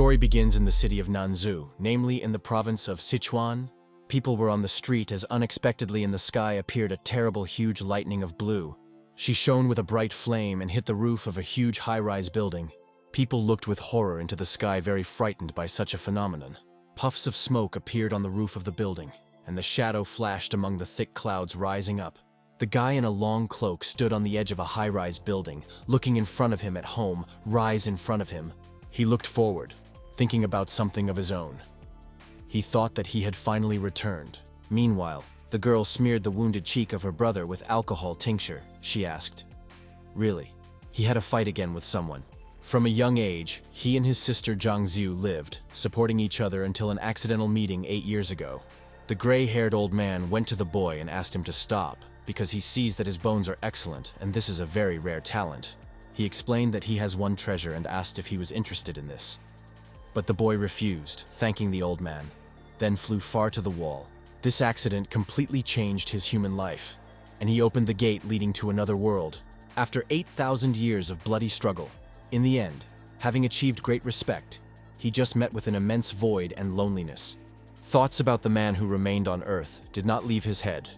story begins in the city of Nanzhou, namely in the province of Sichuan. People were on the street as unexpectedly in the sky appeared a terrible huge lightning of blue. She shone with a bright flame and hit the roof of a huge high-rise building. People looked with horror into the sky, very frightened by such a phenomenon. Puffs of smoke appeared on the roof of the building, and the shadow flashed among the thick clouds rising up. The guy in a long cloak stood on the edge of a high-rise building, looking in front of him at home, rise in front of him. He looked forward, thinking about something of his own. He thought that he had finally returned. Meanwhile, the girl smeared the wounded cheek of her brother with alcohol tincture. She asked, "Really?" He had a fight again with someone. From a young age, he and his sister Jiang Zuzi lived, supporting each other until an accidental meeting 8 years ago. The gray-haired old man went to the boy and asked him to stop, because he sees that his bones are excellent and this is a very rare talent. He explained that he has one treasure and asked if he was interested in this. But the boy refused, thanking the old man, then flew far to the wall. This accident completely changed his human life, and he opened the gate leading to another world. After 8,000 years of bloody struggle, in the end, having achieved great respect, he just met with an immense void and loneliness. Thoughts about the man who remained on Earth did not leave his head.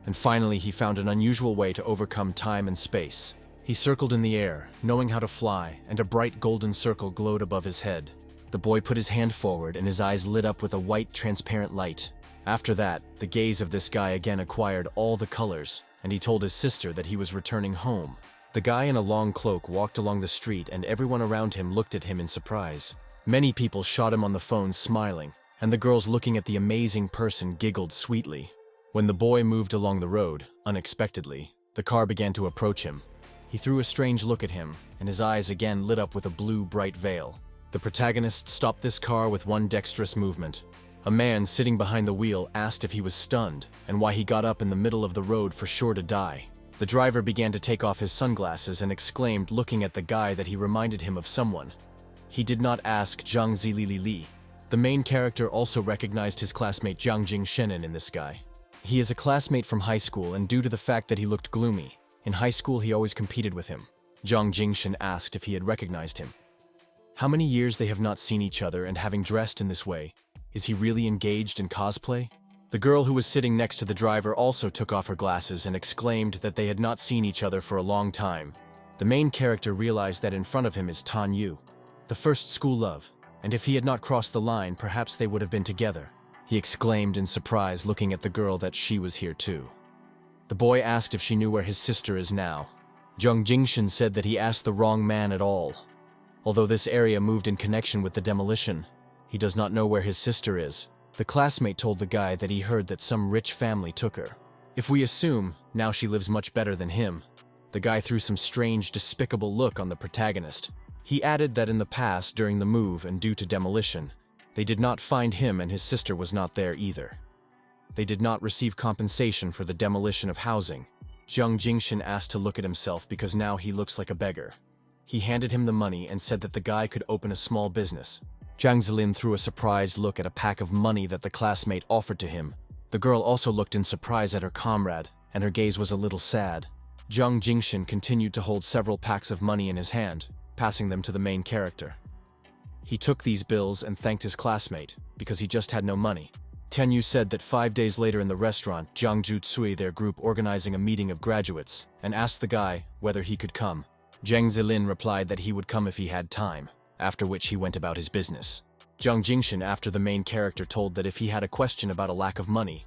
And finally he found an unusual way to overcome time and space. He circled in the air, knowing how to fly, and a bright golden circle glowed above his head. The boy put his hand forward and his eyes lit up with a white, transparent light. After that, the gaze of this guy again acquired all the colors, and he told his sister that he was returning home. The guy in a long cloak walked along the street and everyone around him looked at him in surprise. Many people shot him on the phone smiling, and the girls looking at the amazing person giggled sweetly. When the boy moved along the road, unexpectedly, the car began to approach him. He threw a strange look at him, and his eyes again lit up with a blue, bright veil. The protagonist stopped this car with one dexterous movement. A man sitting behind the wheel asked if he was stunned, and why he got up in the middle of the road for sure to die. The driver began to take off his sunglasses and exclaimed, looking at the guy, that he reminded him of someone. He did not ask Jang Zilin. The main character also recognized his classmate Jiang Zilin in this guy. He is a classmate from high school, and due to the fact that he looked gloomy, in high school he always competed with him. Jiang Zilin asked if he had recognized him. How many years they have not seen each other, and having dressed in this way, is he really engaged in cosplay? The girl who was sitting next to the driver also took off her glasses and exclaimed that they had not seen each other for a long time. The main character realized that in front of him is Tan Yu, the first school love, and if he had not crossed the line, perhaps they would have been together. He exclaimed in surprise, looking at the girl, that she was here too. The boy asked if she knew where his sister is now. Jiang Zilin said that he asked the wrong man at all. Although this area moved in connection with the demolition, he does not know where his sister is. The classmate told the guy that he heard that some rich family took her. If we assume, now she lives much better than him. The guy threw some strange, despicable look on the protagonist. He added that in the past, during the move and due to demolition, they did not find him and his sister was not there either. They did not receive compensation for the demolition of housing. Jiang Zilin asked to look at himself because now he looks like a beggar. He handed him the money and said that the guy could open a small business. Jang Zilin threw a surprised look at a pack of money that the classmate offered to him. The girl also looked in surprise at her comrade, and her gaze was a little sad. Jiang Zilin continued to hold several packs of money in his hand, passing them to the main character. He took these bills and thanked his classmate, because he just had no money. Tan Yu said that 5 days later in the restaurant, Jiang Zuzi, their group organizing a meeting of graduates, and asked the guy whether he could come. Jang Zilin replied that he would come if he had time, after which he went about his business. Jiang Zilin, after the main character, told that if he had a question about a lack of money,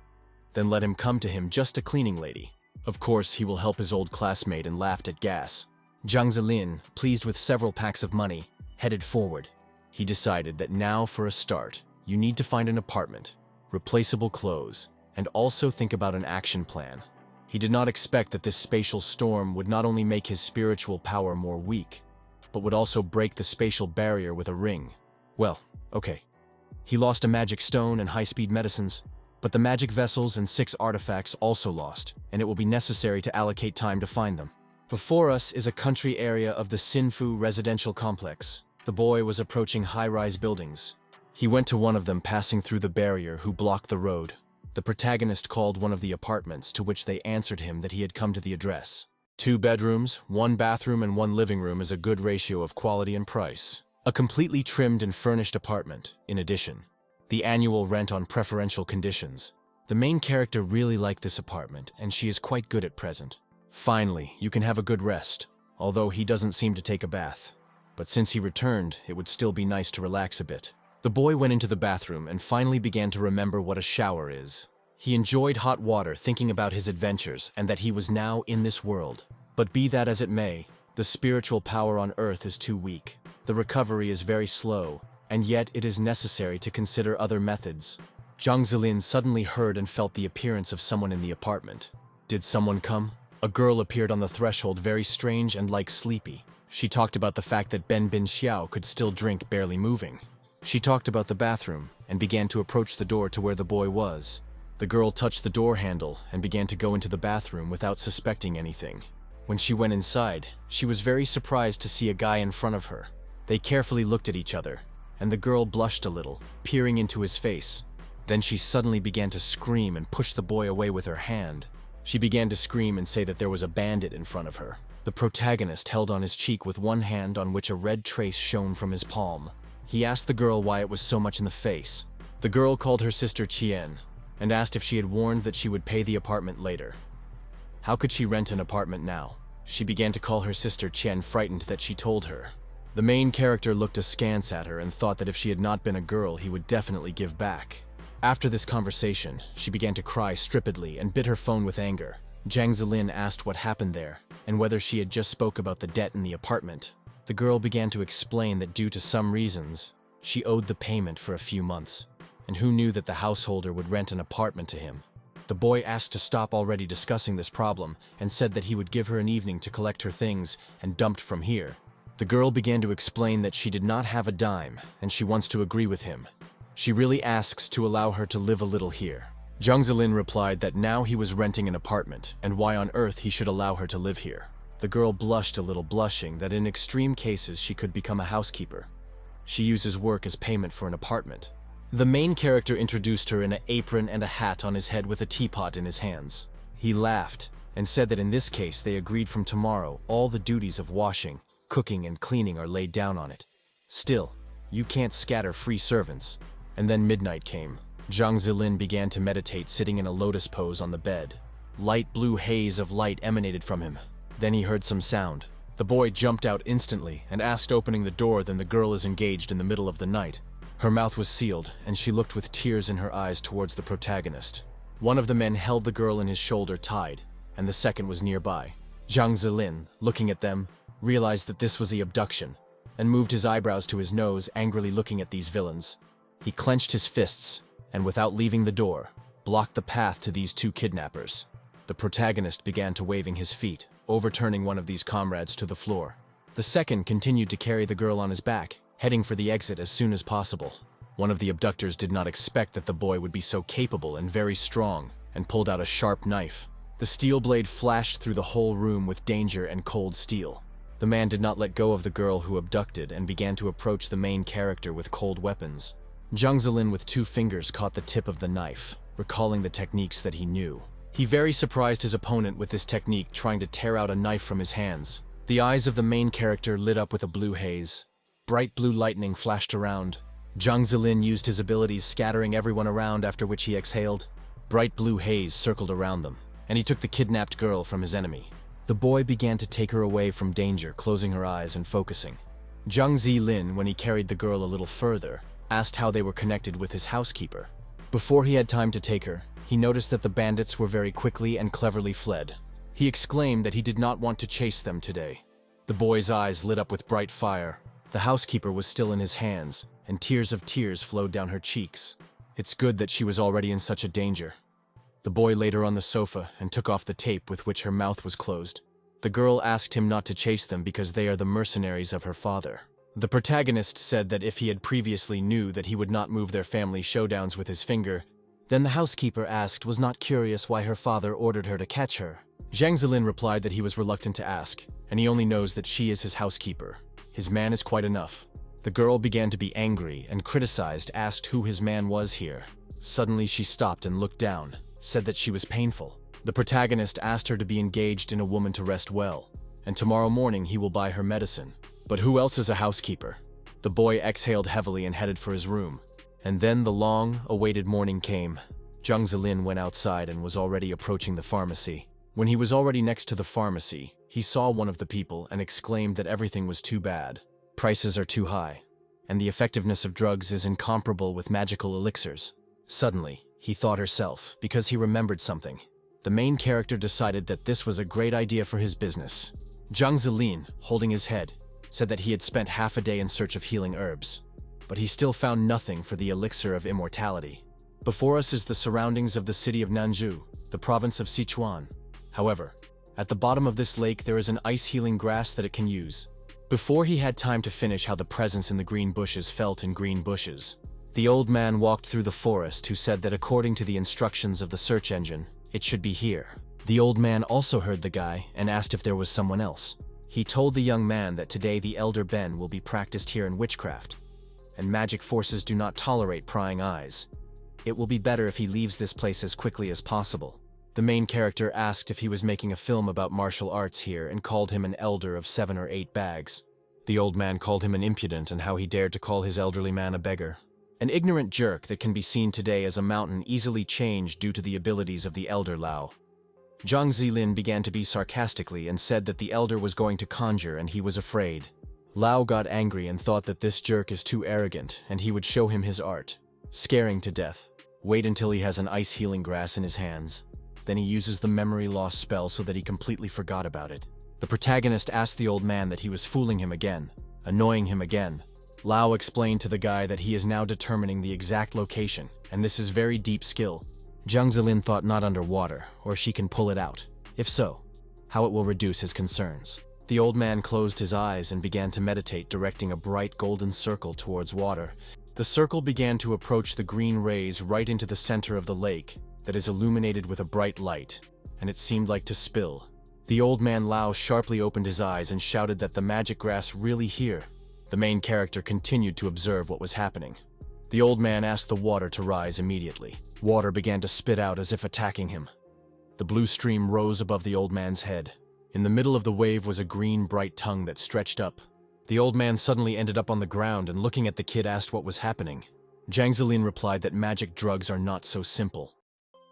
then let him come to him, just a cleaning lady. Of course, he will help his old classmate, and laughed at gas. Jang Zilin, pleased with several packs of money, headed forward. He decided that now, for a start, you need to find an apartment, replaceable clothes, and also think about an action plan. He did not expect that this spatial storm would not only make his spiritual power more weak, but would also break the spatial barrier with a ring. Well, okay. He lost a magic stone and high-speed medicines, but the magic vessels and 6 artifacts also lost, and it will be necessary to allocate time to find them. Before us is a country area of the Sinfu residential complex. The boy was approaching high-rise buildings. He went to one of them, passing through the barrier who blocked the road. The protagonist called one of the apartments, to which they answered him that he had come to the address. 2 bedrooms, 1 bathroom and 1 living room is a good ratio of quality and price. A completely trimmed and furnished apartment, in addition. The annual rent on preferential conditions. The main character really liked this apartment, and she is quite good at present. Finally, you can have a good rest, although he doesn't seem to take a bath. But since he returned, it would still be nice to relax a bit. The boy went into the bathroom and finally began to remember what a shower is. He enjoyed hot water, thinking about his adventures and that he was now in this world. But be that as it may, the spiritual power on earth is too weak. The recovery is very slow, and yet it is necessary to consider other methods. Jang Zilin suddenly heard and felt the appearance of someone in the apartment. Did someone come? A girl appeared on the threshold, very strange and like sleepy. She talked about the fact that Ben Bin Xiao could still drink, barely moving. She talked about the bathroom and began to approach the door to where the boy was. The girl touched the door handle and began to go into the bathroom without suspecting anything. When she went inside, she was very surprised to see a guy in front of her. They carefully looked at each other, and the girl blushed a little, peering into his face. Then she suddenly began to scream and push the boy away with her hand. She began to scream and say that there was a bandit in front of her. The protagonist held on his cheek with one hand on which a red trace shone from his palm. He asked the girl why it was so much in the face. The girl called her sister Qian and asked if she had warned that she would pay the apartment later. How could she rent an apartment now? She began to call her sister Qian, frightened that she told her. The main character looked askance at her and thought that if she had not been a girl, he would definitely give back. After this conversation, she began to cry strippedly and bit her phone with anger. Jang Zilin asked what happened there, and whether she had just spoke about the debt in the apartment. The girl began to explain that due to some reasons, she owed the payment for a few months, and who knew that the householder would rent an apartment to him. The boy asked to stop already discussing this problem and said that he would give her an evening to collect her things and dumped from here. The girl began to explain that she did not have a dime and she wants to agree with him. She really asks to allow her to live a little here. Jang Zilin replied that now he was renting an apartment and why on earth he should allow her to live here. The girl blushed a little, blushing that in extreme cases she could become a housekeeper. She uses work as payment for an apartment. The main character introduced her in an apron and a hat on his head with a teapot in his hands. He laughed and said that in this case they agreed from tomorrow all the duties of washing, cooking and cleaning are laid down on it. Still, you can't scatter free servants. And then midnight came. Jang Zilin began to meditate sitting in a lotus pose on the bed. Light blue haze of light emanated from him. Then he heard some sound. The boy jumped out instantly and asked, opening the door, then the girl is engaged in the middle of the night. Her mouth was sealed and she looked with tears in her eyes towards the protagonist. One of the men held the girl in his shoulder tied, and the second was nearby. Jang Zilin, looking at them, realized that this was the abduction, and moved his eyebrows to his nose, angrily looking at these villains. He clenched his fists, and without leaving the door, blocked the path to these two kidnappers. The protagonist began to waving his feet, overturning one of these comrades to the floor. The second continued to carry the girl on his back, heading for the exit as soon as possible. One of the abductors did not expect that the boy would be so capable and very strong, and pulled out a sharp knife. The steel blade flashed through the whole room with danger and cold steel. The man did not let go of the girl who abducted and began to approach the main character with cold weapons. Jang Zilin with 2 fingers caught the tip of the knife, recalling the techniques that he knew. He very surprised his opponent with this technique, trying to tear out a knife from his hands. The eyes of the main character lit up with a blue haze. Bright blue lightning flashed around. Jang Zilin used his abilities, scattering everyone around, after which he exhaled. Bright blue haze circled around them, and he took the kidnapped girl from his enemy. The boy began to take her away from danger, closing her eyes and focusing. Jang Zilin, when he carried the girl a little further, asked how they were connected with his housekeeper. Before he had time to take her, he noticed that the bandits were very quickly and cleverly fled. He exclaimed that he did not want to chase them today. The boy's eyes lit up with bright fire. The housekeeper was still in his hands, and tears of tears flowed down her cheeks. It's good that she was already in such a danger. The boy laid her on the sofa and took off the tape with which her mouth was closed. The girl asked him not to chase them because they are the mercenaries of her father. The protagonist said that if he had previously knew that he would not move their family showdowns with his finger, then the housekeeper asked was not curious why her father ordered her to catch her. Jang Zilin replied that he was reluctant to ask, and he only knows that she is his housekeeper. His man is quite enough. The girl began to be angry and criticized, asked who his man was here. Suddenly she stopped and looked down, said that she was painful. The protagonist asked her to be engaged in a woman to rest well, and tomorrow morning he will buy her medicine. But who else is a housekeeper? The boy exhaled heavily and headed for his room. And then the long-awaited morning came. Jang Zilin went outside and was already approaching the pharmacy. When he was already next to the pharmacy, he saw one of the people and exclaimed that everything was too bad. Prices are too high, and the effectiveness of drugs is incomparable with magical elixirs. Suddenly, he thought herself, because he remembered something. The main character decided that this was a great idea for his business. Jang Zilin, holding his head, said that he had spent half a day in search of healing herbs, but he still found nothing for the elixir of immortality. Before us is the surroundings of the city of Nanzhou, the province of Sichuan. However, at the bottom of this lake there is an ice-healing grass that it can use. Before he had time to finish how the presence in the green bushes felt in green bushes, the old man walked through the forest who said that according to the instructions of the search engine, it should be here. The old man also heard the guy and asked if there was someone else. He told the young man that today the elder Ben will be practiced here in witchcraft, and magic forces do not tolerate prying eyes. It will be better if he leaves this place as quickly as possible. The main character asked if he was making a film about martial arts here and called him an elder of 7 or 8 bags. The old man called him an impudent and how he dared to call his elderly man a beggar. An ignorant jerk that can be seen today as a mountain easily changed due to the abilities of the elder Lao. Jang Zilin began to be sarcastically and said that the elder was going to conjure and he was afraid. Lao got angry and thought that this jerk is too arrogant and he would show him his art. Scaring to death. Wait until he has an ice-healing grass in his hands. Then he uses the memory loss spell so that he completely forgot about it. The protagonist asked the old man that he was fooling him again, annoying him again. Lao explained to the guy that he is now determining the exact location, and this is very deep skill. Jang Zilin thought not underwater, or she can pull it out. If so, how it will reduce his concerns. The old man closed his eyes and began to meditate, directing a bright golden circle towards water. The circle began to approach the green rays right into the center of the lake that is illuminated with a bright light, and it seemed like to spill. The old man Lao sharply opened his eyes and shouted that the magic grass really here. The main character continued to observe what was happening. The old man asked the water to rise immediately. Water began to spit out as if attacking him. The blue stream rose above the old man's head. In the middle of the wave was a green bright tongue that stretched up. The old man suddenly ended up on the ground and looking at the kid asked what was happening. Jang Zilin replied that magic drugs are not so simple.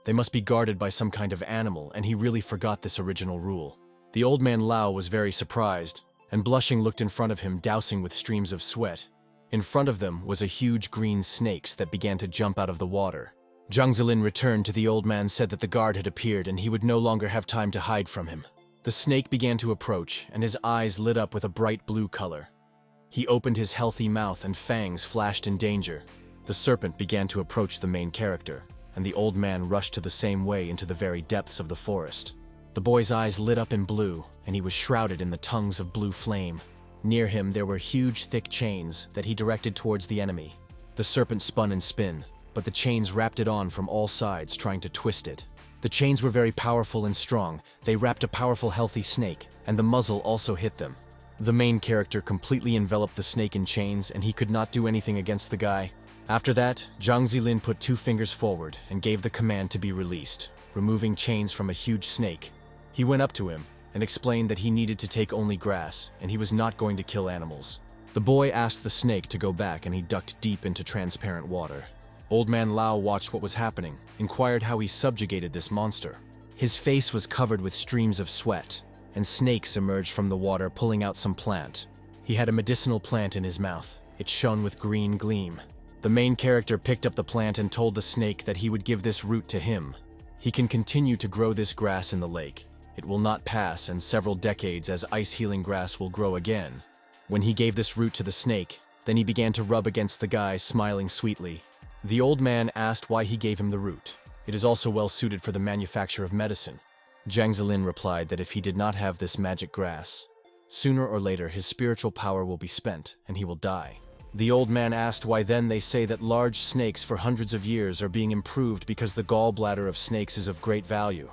They must be guarded by some kind of animal, and he really forgot this original rule. The old man Lao was very surprised, and blushing looked in front of him, dousing with streams of sweat. In front of them was a huge green snake that began to jump out of the water. Jang Zilin returned to the old man, said that the guard had appeared and he would no longer have time to hide from him. The snake began to approach, and his eyes lit up with a bright blue color. He opened his healthy mouth and fangs flashed in danger. The serpent began to approach the main character, and the old man rushed to the same way into the very depths of the forest. The boy's eyes lit up in blue, and he was shrouded in the tongues of blue flame. Near him there were huge thick chains that he directed towards the enemy. The serpent spun and spun, but the chains wrapped it on from all sides, trying to twist it. The chains were very powerful and strong. They wrapped a powerful healthy snake, and the muzzle also hit them. The main character completely enveloped the snake in chains, and he could not do anything against the guy. After that, Jang Zilin put 2 fingers forward and gave the command to be released, removing chains from a huge snake. He went up to him and explained that he needed to take only grass, and he was not going to kill animals. The boy asked the snake to go back, and he ducked deep into transparent water. Old man Lao watched what was happening, inquired how he subjugated this monster. His face was covered with streams of sweat, and snakes emerged from the water pulling out some plant. He had a medicinal plant in his mouth. It shone with green gleam. The main character picked up the plant and told the snake that he would give this root to him. He can continue to grow this grass in the lake. It will not pass, and several decades as ice-healing grass will grow again. When he gave this root to the snake, then he began to rub against the guy, smiling sweetly. The old man asked why he gave him the root. It is also well suited for the manufacture of medicine. Jang Zilin replied that if he did not have this magic grass, sooner or later his spiritual power will be spent, and he will die. The old man asked why then they say that large snakes for hundreds of years are being improved because the gallbladder of snakes is of great value.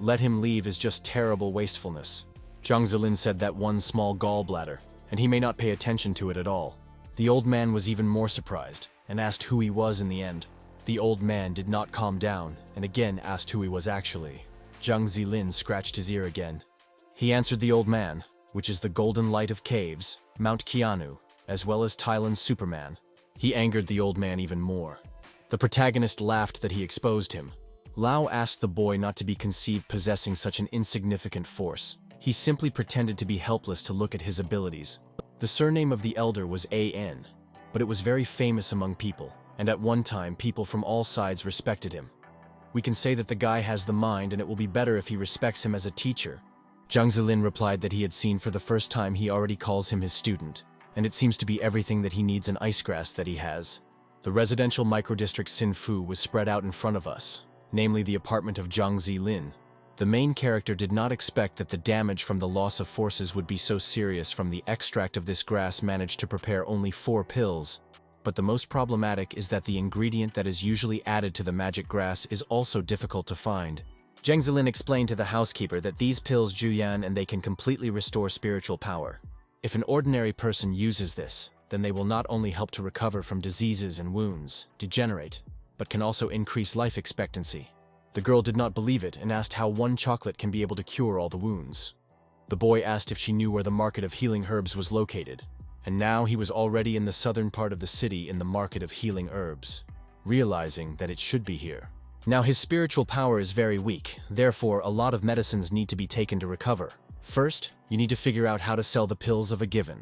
Let him leave is just terrible wastefulness. Jang Zilin said that one small gallbladder, and he may not pay attention to it at all. The old man was even more surprised, and asked who he was in the end. The old man did not calm down, and again asked who he was actually. Jang Zilin scratched his ear again. He answered the old man, which is the golden light of caves, Mount Qianu, as well as Thailand's Superman. He angered the old man even more. The protagonist laughed that he exposed him. Lao asked the boy not to be conceived possessing such an insignificant force. He simply pretended to be helpless to look at his abilities. The surname of the elder was A.N., but it was very famous among people, and at one time people from all sides respected him. We can say that the guy has the mind and it will be better if he respects him as a teacher. Jang Zilin replied that he had seen for the first time he already calls him his student, and it seems to be everything that he needs an ice grass that he has. The residential microdistrict Sinfu was spread out in front of us, namely the apartment of Jang Zilin. The main character did not expect that the damage from the loss of forces would be so serious. From the extract of this grass managed to prepare only 4 pills, but the most problematic is that the ingredient that is usually added to the magic grass is also difficult to find. Jang Zilin explained to the housekeeper that these pills juyan and they can completely restore spiritual power. If an ordinary person uses this, then they will not only help to recover from diseases and wounds, degenerate, but can also increase life expectancy. The girl did not believe it and asked how 1 chocolate can be able to cure all the wounds. The boy asked if she knew where the market of healing herbs was located, and now he was already in the southern part of the city in the market of healing herbs, realizing that it should be here. Now his spiritual power is very weak, therefore a lot of medicines need to be taken to recover. First, you need to figure out how to sell the pills of a given.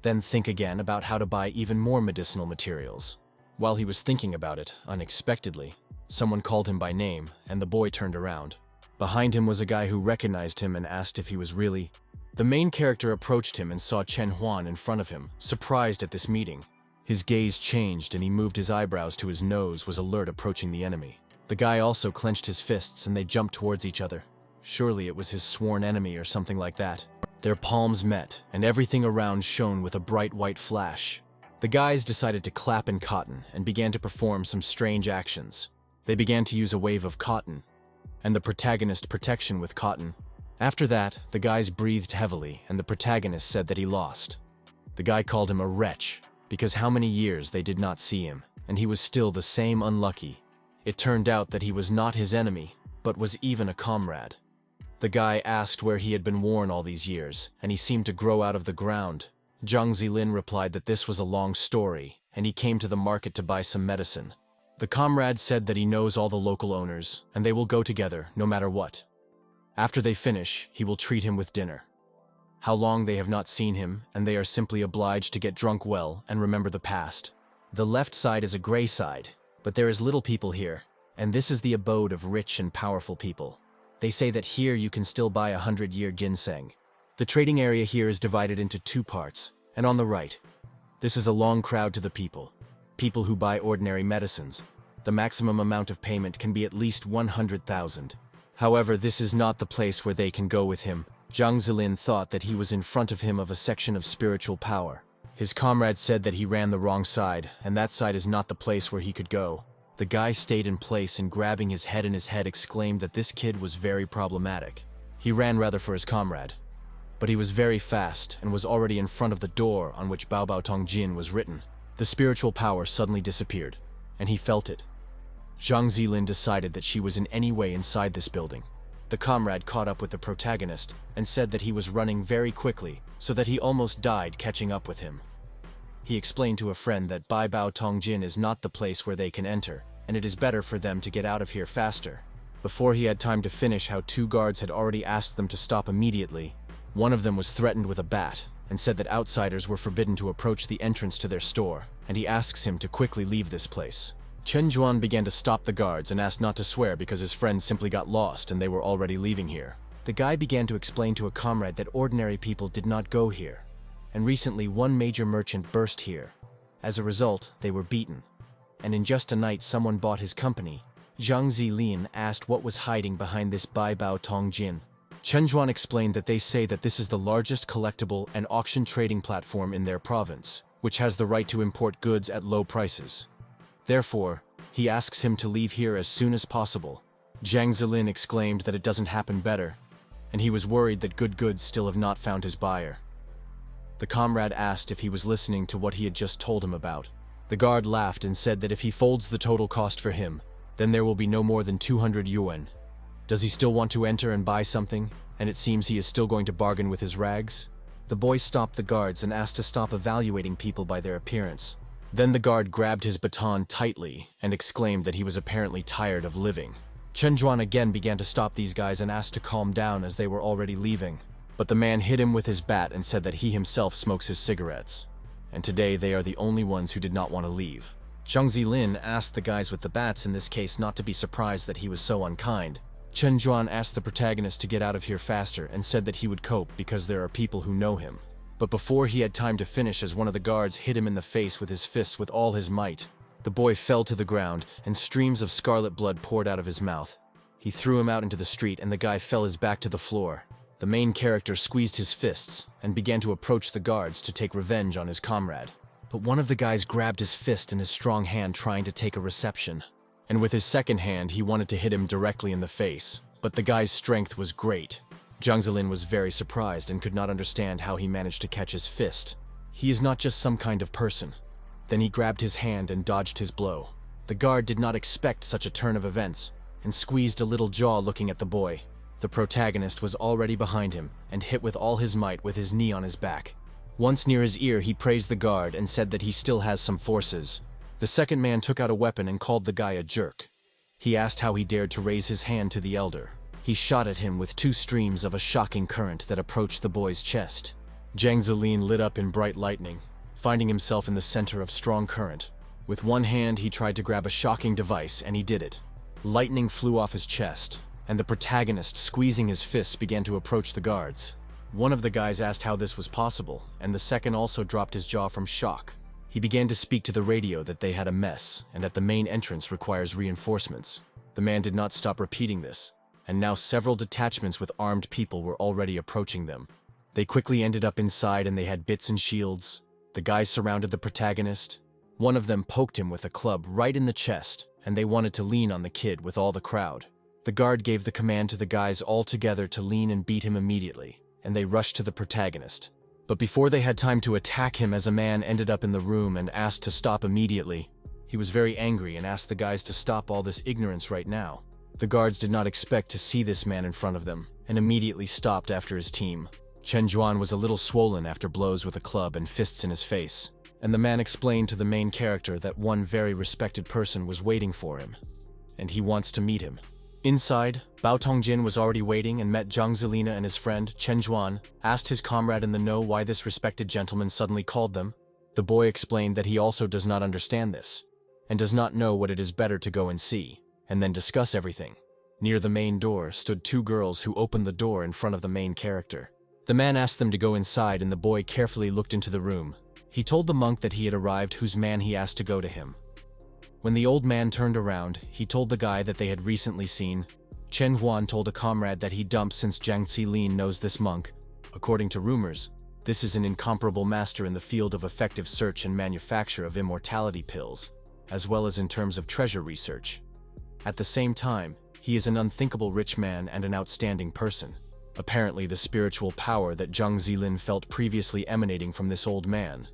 Then think again about how to buy even more medicinal materials. While he was thinking about it, unexpectedly, someone called him by name, and the boy turned around. Behind him was a guy who recognized him and asked if he was really. The main character approached him and saw Chen Huan in front of him, surprised at this meeting. His gaze changed and he moved his eyebrows to his nose, was alert approaching the enemy. The guy also clenched his fists and they jumped towards each other. Surely it was his sworn enemy or something like that. Their palms met, and everything around shone with a bright white flash. The guys decided to clap in cotton and began to perform some strange actions. They began to use a wave of cotton, and the protagonist protection with cotton. After that, the guys breathed heavily, and the protagonist said that he lost. The guy called him a wretch, because how many years they did not see him, and he was still the same unlucky. It turned out that he was not his enemy, but was even a comrade. The guy asked where he had been worn all these years, and he seemed to grow out of the ground. Jang Zilin replied that this was a long story, and he came to the market to buy some medicine. The comrade said that he knows all the local owners, and they will go together, no matter what. After they finish, he will treat him with dinner. How long they have not seen him, and they are simply obliged to get drunk well and remember the past. The left side is a gray side, but there is little people here, and this is the abode of rich and powerful people. They say that here you can still buy 100-year ginseng. The trading area here is divided into 2 parts, and on the right, this is a long crowd to the people. People who buy ordinary medicines. The maximum amount of payment can be at least 100,000. However, this is not the place where they can go with him. Jang Zilin thought that he was in front of him of a section of spiritual power. His comrade said that he ran the wrong side, and that side is not the place where he could go. The guy stayed in place and grabbing his head in his head exclaimed that this kid was very problematic. He ran rather for his comrade. But he was very fast and was already in front of the door on which Bao Bao Tong Jin was written. The spiritual power suddenly disappeared, and he felt it. Jang Zilin decided that she was in any way inside this building. The comrade caught up with the protagonist and said that he was running very quickly, so that he almost died catching up with him. He explained to a friend that Bai Bao Tong Jin is not the place where they can enter, and it is better for them to get out of here faster. Before he had time to finish how 2 guards had already asked them to stop immediately, one of them was threatened with a bat, and said that outsiders were forbidden to approach the entrance to their store, and he asks him to quickly leave this place. Chen Juan began to stop the guards and asked not to swear because his friends simply got lost and they were already leaving here. The guy began to explain to a comrade that ordinary people did not go here, and recently one major merchant burst here. As a result, they were beaten, and in just a night someone bought his company. Jang Zilin asked what was hiding behind this Bai Bao Tong Jin. Chen Juan explained that they say that this is the largest collectible and auction trading platform in their province, which has the right to import goods at low prices. Therefore, he asks him to leave here as soon as possible. Jang Zilin exclaimed that it doesn't happen better, and he was worried that good goods still have not found his buyer. The comrade asked if he was listening to what he had just told him about. The guard laughed and said that if he folds the total cost for him, then there will be no more than 200 yuan. Does he still want to enter and buy something, and it seems he is still going to bargain with his rags? The boy stopped the guards and asked to stop evaluating people by their appearance. Then the guard grabbed his baton tightly and exclaimed that he was apparently tired of living. Chen Juan again began to stop these guys and asked to calm down as they were already leaving. But the man hit him with his bat and said that he himself smokes his cigarettes. And today they are the only ones who did not want to leave. Jang Zilin asked the guys with the bats in this case not to be surprised that he was so unkind. Chen Juan asked the protagonist to get out of here faster and said that he would cope because there are people who know him. But before he had time to finish, as one of the guards hit him in the face with his fists with all his might, the boy fell to the ground and streams of scarlet blood poured out of his mouth. He threw him out into the street and the guy fell his back to the floor. The main character squeezed his fists and began to approach the guards to take revenge on his comrade. But one of the guys grabbed his fist in his strong hand trying to take a reception. And with his second hand he wanted to hit him directly in the face. But the guy's strength was great. Jang Zilin was very surprised and could not understand how he managed to catch his fist. He is not just some kind of person. Then he grabbed his hand and dodged his blow. The guard did not expect such a turn of events and squeezed a little jaw looking at the boy. The protagonist was already behind him and hit with all his might with his knee on his back. Once near his ear, he praised the guard and said that he still has some forces. The second man took out a weapon and called the guy a jerk. He asked how he dared to raise his hand to the elder. He shot at him with 2 streams of a shocking current that approached the boy's chest. Jang Zilin lit up in bright lightning, finding himself in the center of strong current. With one hand, he tried to grab a shocking device, and he did it. Lightning flew off his chest, and the protagonist, squeezing his fists, began to approach the guards. One of the guys asked how this was possible, and the second also dropped his jaw from shock. He began to speak to the radio that they had a mess, and that the main entrance requires reinforcements. The man did not stop repeating this, and now several detachments with armed people were already approaching them. They quickly ended up inside and they had bits and shields. The guys surrounded the protagonist. One of them poked him with a club right in the chest, and they wanted to lean on the kid with all the crowd. The guard gave the command to the guys all together to lean and beat him immediately, and they rushed to the protagonist. But before they had time to attack him, as a man ended up in the room and asked to stop immediately, he was very angry and asked the guys to stop all this ignorance right now. The guards did not expect to see this man in front of them, and immediately stopped after his team. Chen Juan was a little swollen after blows with a club and fists in his face, and the man explained to the main character that one very respected person was waiting for him, and he wants to meet him. Inside, Bao Tongjin was already waiting and met Jang Zilin and his friend, Chen Juan, asked his comrade in the know why this respected gentleman suddenly called them. The boy explained that he also does not understand this, and does not know what it is better to go and see, and then discuss everything. Near the main door stood 2 girls who opened the door in front of the main character. The man asked them to go inside and the boy carefully looked into the room. He told the monk that he had arrived, whose man he asked to go to him. When the old man turned around, he told the guy that they had recently seen. Chen Huan told a comrade that he dumped since Jang Zilin knows this monk. According to rumors, this is an incomparable master in the field of effective search and manufacture of immortality pills, as well as in terms of treasure research. At the same time, he is an unthinkable rich man and an outstanding person. Apparently the spiritual power that Jang Zilin felt previously emanating from this old man.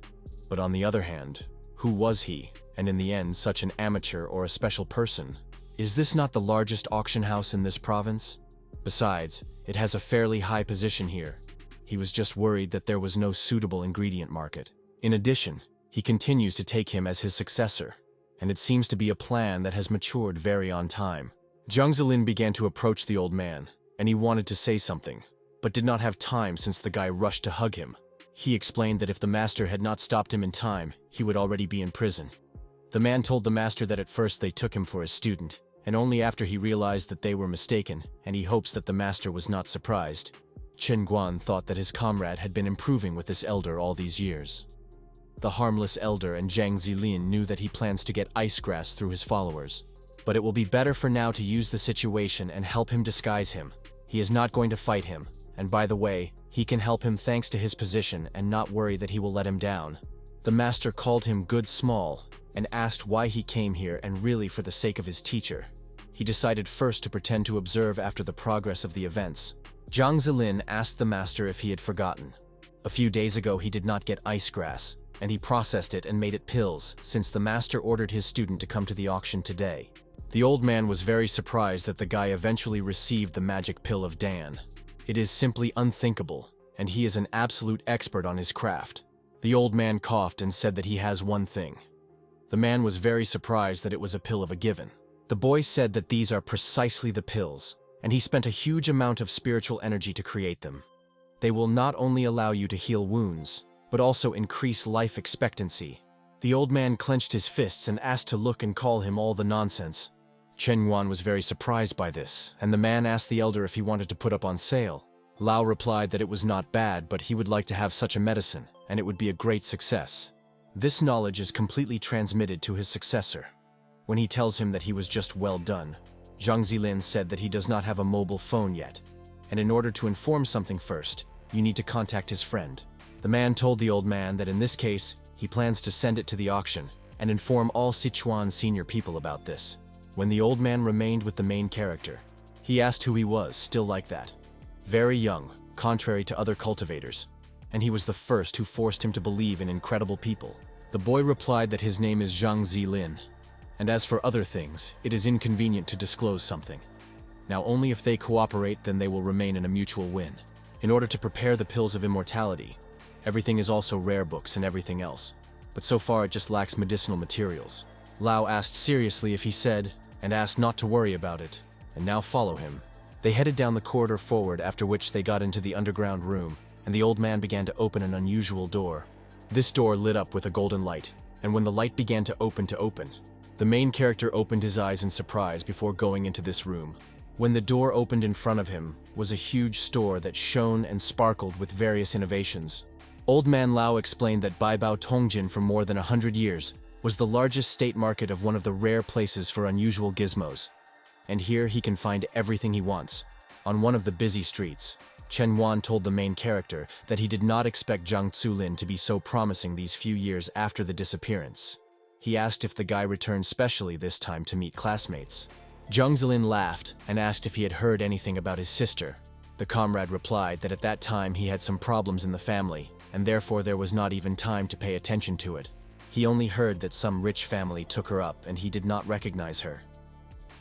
But on the other hand, who was he, and in the end such an amateur or a special person? Is this not the largest auction house in this province? Besides, it has a fairly high position here. He was just worried that there was no suitable ingredient market. In addition, he continues to take him as his successor, and it seems to be a plan that has matured very on time. Jang Zilin began to approach the old man, and he wanted to say something, but did not have time since the guy rushed to hug him. He explained that if the master had not stopped him in time, he would already be in prison. The man told the master that at first they took him for a student, and only after he realized that they were mistaken, and he hopes that the master was not surprised. Chen Guan thought that his comrade had been improving with this elder all these years. The harmless elder and Jang Zilin knew that he plans to get ice grass through his followers. But it will be better for now to use the situation and help him disguise him. He is not going to fight him, and by the way, he can help him thanks to his position and not worry that he will let him down. The master called him good small, and asked why he came here, and really for the sake of his teacher. He decided first to pretend to observe after the progress of the events. Jang Zilin asked the master if he had forgotten. A few days ago he did not get ice grass, and he processed it and made it pills, since the master ordered his student to come to the auction today. The old man was very surprised that the guy eventually received the magic pill of Dan. It is simply unthinkable. and he is an absolute expert on his craft. The old man coughed and said that he has one thing. The man was very surprised that it was a pill of a given. The boy said that these are precisely the pills, and he spent a huge amount of spiritual energy to create them. They will not only allow you to heal wounds, but also increase life expectancy. The old man clenched his fists and asked to look and call him all the nonsense. Chen Yuan was very surprised by this, and the man asked the elder if he wanted to put up on sale. Lao replied that it was not bad, but he would like to have such a medicine, and it would be a great success. This knowledge is completely transmitted to his successor. When he tells him that he was just well done, Jang Zilin said that he does not have a mobile phone yet, and in order to inform something first, you need to contact his friend. The man told the old man that in this case, he plans to send it to the auction and inform all Sichuan senior people about this. When the old man remained with the main character, he asked who he was, still like that. Very young, contrary to other cultivators, and he was the first who forced him to believe in incredible people. The boy replied that his name is Jang Zilin, and as for other things, it is inconvenient to disclose something. Now only if they cooperate, then they will remain in a mutual win. In order to prepare the pills of immortality, everything is also rare books and everything else, but so far it just lacks medicinal materials. Lao asked seriously if he said, and asked not to worry about it, and now follow him. They headed down the corridor forward, after which they got into the underground room, and the old man began to open an unusual door. This door lit up with a golden light, and when the light began to open, the main character opened his eyes in surprise before going into this room. When the door opened in front of him was a huge store that shone and sparkled with various innovations. Old man Lao explained that Baibao Tongjin for more than 100 years was the largest state market of one of the rare places for unusual gizmos. And here he can find everything he wants. On one of the busy streets, Chen Yuan told the main character that he did not expect Jiang Zilin to be so promising these few years after the disappearance. He asked if the guy returned specially this time to meet classmates. Jiang Zilin laughed and asked if he had heard anything about his sister. The comrade replied that at that time he had some problems in the family, and therefore there was not even time to pay attention to it. He only heard that some rich family took her up and he did not recognize her.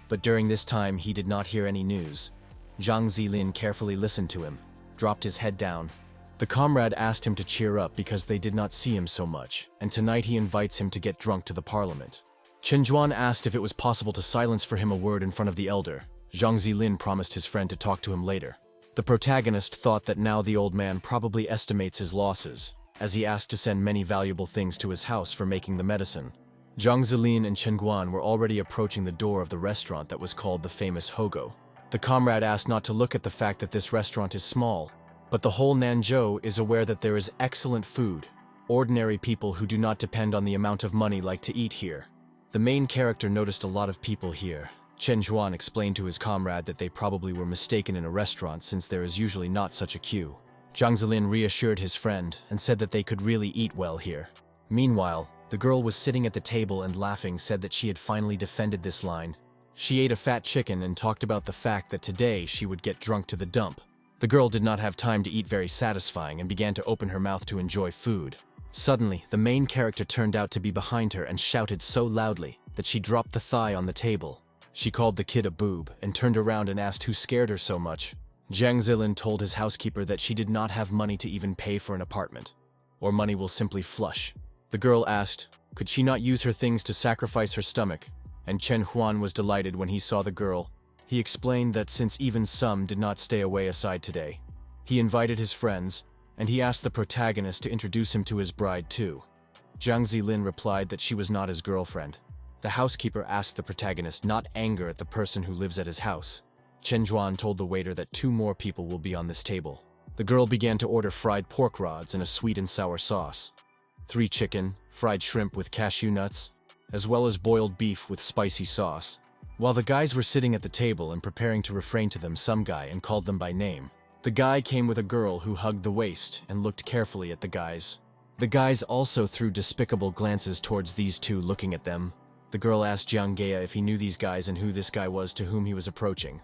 But during this time he did not hear any news. Jang Zilin carefully listened to him, dropped his head down. The comrade asked him to cheer up because they did not see him so much, and tonight he invites him to get drunk to the parliament. Chen Juan asked if it was possible to silence for him a word in front of the elder. Jang Zilin promised his friend to talk to him later. The protagonist thought that now the old man probably estimates his losses, as he asked to send many valuable things to his house for making the medicine. Jang Zilin and Chen Guan were already approaching the door of the restaurant that was called the famous Hogo. The comrade asked not to look at the fact that this restaurant is small, but the whole Nanzhou is aware that there is excellent food. Ordinary people who do not depend on the amount of money like to eat here. The main character noticed a lot of people here. Chen Juan explained to his comrade that they probably were mistaken in a restaurant since there is usually not such a queue. Jang Zilin reassured his friend and said that they could really eat well here. Meanwhile, the girl was sitting at the table and laughing said that she had finally defended this line. She ate a fat chicken and talked about the fact that today she would get drunk to the dump. The girl did not have time to eat very satisfying and began to open her mouth to enjoy food. Suddenly, the main character turned out to be behind her and shouted so loudly that she dropped the thigh on the table. She called the kid a boob and turned around and asked who scared her so much. Jang Zilin told his housekeeper that she did not have money to even pay for an apartment, or money will simply flush. The girl asked, could she not use her things to sacrifice her stomach? And Chen Huan was delighted when he saw the girl. He explained that since even some did not stay away aside today, he invited his friends, and he asked the protagonist to introduce him to his bride too. Jang Zilin replied that she was not his girlfriend. The housekeeper asked the protagonist not anger at the person who lives at his house. Chen Juan told the waiter that 2 more people will be on this table. The girl began to order fried pork rods and a sweet and sour sauce, 3 chicken, fried shrimp with cashew nuts, as well as boiled beef with spicy sauce. While the guys were sitting at the table and preparing to refrain to them some guy and called them by name, the guy came with a girl who hugged the waist and looked carefully at the guys. The guys also threw despicable glances towards these 2 looking at them. The girl asked Jiang Gea if he knew these guys and who this guy was to whom he was approaching.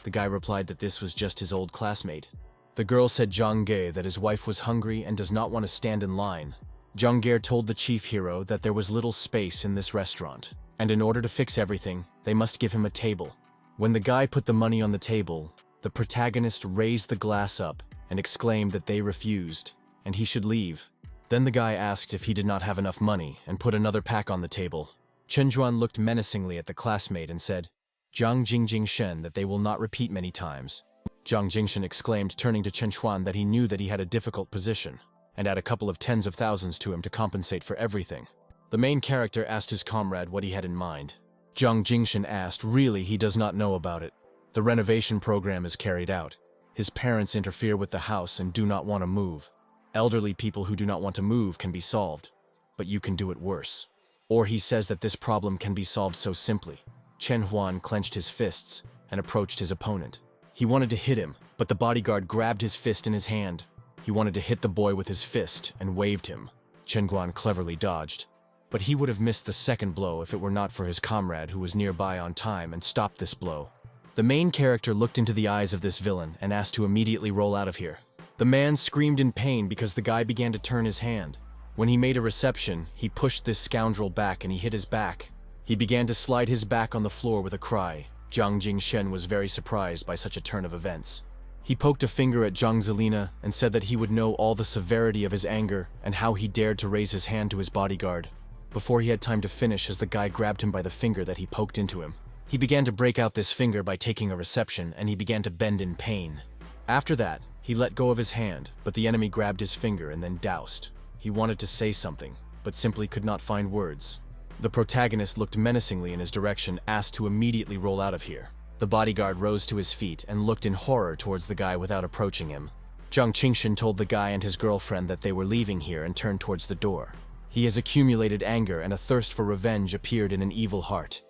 The guy replied that this was just his old classmate. The girl said Jiang Ge that his wife was hungry and does not want to stand in line. Jiang Ge told the chief hero that there was little space in this restaurant, and in order to fix everything, they must give him a table. When the guy put the money on the table, the protagonist raised the glass up and exclaimed that they refused, and he should leave. Then the guy asked if he did not have enough money and put another pack on the table. Chen Zhuan looked menacingly at the classmate and said, "Zhang Jingjing that they will not repeat many times." Zhang Jingshen exclaimed, turning to Chen Zhuan, that he knew that he had a difficult position, and add a couple of tens of thousands to him to compensate for everything. The main character asked his comrade what he had in mind. Zhang Jingshen asked, really, he does not know about it. The renovation program is carried out. His parents interfere with the house and do not want to move. Elderly people who do not want to move can be solved, but you can do it worse. Or he says that this problem can be solved so simply. Chen Huan clenched his fists and approached his opponent. He wanted to hit him, but the bodyguard grabbed his fist in his hand. He wanted to hit the boy with his fist and waved him. Chen Guan cleverly dodged, but he would have missed the second blow if it were not for his comrade who was nearby on time and stopped this blow. The main character looked into the eyes of this villain and asked to immediately roll out of here. The man screamed in pain because the guy began to turn his hand. When he made a reception, he pushed this scoundrel back and he hit his back. He began to slide his back on the floor with a cry. Jiang Jingshen was very surprised by such a turn of events. He poked a finger at Jang Zilin and said that he would know all the severity of his anger and how he dared to raise his hand to his bodyguard. Before he had time to finish, as the guy grabbed him by the finger that he poked into him. He began to break out this finger by taking a reception, and he began to bend in pain. After that, he let go of his hand, but the enemy grabbed his finger and then doused. He wanted to say something, but simply could not find words. The protagonist looked menacingly in his direction, asked to immediately roll out of here. The bodyguard rose to his feet and looked in horror towards the guy without approaching him. Zhang Qingshan told the guy and his girlfriend that they were leaving here and turned towards the door. He has accumulated anger, and a thirst for revenge appeared in an evil heart.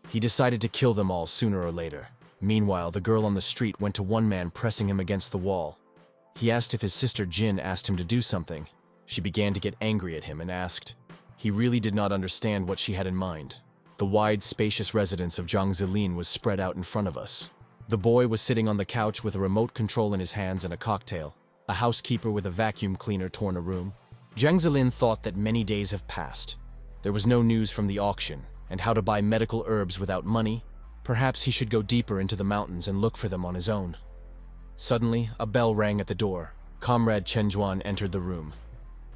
He decided to kill them all sooner or later. Meanwhile, the girl on the street went to one man pressing him against the wall. He asked if his sister Jin asked him to do something. She began to get angry at him and asked. He really did not understand what she had in mind. The wide, spacious residence of Jang Zilin was spread out in front of us. The boy was sitting on the couch with a remote control in his hands and a cocktail. A housekeeper with a vacuum cleaner torn a room. Jang Zilin thought that many days have passed. There was no news from the auction, and how to buy medical herbs without money. Perhaps he should go deeper into the mountains and look for them on his own. Suddenly, a bell rang at the door. Comrade Chen Zhuan entered the room.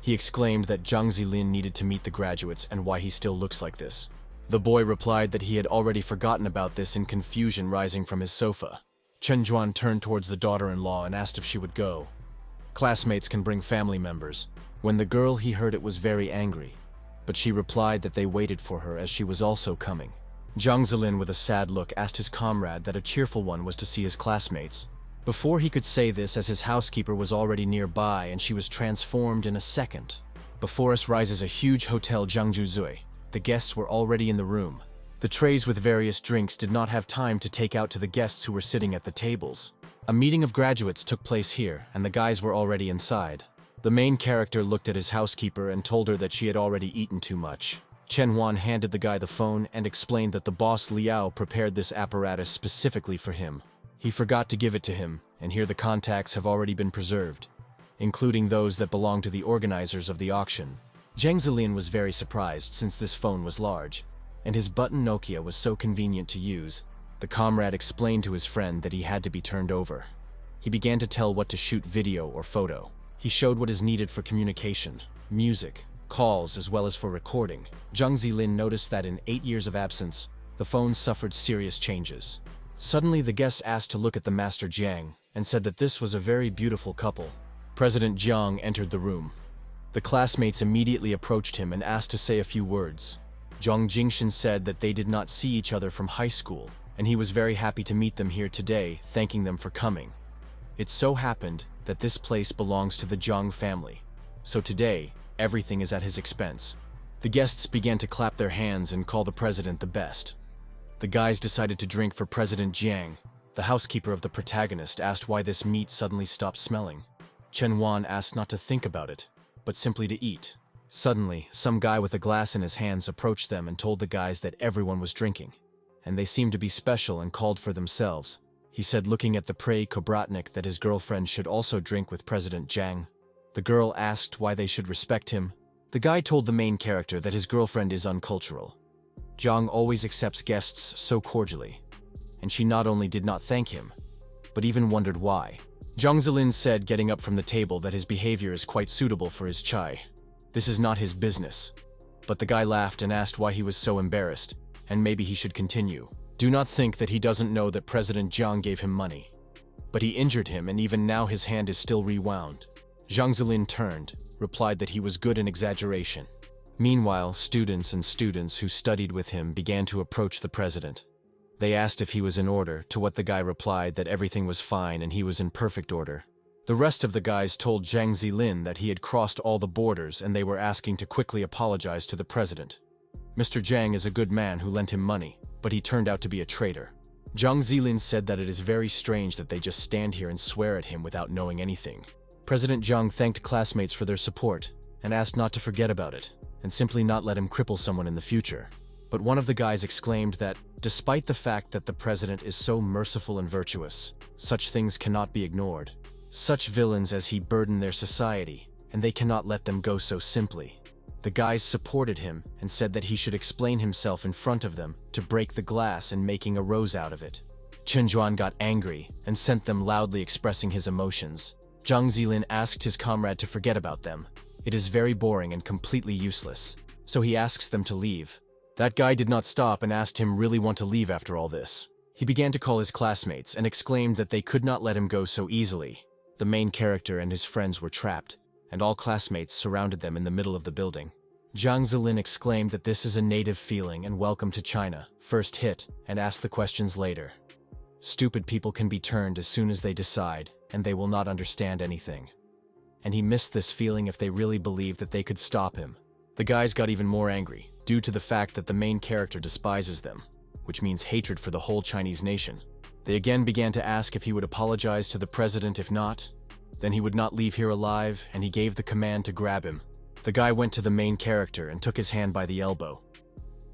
He exclaimed that Jang Zilin needed to meet the graduates and why he still looks like this. The boy replied that he had already forgotten about this in confusion, rising from his sofa. Chen Zhuan turned towards the daughter-in-law and asked if she would go. Classmates can bring family members. When the girl he heard it was very angry, but she replied that they waited for her as she was also coming. Jang Zilin, with a sad look, asked his comrade that a cheerful one was to see his classmates. Before he could say this, as his housekeeper was already nearby and she was transformed in a second. Before us rises a huge hotel, Jiang Zuzi. The guests were already in the room. The trays with various drinks did not have time to take out to the guests who were sitting at the tables. A meeting of graduates took place here, and the guys were already inside. The main character looked at his housekeeper and told her that she had already eaten too much. Chen Huan handed the guy the phone and explained that the boss Liao prepared this apparatus specifically for him. He forgot to give it to him, and here the contacts have already been preserved, including those that belong to the organizers of the auction. Jang Zilin was very surprised since this phone was large, and his button Nokia was so convenient to use. The comrade explained to his friend that he had to be turned over. He began to tell what to shoot, video or photo. He showed what is needed for communication, music, calls, as well as for recording. Jang Zilin noticed that in 8 years of absence, the phone suffered serious changes. Suddenly, the guests asked to look at the Master Jiang and said that this was a very beautiful couple. President Jiang entered the room. The classmates immediately approached him and asked to say a few words. Zhang Jingshan said that they did not see each other from high school, and he was very happy to meet them here today, thanking them for coming. It so happened that this place belongs to the Jiang family, so today, everything is at his expense. The guests began to clap their hands and call the president the best. The guys decided to drink for President Jiang. The housekeeper of the protagonist asked why this meat suddenly stopped smelling. Chen Huan asked not to think about it, but simply to eat. Suddenly, some guy with a glass in his hands approached them and told the guys that everyone was drinking, and they seemed to be special and called for themselves. He said, looking at the prey Kobratnik, that his girlfriend should also drink with President Jiang. The girl asked why they should respect him. The guy told the main character that his girlfriend is uncultural. Jiang always accepts guests so cordially, and she not only did not thank him, but even wondered why. Jang Zilin said, getting up from the table, that his behavior is quite suitable for his chai. This is not his business. But the guy laughed and asked why he was so embarrassed, and maybe he should continue. Do not think that he doesn't know that President Jiang gave him money. But he injured him, and even now his hand is still rewound. Jang Zilin turned, replied that he was good in exaggeration. Meanwhile, students who studied with him began to approach the president. They asked if he was in order, to what the guy replied that everything was fine and he was in perfect order. The rest of the guys told Jang Zilin that he had crossed all the borders and they were asking to quickly apologize to the president. Mr. Jiang is a good man who lent him money, but he turned out to be a traitor. Jang Zilin said that it is very strange that they just stand here and swear at him without knowing anything. President Jiang thanked classmates for their support and asked not to forget about it, and simply not let him cripple someone in the future. But one of the guys exclaimed that, despite the fact that the president is so merciful and virtuous, such things cannot be ignored. Such villains as he burden their society, and they cannot let them go so simply. The guys supported him and said that he should explain himself in front of them to break the glass and making a rose out of it. Chen Juan got angry and sent them loudly expressing his emotions. Jang Zilin asked his comrade to forget about them. It is very boring and completely useless, so he asks them to leave. That guy did not stop and asked him really want to leave after all this. He began to call his classmates and exclaimed that they could not let him go so easily. The main character and his friends were trapped, and all classmates surrounded them in the middle of the building. Jang Zilin exclaimed that this is a native feeling and welcome to China, first hit, and asked the questions later. Stupid people can be turned as soon as they decide, and they will not understand anything. And he missed this feeling if they really believed that they could stop him. The guys got even more angry, due to the fact that the main character despises them, which means hatred for the whole Chinese nation. They again began to ask if he would apologize to the president. If not, then he would not leave here alive, and he gave the command to grab him. The guy went to the main character and took his hand by the elbow.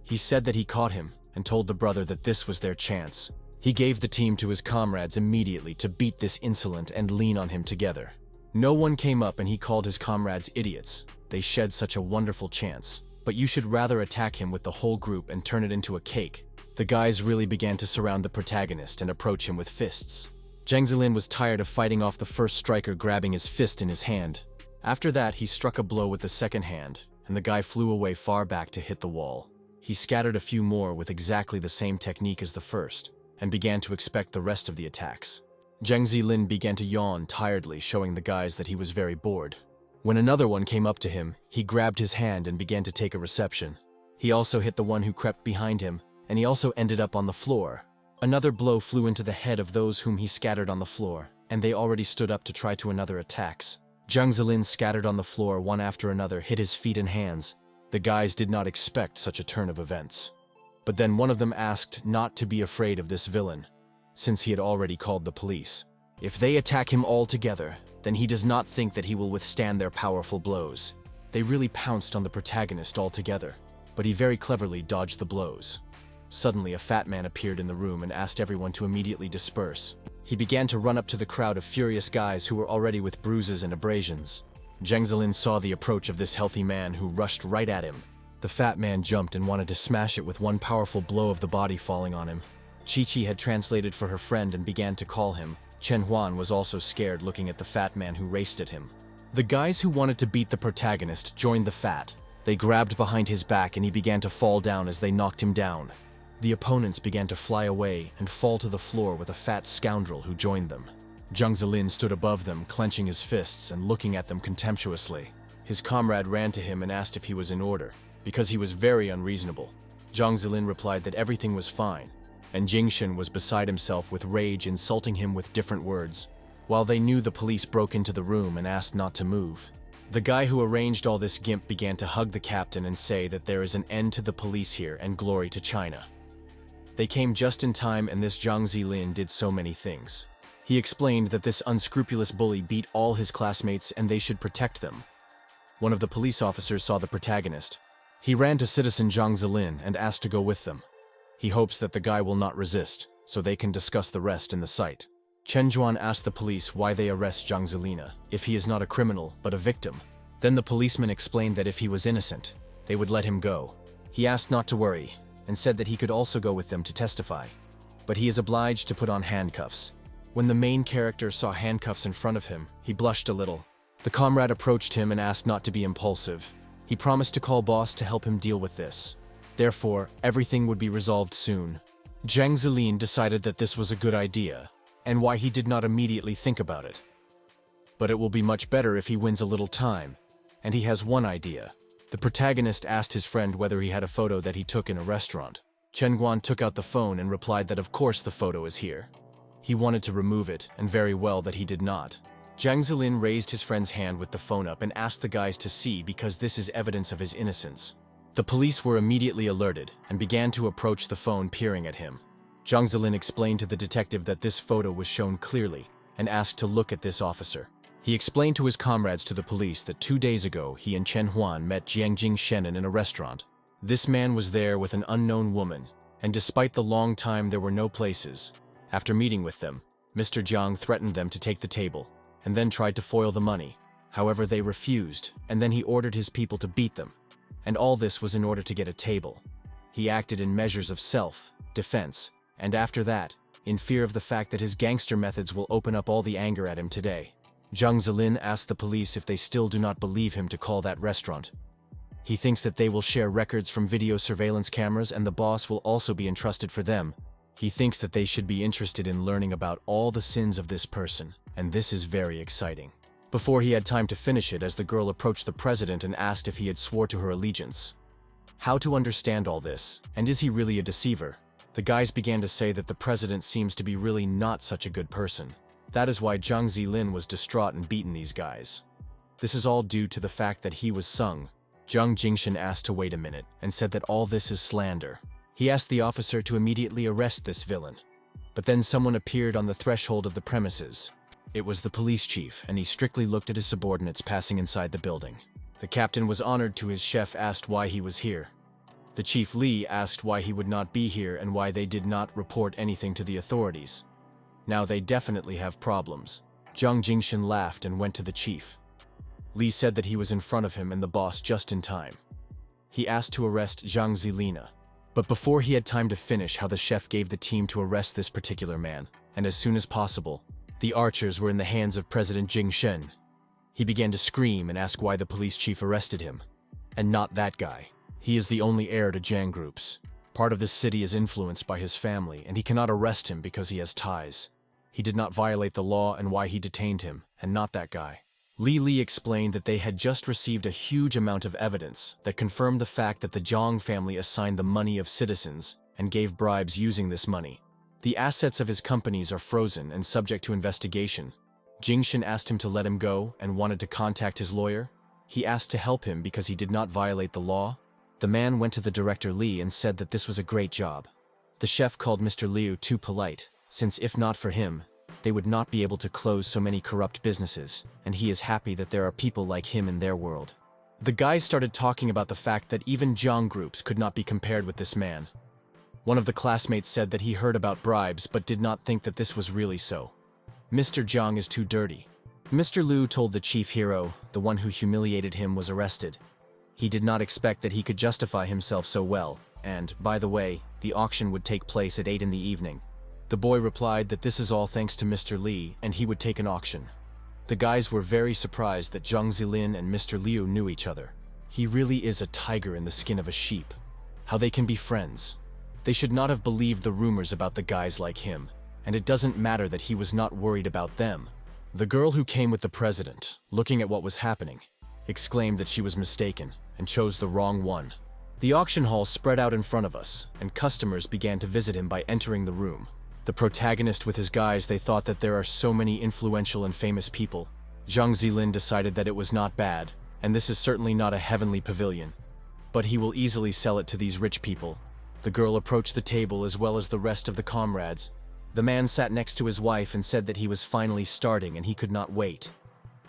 He said that he caught him and told the brother that this was their chance. He gave the team to his comrades immediately to beat this insolent and lean on him together. No one came up and he called his comrades idiots. They shed such a wonderful chance. But you should rather attack him with the whole group and turn it into a cake. The guys really began to surround the protagonist and approach him with fists. Jang Zilin was tired of fighting off the first striker grabbing his fist in his hand. After that, he struck a blow with the second hand, and the guy flew away far back to hit the wall. He scattered a few more with exactly the same technique as the first, and began to expect the rest of the attacks. Jang Zilin began to yawn tiredly, showing the guys that he was very bored. When another one came up to him, he grabbed his hand and began to take a reception. He also hit the one who crept behind him, and he also ended up on the floor. Another blow flew into the head of those whom he scattered on the floor, and they already stood up to try to another attacks. Jang Zilin scattered on the floor one after another, hit his feet and hands. The guys did not expect such a turn of events. But then one of them asked not to be afraid of this villain, since he had already called the police. If they attack him all together, then he does not think that he will withstand their powerful blows. They really pounced on the protagonist altogether, but he very cleverly dodged the blows. Suddenly, a fat man appeared in the room and asked everyone to immediately disperse. He began to run up to the crowd of furious guys who were already with bruises and abrasions. Jang Zilin saw the approach of this healthy man who rushed right at him. The fat man jumped and wanted to smash it with one powerful blow of the body falling on him. Chi-Chi had translated for her friend and began to call him. Chen Huan was also scared looking at the fat man who raced at him. The guys who wanted to beat the protagonist joined the fat. They grabbed behind his back and he began to fall down as they knocked him down. The opponents began to fly away and fall to the floor with a fat scoundrel who joined them. Jang Zilin stood above them, clenching his fists and looking at them contemptuously. His comrade ran to him and asked if he was in order, because he was very unreasonable. Jang Zilin replied that everything was fine, and Jingshen was beside himself with rage, insulting him with different words. While they knew the police broke into the room and asked not to move. The guy who arranged all this gimp began to hug the captain and say that there is an end to the police here and glory to China. They came just in time, and this Jang Zilin did so many things. He explained that this unscrupulous bully beat all his classmates and they should protect them. One of the police officers saw the protagonist. He ran to citizen Jang Zilin and asked to go with them. He hopes that the guy will not resist, so they can discuss the rest in the site. Chen Juan asked the police why they arrest Jang Zilin, if he is not a criminal, but a victim. Then the policeman explained that if he was innocent, they would let him go. He asked not to worry, and said that he could also go with them to testify. But he is obliged to put on handcuffs. When the main character saw handcuffs in front of him, he blushed a little. The comrade approached him and asked not to be impulsive. He promised to call boss to help him deal with this. Therefore, everything would be resolved soon. Jang Zilin decided that this was a good idea, and why he did not immediately think about it. But it will be much better if he wins a little time, and he has one idea. The protagonist asked his friend whether he had a photo that he took in a restaurant. Chen Guan took out the phone and replied that of course the photo is here. He wanted to remove it, and very well that he did not. Jang Zilin raised his friend's hand with the phone up and asked the guys to see because this is evidence of his innocence. The police were immediately alerted and began to approach the phone peering at him. Jang Zilin explained to the detective that this photo was shown clearly and asked to look at this officer. He explained to his comrades to the police that 2 days ago he and Chen Huan met Jiang Shen'en in a restaurant. This man was there with an unknown woman, and despite the long time there were no places. After meeting with them, Mr. Jiang threatened them to take the table, and then tried to foil the money. However, they refused, and then he ordered his people to beat them. And all this was in order to get a table. He acted in measures of self-defense, and after that, in fear of the fact that his gangster methods will open up all the anger at him today. Jang Zilin asked the police if they still do not believe him to call that restaurant. He thinks that they will share records from video surveillance cameras and the boss will also be entrusted for them. He thinks that they should be interested in learning about all the sins of this person, and this is very exciting. Before he had time to finish it, as the girl approached the president and asked if he had swore to her allegiance. How to understand all this, and is he really a deceiver? The guys began to say that the president seems to be really not such a good person. That is why Jang Zilin was distraught and beaten these guys. This is all due to the fact that he was sung. Jiang Jingshan asked to wait a minute and said that all this is slander. He asked the officer to immediately arrest this villain. But then someone appeared on the threshold of the premises. It was the police chief, and he strictly looked at his subordinates passing inside the building. The captain was honored to his chef asked why he was here. The chief Li asked why he would not be here and why they did not report anything to the authorities. Now they definitely have problems. Jiang Jingshan laughed and went to the chief. Li said that he was in front of him and the boss just in time. He asked to arrest Jang Zilin. But before he had time to finish how the chef gave the team to arrest this particular man, and as soon as possible, the archers were in the hands of President Jing Shen. He began to scream and ask why the police chief arrested him. And not that guy. He is the only heir to Jang groups. Part of this city is influenced by his family, and he cannot arrest him because he has ties. He did not violate the law and why he detained him, and not that guy. Li explained that they had just received a huge amount of evidence that confirmed the fact that the Zhang family assigned the money of citizens and gave bribes using this money. The assets of his companies are frozen and subject to investigation. Jingshan asked him to let him go and wanted to contact his lawyer. He asked to help him because he did not violate the law. The man went to the director Li and said that this was a great job. The chef called Mr. Liu too polite, since if not for him, they would not be able to close so many corrupt businesses, and he is happy that there are people like him in their world. The guys started talking about the fact that even Zhang groups could not be compared with this man. One of the classmates said that he heard about bribes but did not think that this was really so. Mr. Zhang is too dirty. Mr. Liu told the chief hero, the one who humiliated him was arrested. He did not expect that he could justify himself so well, and, by the way, the auction would take place at 8 in the evening. The boy replied that this is all thanks to Mr. Li and he would take an auction. The guys were very surprised that Jang Zilin and Mr. Liu knew each other. He really is a tiger in the skin of a sheep. How they can be friends. They should not have believed the rumors about the guys like him, and it doesn't matter that he was not worried about them. The girl who came with the president, looking at what was happening, exclaimed that she was mistaken and chose the wrong one. The auction hall spread out in front of us, and customers began to visit him by entering the room. The protagonist with his guys, they thought that there are so many influential and famous people. Jang Zilin decided that it was not bad, and this is certainly not a heavenly pavilion. But he will easily sell it to these rich people. The girl approached the table as well as the rest of the comrades. The man sat next to his wife and said that he was finally starting and he could not wait.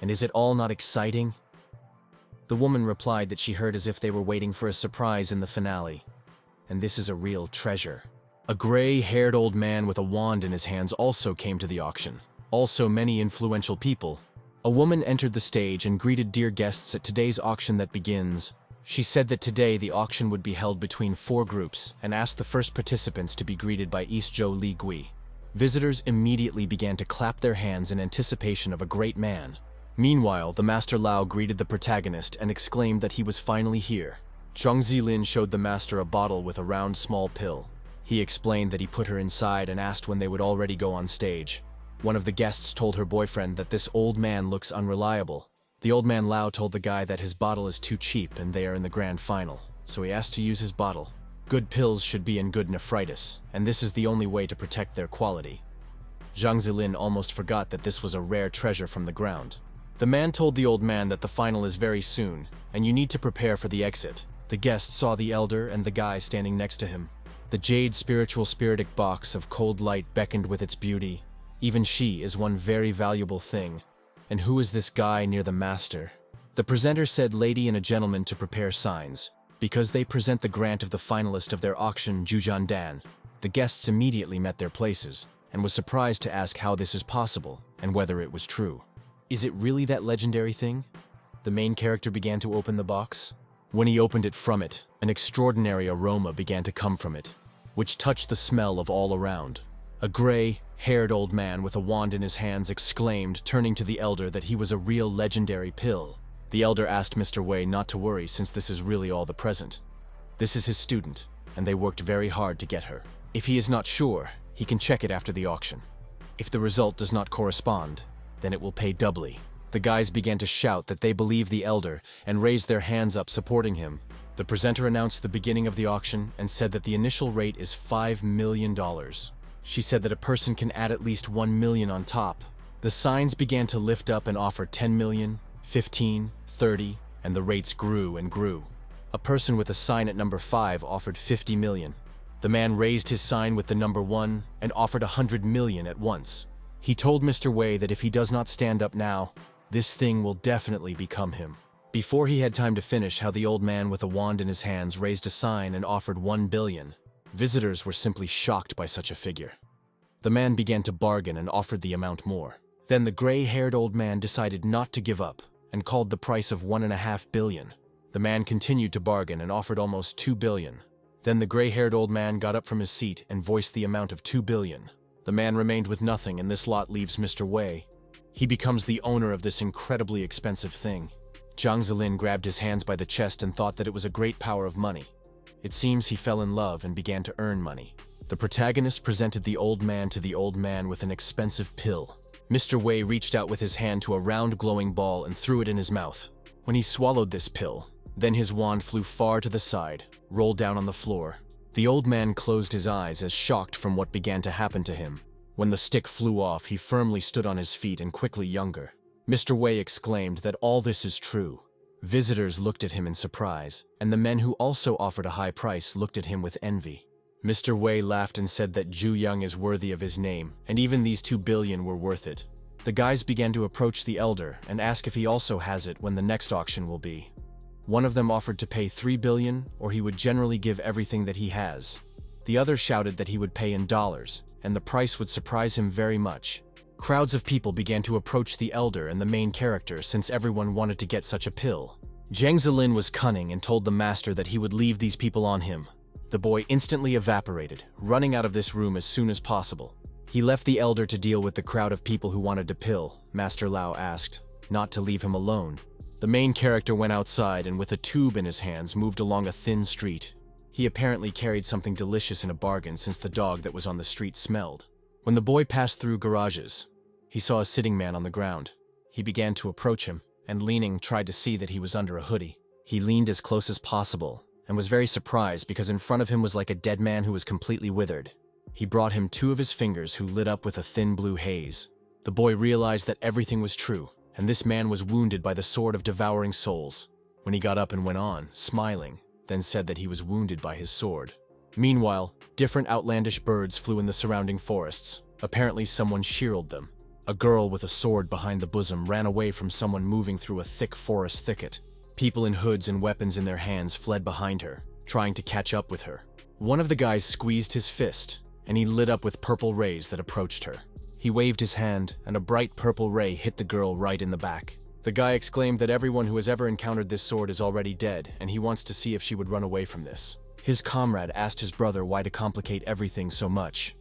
And is it all not exciting? The woman replied that she heard as if they were waiting for a surprise in the finale. And this is a real treasure. A gray-haired old man with a wand in his hands also came to the auction. Also many influential people. A woman entered the stage and greeted dear guests at today's auction that begins. She said that today the auction would be held between 4 groups and asked the first participants to be greeted by East Zhou Li Gui. Visitors immediately began to clap their hands in anticipation of a great man. Meanwhile, the Master Lao greeted the protagonist and exclaimed that he was finally here. Jang Zilin showed the master a bottle with a round small pill. He explained that he put her inside and asked when they would already go on stage. One of the guests told her boyfriend that this old man looks unreliable. The old man Lao told the guy that his bottle is too cheap and they are in the grand final, so he asked to use his bottle. Good pills should be in good nephritis, and this is the only way to protect their quality. Jang Zilin almost forgot that this was a rare treasure from the ground. The man told the old man that the final is very soon, and you need to prepare for the exit. The guest saw the elder and the guy standing next to him. The jade spiritual spiritic box of cold light beckoned with its beauty. Even she is one very valuable thing. And who is this guy near the master? The presenter said lady and a gentleman to prepare signs, because they present the grant of the finalist of their auction Jujan Dan. The guests immediately met their places, and was surprised to ask how this is possible, and whether it was true. Is it really that legendary thing? The main character began to open the box. When he opened it from it, an extraordinary aroma began to come from it, which touched the smell of all around. A gray-haired old man with a wand in his hands exclaimed, turning to the elder, that he was a real legendary pill. The elder asked Mr. Wei not to worry since this is really all the present. This is his student, and they worked very hard to get her. If he is not sure, he can check it after the auction. If the result does not correspond, then it will pay doubly. The guys began to shout that they believe the elder and raised their hands up supporting him. The presenter announced the beginning of the auction and said that the initial rate is $5 million. She said that a person can add at least 1 million on top. The signs began to lift up and offer 10 million, 15, 30, and the rates grew and grew. A person with a sign at number 5 offered 50 million. The man raised his sign with the number 1 and offered 100 million at once. He told Mr. Wei that if he does not stand up now, this thing will definitely become him. Before he had time to finish how the old man with a wand in his hands raised a sign and offered 1 billion. Visitors were simply shocked by such a figure. The man began to bargain and offered the amount more. Then the gray-haired old man decided not to give up and called the price of 1.5 billion. The man continued to bargain and offered almost 2 billion. Then the gray-haired old man got up from his seat and voiced the amount of 2 billion. The man remained with nothing, and this lot leaves Mr. Wei. He becomes the owner of this incredibly expensive thing. Jang Zilin grabbed his hands by the chest and thought that it was a great power of money. It seems he fell in love and began to earn money. The protagonist presented the old man to the old man with an expensive pill. Mr. Wei reached out with his hand to a round glowing ball and threw it in his mouth. When he swallowed this pill, then his wand flew far to the side, rolled down on the floor. The old man closed his eyes as shocked from what began to happen to him. When the stick flew off, he firmly stood on his feet and quickly younger. Mr. Wei exclaimed that all this is true. Visitors looked at him in surprise, and the men who also offered a high price looked at him with envy. Mr. Wei laughed and said that Zhu Yang is worthy of his name, and even these 2 billion were worth it. The guys began to approach the elder and ask if he also has it when the next auction will be. One of them offered to pay 3 billion, or he would generally give everything that he has. The other shouted that he would pay in dollars, and the price would surprise him very much. Crowds of people began to approach the elder and the main character since everyone wanted to get such a pill. Jang Zilin was cunning and told the master that he would leave these people on him. The boy instantly evaporated, running out of this room as soon as possible. He left the elder to deal with the crowd of people who wanted to pill. Master Lao asked not to leave him alone. The main character went outside and with a tube in his hands moved along a thin street. He apparently carried something delicious in a bargain since the dog that was on the street smelled. When the boy passed through garages, he saw a sitting man on the ground. He began to approach him, and leaning, tried to see that he was under a hoodie. He leaned as close as possible, and was very surprised because in front of him was like a dead man who was completely withered. He brought him 2 of his fingers who lit up with a thin blue haze. The boy realized that everything was true, and this man was wounded by the sword of devouring souls. When he got up and went on, smiling, then said that he was wounded by his sword. Meanwhile, different outlandish birds flew in the surrounding forests. Apparently someone sheared them. A girl with a sword behind the bosom ran away from someone moving through a thick forest thicket. People in hoods and weapons in their hands fled behind her, trying to catch up with her. One of the guys squeezed his fist, and he lit up with purple rays that approached her. He waved his hand, and a bright purple ray hit the girl right in the back. The guy exclaimed that everyone who has ever encountered this sword is already dead, and he wants to see if she would run away from this. His comrade asked his brother why to complicate everything so much.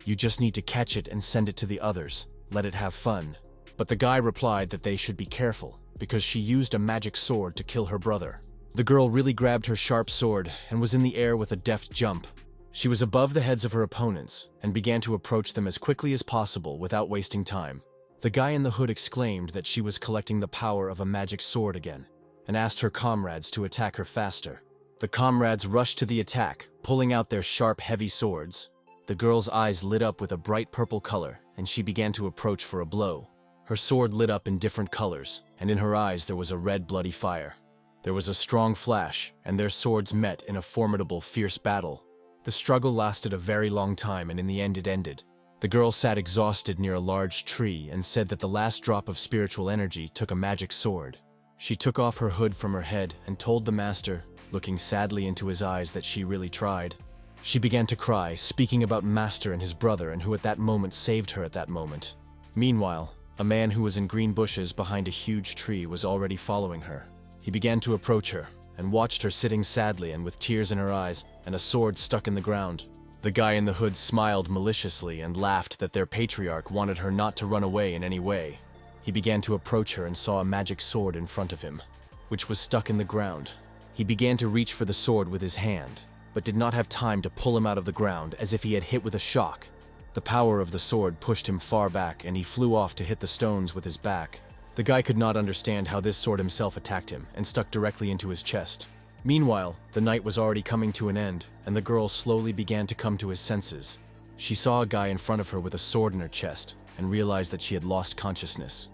You just need to catch it and send it to the others. Let it have fun." But the guy replied that they should be careful, because she used a magic sword to kill her brother. The girl really grabbed her sharp sword and was in the air with a deft jump. She was above the heads of her opponents and began to approach them as quickly as possible without wasting time. The guy in the hood exclaimed that she was collecting the power of a magic sword again, and asked her comrades to attack her faster. The comrades rushed to the attack, pulling out their sharp, heavy swords. The girl's eyes lit up with a bright purple color, and she began to approach for a blow. Her sword lit up in different colors, and in her eyes there was a red, bloody fire. There was a strong flash, and their swords met in a formidable, fierce battle. The struggle lasted a very long time, and in the end it ended. The girl sat exhausted near a large tree and said that the last drop of spiritual energy took a magic sword. She took off her hood from her head and told the master, looking sadly into his eyes, that she really tried. She began to cry, speaking about Master and his brother, and who at that moment saved her at that moment. Meanwhile, a man who was in green bushes behind a huge tree was already following her. He began to approach her, and watched her sitting sadly and with tears in her eyes and a sword stuck in the ground. The guy in the hood smiled maliciously and laughed that their patriarch wanted her not to run away in any way. He began to approach her and saw a magic sword in front of him, which was stuck in the ground. He began to reach for the sword with his hand, but did not have time to pull him out of the ground, as if he had hit with a shock. The power of the sword pushed him far back, and he flew off to hit the stones with his back. The guy could not understand how this sword himself attacked him and stuck directly into his chest. Meanwhile, the night was already coming to an end, and the girl slowly began to come to his senses. She saw a guy in front of her with a sword in her chest and realized that she had lost consciousness.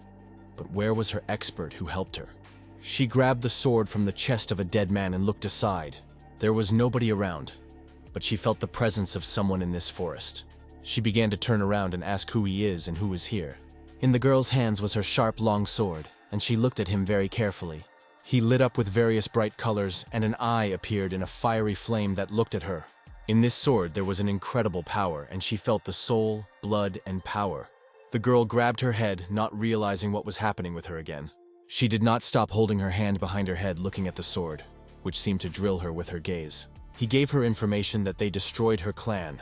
But where was her expert who helped her? She grabbed the sword from the chest of a dead man and looked aside. There was nobody around, but she felt the presence of someone in this forest. She began to turn around and ask who he is and who is here. In the girl's hands was her sharp, long sword, and she looked at him very carefully. He lit up with various bright colors, and an eye appeared in a fiery flame that looked at her. In this sword there was an incredible power, and she felt the soul, blood, and power. The girl grabbed her head, not realizing what was happening with her again. She did not stop holding her hand behind her head, looking at the sword, which seemed to drill her with her gaze. He gave her information that they destroyed her clan.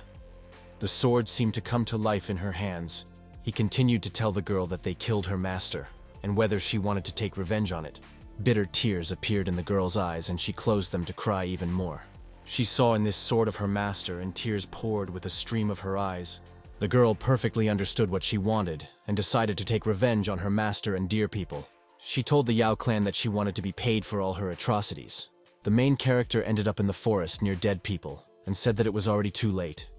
The sword seemed to come to life in her hands. He continued to tell the girl that they killed her master, and whether she wanted to take revenge on it. Bitter tears appeared in the girl's eyes, and she closed them to cry even more. She saw in this sword of her master, and tears poured with a stream of her eyes. The girl perfectly understood what she wanted, and decided to take revenge on her master and dear people. She told the Yao clan that she wanted to be paid for all her atrocities. The main character ended up in the forest near dead people, and said that it was already too late,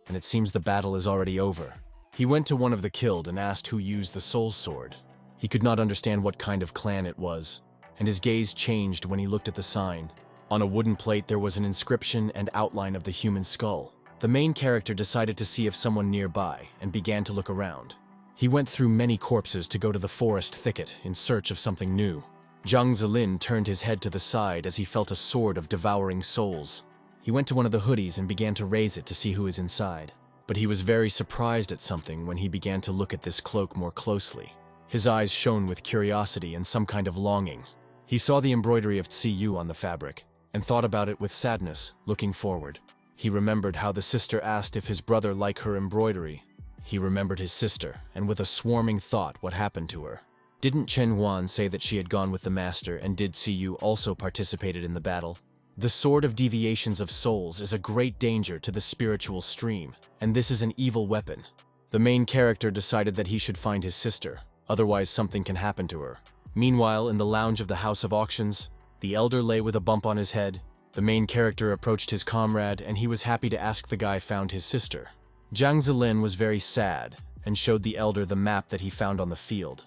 and it seems the battle is already over. He went to one of the killed and asked who used the soul sword. He could not understand what kind of clan it was, and his gaze changed when he looked at the sign. On a wooden plate there was an inscription and outline of the human skull. The main character decided to see if someone nearby and began to look around. He went through many corpses to go to the forest thicket in search of something new. Jang Zilin turned his head to the side as he felt a sword of devouring souls. He went to one of the hoodies and began to raise it to see who is inside. But he was very surprised at something when he began to look at this cloak more closely. His eyes shone with curiosity and some kind of longing. He saw the embroidery of Tsiyu on the fabric, and thought about it with sadness, looking forward. He remembered how the sister asked if his brother liked her embroidery. He remembered his sister, and with a swarming thought what happened to her. Didn't Chen Huan say that she had gone with the master, and did Tsiyu also participated in the battle? The Sword of Deviations of Souls is a great danger to the spiritual stream, and this is an evil weapon. The main character decided that he should find his sister, otherwise something can happen to her. Meanwhile, in the lounge of the House of Auctions, the elder lay with a bump on his head. The main character approached his comrade, and he was happy to ask the guy found his sister. Jang Zilin was very sad, and showed the elder the map that he found on the field.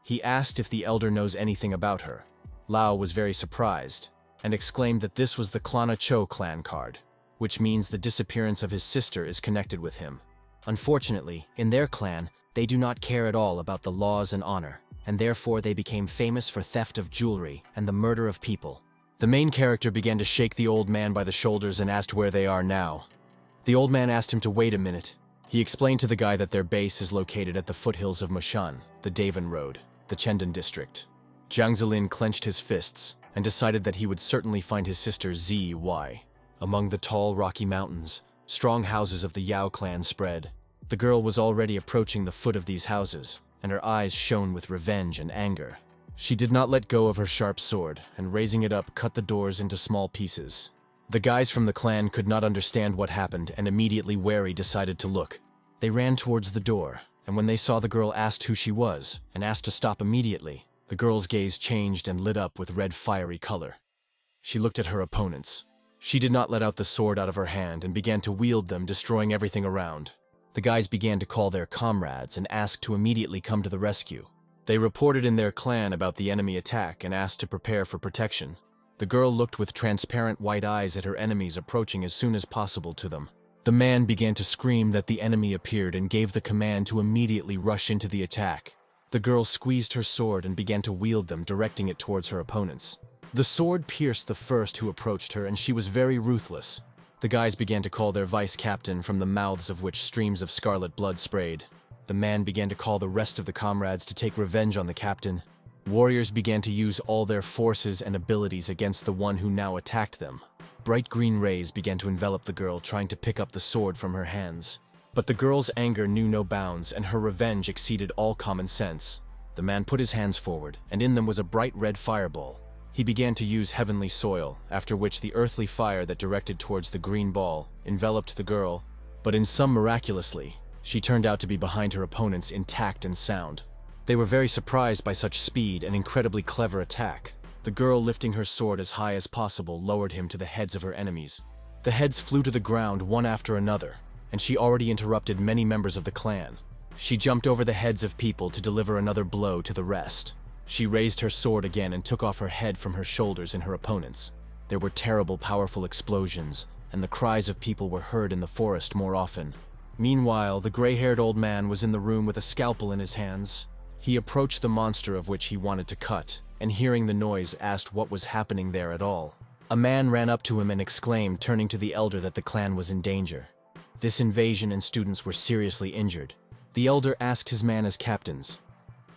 He asked if the elder knows anything about her. Lao was very surprised, and exclaimed that this was the Klana Cho clan card, which means the disappearance of his sister is connected with him. Unfortunately, in their clan, they do not care at all about the laws and honor, and therefore they became famous for theft of jewelry and the murder of people. The main character began to shake the old man by the shoulders and asked where they are now. The old man asked him to wait a minute. He explained to the guy that their base is located at the foothills of Mushan, the Davan Road, the Chendan district. Jiang Zilin clenched his fists and decided that he would certainly find his sister Zy. Among the tall rocky mountains, strong houses of the Yao clan spread, The girl was already approaching the foot of these houses, and her eyes shone with revenge and anger. She did not let go of her sharp sword, and raising it up, cut the doors into small pieces. The guys from the clan could not understand what happened, and immediately wary decided to look. They ran towards the door, and when they saw the girl, asked who she was, and asked to stop immediately. The girl's gaze changed and lit up with red fiery color. She looked at her opponents. She did not let out the sword out of her hand and began to wield them, destroying everything around. The guys began to call their comrades and asked to immediately come to the rescue. They reported in their clan about the enemy attack and asked to prepare for protection. The girl looked with transparent white eyes at her enemies approaching as soon as possible to them. The man began to scream that the enemy appeared and gave the command to immediately rush into the attack. The girl squeezed her sword and began to wield them, directing it towards her opponents. The sword pierced the first who approached her, and she was very ruthless. The guys began to call their vice captain, from the mouths of which streams of scarlet blood sprayed. The man began to call the rest of the comrades to take revenge on the captain. Warriors began to use all their forces and abilities against the one who now attacked them. Bright green rays began to envelop the girl, trying to pick up the sword from her hands. But the girl's anger knew no bounds, and her revenge exceeded all common sense. The man put his hands forward, and in them was a bright red fireball. He began to use heavenly soil, after which the earthly fire that directed towards the green ball enveloped the girl, but in some miraculously, she turned out to be behind her opponents, intact and sound. They were very surprised by such speed and incredibly clever attack. The girl, lifting her sword as high as possible, lowered him to the heads of her enemies. The heads flew to the ground one after another, and she already interrupted many members of the clan. She jumped over the heads of people to deliver another blow to the rest. She raised her sword again and took off her head from her shoulders in her opponents. There were terrible, powerful explosions, and the cries of people were heard in the forest more often. Meanwhile, the gray-haired old man was in the room with a scalpel in his hands. He approached the monster of which he wanted to cut, and hearing the noise, asked what was happening there at all. A man ran up to him and exclaimed, turning to the elder, that the clan was in danger. This invasion and students were seriously injured. The elder asked his man as captains.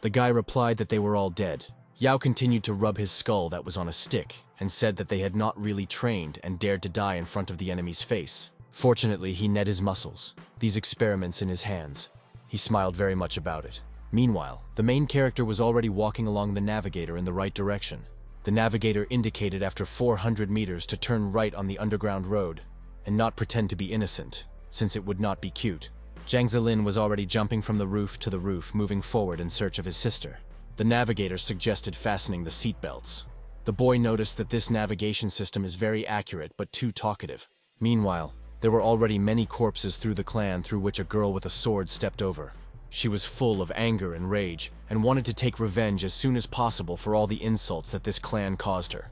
The guy replied that they were all dead. Yao continued to rub his skull that was on a stick, and said that they had not really trained and dared to die in front of the enemy's face. Fortunately, he knit his muscles, these experiments in his hands. He smiled very much about it. Meanwhile, the main character was already walking along the navigator in the right direction. The navigator indicated after 400 meters to turn right on the underground road, and not pretend to be innocent, since it would not be cute. Jang Zilin was already jumping from the roof to the roof, moving forward in search of his sister. The navigator suggested fastening the seatbelts. The boy noticed that this navigation system is very accurate but too talkative. Meanwhile, there were already many corpses through the clan, through which a girl with a sword stepped over. She was full of anger and rage, and wanted to take revenge as soon as possible for all the insults that this clan caused her.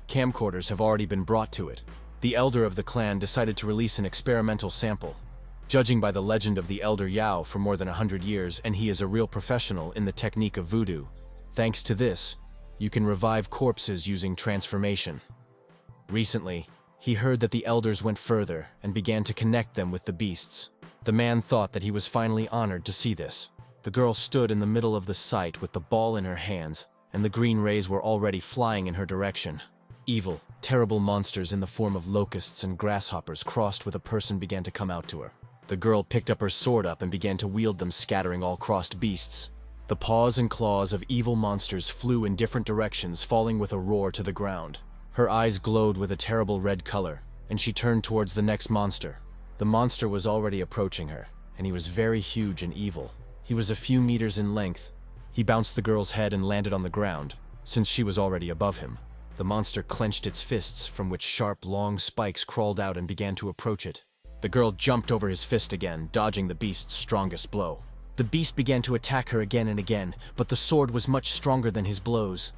Camcorders have already been brought to it. The elder of the clan decided to release an experimental sample. Judging by the legend of the elder Yao for more than 100 years, and he is a real professional in the technique of voodoo. Thanks to this, you can revive corpses using transformation. Recently, he heard that the elders went further and began to connect them with the beasts. The man thought that he was finally honored to see this. The girl stood in the middle of the sight with the ball in her hands, and the green rays were already flying in her direction. Evil, terrible monsters in the form of locusts and grasshoppers crossed with a person began to come out to her. The girl picked up her sword and began to wield them, scattering all crossed beasts. The paws and claws of evil monsters flew in different directions, falling with a roar to the ground. Her eyes glowed with a terrible red color, and she turned towards the next monster. The monster was already approaching her, and he was very huge and evil. He was a few meters in length. He bounced the girl's head and landed on the ground, since she was already above him. The monster clenched its fists, from which sharp, long spikes crawled out and began to approach it. The girl jumped over his fist again, dodging the beast's strongest blow. The beast began to attack her again and again, but the sword was much stronger than his blows.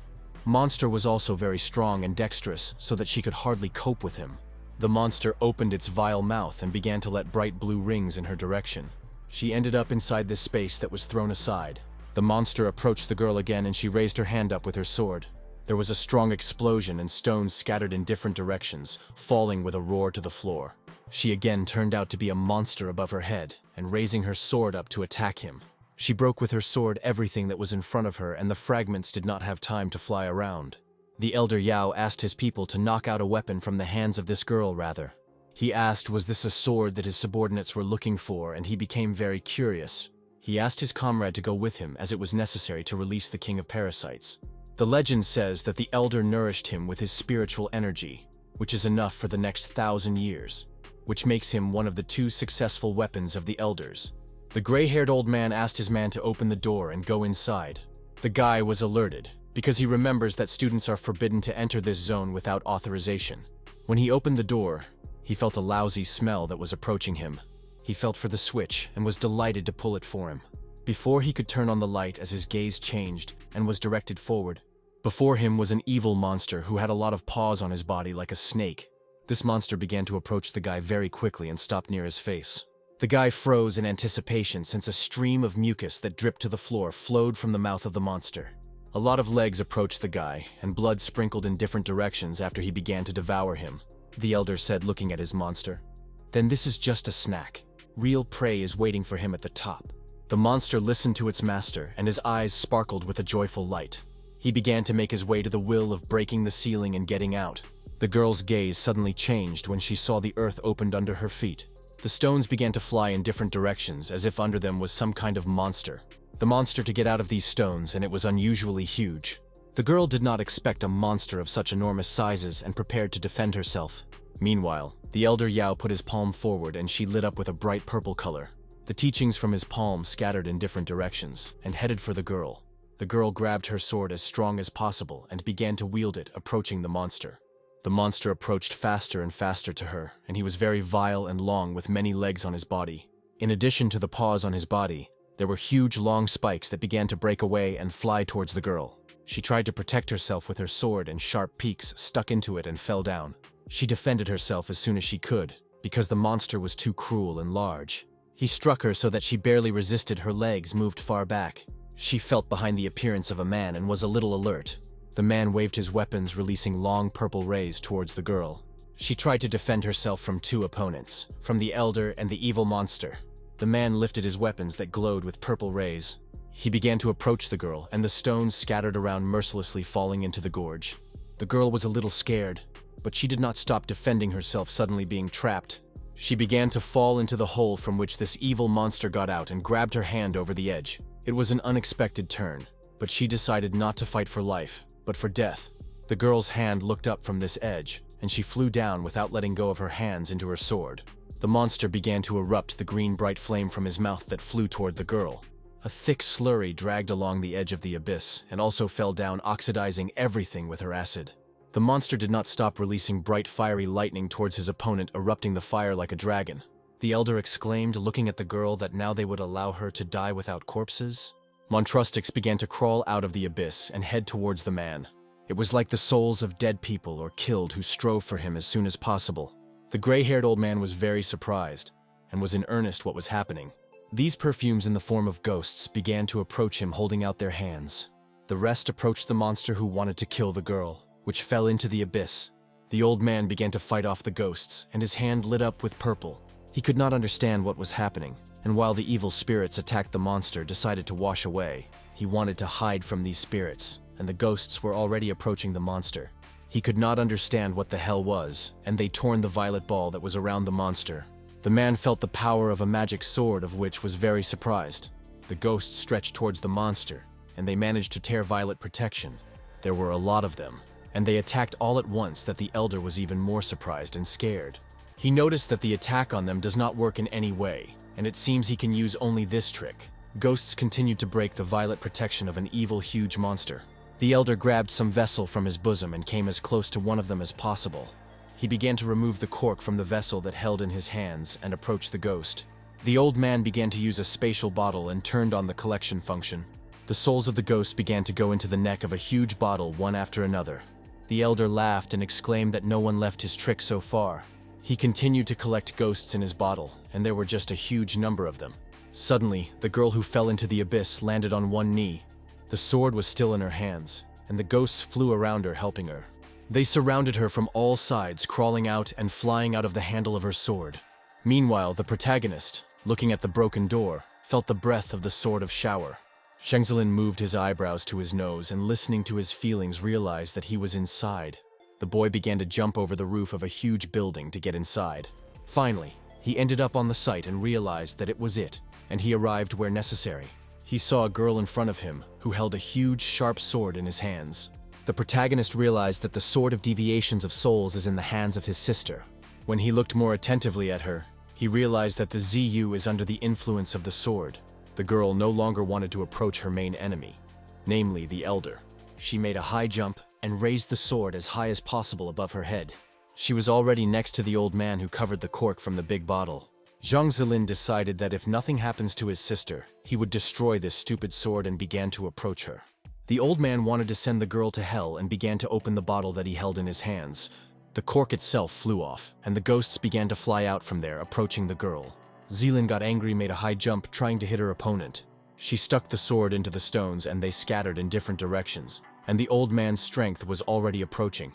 Monster was also very strong and dexterous, so that she could hardly cope with him. The monster opened its vile mouth and began to let bright blue rings in her direction. She ended up inside this space that was thrown aside. The monster approached the girl again, and she raised her hand up with her sword. There was a strong explosion, and stones scattered in different directions, falling with a roar to the floor. She again turned out to be a monster above her head, and raising her sword up to attack him. She broke with her sword everything that was in front of her, and the fragments did not have time to fly around. The elder Yao asked his people to knock out a weapon from the hands of this girl rather. He asked was this a sword that his subordinates were looking for, and he became very curious. He asked his comrade to go with him as it was necessary to release the king of parasites. The legend says that the elder nourished him with his spiritual energy, which is enough for the next 1,000 years, which makes him one of the 2 successful weapons of the elders. The gray-haired old man asked his man to open the door and go inside. The guy was alerted, because he remembers that students are forbidden to enter this zone without authorization. When he opened the door, he felt a lousy smell that was approaching him. He felt for the switch and was delighted to pull it for him. Before he could turn on the light as his gaze changed and was directed forward, before him was an evil monster who had a lot of paws on his body like a snake. This monster began to approach the guy very quickly and stopped near his face. The guy froze in anticipation since a stream of mucus that dripped to the floor flowed from the mouth of the monster. A lot of legs approached the guy, and blood sprinkled in different directions after he began to devour him. The elder said, looking at his monster, "Then this is just a snack. Real prey is waiting for him at the top." The monster listened to its master, and his eyes sparkled with a joyful light. He began to make his way to the will of breaking the ceiling and getting out. The girl's gaze suddenly changed when she saw the earth opened under her feet. The stones began to fly in different directions as if under them was some kind of monster. The monster to get out of these stones, and it was unusually huge. The girl did not expect a monster of such enormous sizes and prepared to defend herself. Meanwhile, the elder Yao put his palm forward and she lit up with a bright purple color. The teachings from his palm scattered in different directions and headed for the girl. The girl grabbed her sword as strong as possible and began to wield it, approaching the monster. The monster approached faster and faster to her, and he was very vile and long with many legs on his body. In addition to the paws on his body, there were huge long spikes that began to break away and fly towards the girl. She tried to protect herself with her sword, and sharp peaks stuck into it and fell down. She defended herself as soon as she could, because the monster was too cruel and large. He struck her so that she barely resisted. Her legs moved far back. She felt behind the appearance of a man and was a little alert. The man waved his weapons, releasing long purple rays towards the girl. She tried to defend herself from 2 opponents, from the elder and the evil monster. The man lifted his weapons that glowed with purple rays. He began to approach the girl, and the stones scattered around mercilessly, falling into the gorge. The girl was a little scared, but she did not stop defending herself, suddenly being trapped. She began to fall into the hole from which this evil monster got out and grabbed her hand over the edge. It was an unexpected turn, but she decided not to fight for life, but for death. The girl's hand looked up from this edge, and she flew down without letting go of her hands into her sword. The monster began to erupt the green bright flame from his mouth that flew toward the girl. A thick slurry dragged along the edge of the abyss and also fell down, oxidizing everything with her acid. The monster did not stop releasing bright fiery lightning towards his opponent, erupting the fire like a dragon. The elder exclaimed, looking at the girl, that now they would allow her to die without corpses. Monstrustics began to crawl out of the abyss and head towards the man. It was like the souls of dead people or killed who strove for him as soon as possible. The gray-haired old man was very surprised and was in earnest what was happening. These perfumes in the form of ghosts began to approach him, holding out their hands. The rest approached the monster who wanted to kill the girl, which fell into the abyss. The old man began to fight off the ghosts, and his hand lit up with purple. He could not understand what was happening, and while the evil spirits attacked the monster decided to wash away, he wanted to hide from these spirits, and the ghosts were already approaching the monster. He could not understand what the hell was, and they torn the violet ball that was around the monster. The man felt the power of a magic sword, of which was very surprised. The ghosts stretched towards the monster, and they managed to tear violet protection. There were a lot of them, and they attacked all at once, that the elder was even more surprised and scared. He noticed that the attack on them does not work in any way, and it seems he can use only this trick. Ghosts continued to break the violet protection of an evil huge monster. The elder grabbed some vessel from his bosom and came as close to one of them as possible. He began to remove the cork from the vessel that held in his hands and approached the ghost. The old man began to use a spatial bottle and turned on the collection function. The souls of the ghosts began to go into the neck of a huge bottle one after another. The elder laughed and exclaimed that no one left his trick so far. He continued to collect ghosts in his bottle, and there were just a huge number of them. Suddenly, the girl who fell into the abyss landed on one knee. The sword was still in her hands, and the ghosts flew around her, helping her. They surrounded her from all sides, crawling out and flying out of the handle of her sword. Meanwhile, the protagonist, looking at the broken door, felt the breath of the sword of shower. Jang Zilin moved his eyebrows to his nose and, listening to his feelings, realized that he was inside. The boy began to jump over the roof of a huge building to get inside. Finally, he ended up on the site and realized that it was it, and he arrived where necessary. He saw a girl in front of him who held a huge, sharp sword in his hands. The protagonist realized that the Sword of Deviations of Souls is in the hands of his sister. When he looked more attentively at her, he realized that the ZU is under the influence of the sword. The girl no longer wanted to approach her main enemy, namely the Elder. She made a high jump and raised the sword as high as possible above her head. She was already next to the old man who covered the cork from the big bottle. Jang Zilin decided that if nothing happens to his sister, he would destroy this stupid sword and began to approach her. The old man wanted to send the girl to hell and began to open the bottle that he held in his hands. The cork itself flew off, and the ghosts began to fly out from there, approaching the girl. Zilin got angry, made a high jump, trying to hit her opponent. She stuck the sword into the stones and they scattered in different directions, and the old man's strength was already approaching.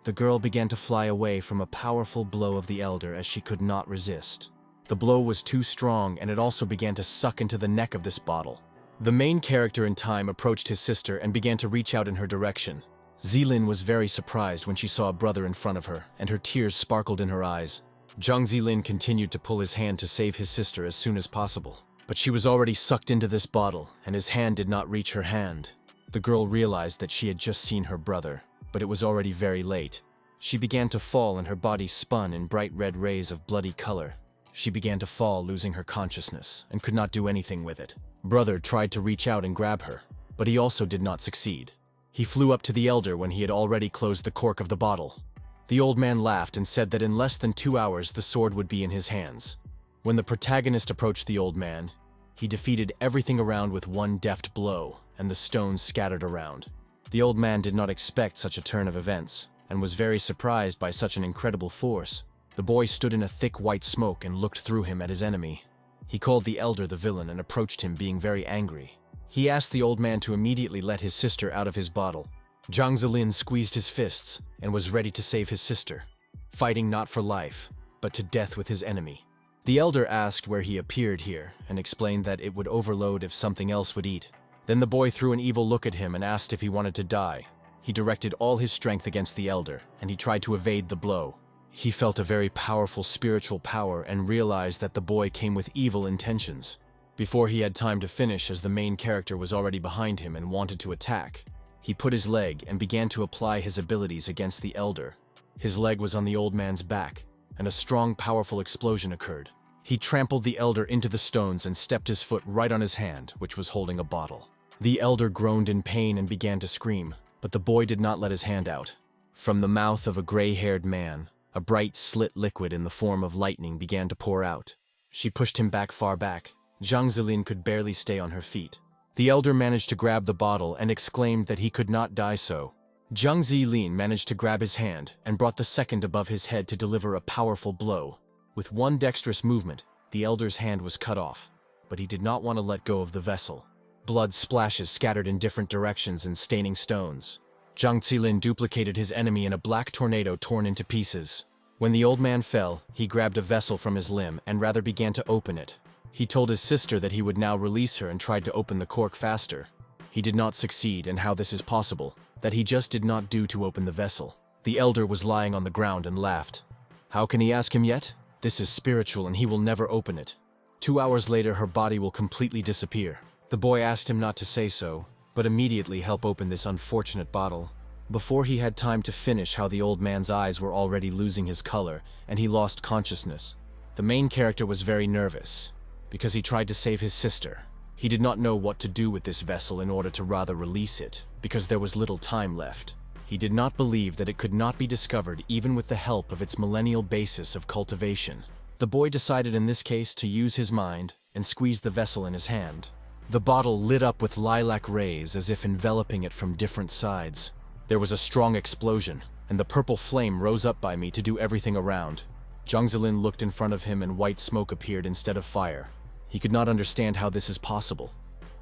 The girl began to fly away from a powerful blow of the Elder as she could not resist. The blow was too strong and it also began to suck into the neck of this bottle. The main character in time approached his sister and began to reach out in her direction. Zilin was very surprised when she saw a brother in front of her, and her tears sparkled in her eyes. Jang Zilin continued to pull his hand to save his sister as soon as possible. But she was already sucked into this bottle, and his hand did not reach her hand. The girl realized that she had just seen her brother, but it was already very late. She began to fall and her body spun in bright red rays of bloody color. She began to fall, losing her consciousness, and could not do anything with it. Brother tried to reach out and grab her, but he also did not succeed. He flew up to the Elder when he had already closed the cork of the bottle. The old man laughed and said that in less than 2 hours the sword would be in his hands. When the protagonist approached the old man, he defeated everything around with one deft blow, and the stones scattered around. The old man did not expect such a turn of events, and was very surprised by such an incredible force. The boy stood in a thick white smoke and looked through him at his enemy. He called the Elder the villain and approached him, being very angry. He asked the old man to immediately let his sister out of his bottle. Jang Zilin squeezed his fists and was ready to save his sister, fighting not for life, but to death with his enemy. The Elder asked where he appeared here and explained that it would overload if something else would eat. Then the boy threw an evil look at him and asked if he wanted to die. He directed all his strength against the Elder, and he tried to evade the blow. He felt a very powerful spiritual power and realized that the boy came with evil intentions. Before he had time to finish, as the main character was already behind him and wanted to attack, he put his leg and began to apply his abilities against the Elder. His leg was on the old man's back, and a strong, powerful explosion occurred. He trampled the Elder into the stones and stepped his foot right on his hand, which was holding a bottle. The Elder groaned in pain and began to scream, but the boy did not let his hand out. From the mouth of a gray-haired man, a bright slit liquid in the form of lightning began to pour out. She pushed him back far back. Jang Zilin could barely stay on her feet. The Elder managed to grab the bottle and exclaimed that he could not die so. Jang Zilin managed to grab his hand and brought the second above his head to deliver a powerful blow. With one dexterous movement, the Elder's hand was cut off, but he did not want to let go of the vessel. Blood splashes scattered in different directions and staining stones. Jang Zilin duplicated his enemy in a black tornado torn into pieces. When the old man fell, he grabbed a vessel from his limb and rather began to open it. He told his sister that he would now release her and tried to open the cork faster. He did not succeed, and how this is possible, that he just did not do to open the vessel. The Elder was lying on the ground and laughed. How can he ask him yet? This is spiritual and he will never open it. 2 hours later her body will completely disappear. The boy asked him not to say so, but immediately help open this unfortunate bottle. Before he had time to finish, how the old man's eyes were already losing his color, and he lost consciousness. The main character was very nervous, because he tried to save his sister. He did not know what to do with this vessel in order to rather release it, because there was little time left. He did not believe that it could not be discovered even with the help of its millennial basis of cultivation. The boy decided in this case to use his mind and squeezed the vessel in his hand. The bottle lit up with lilac rays as if enveloping it from different sides. There was a strong explosion, and the purple flame rose up by me to do everything around. Jang Zilin looked in front of him and white smoke appeared instead of fire. He could not understand how this is possible,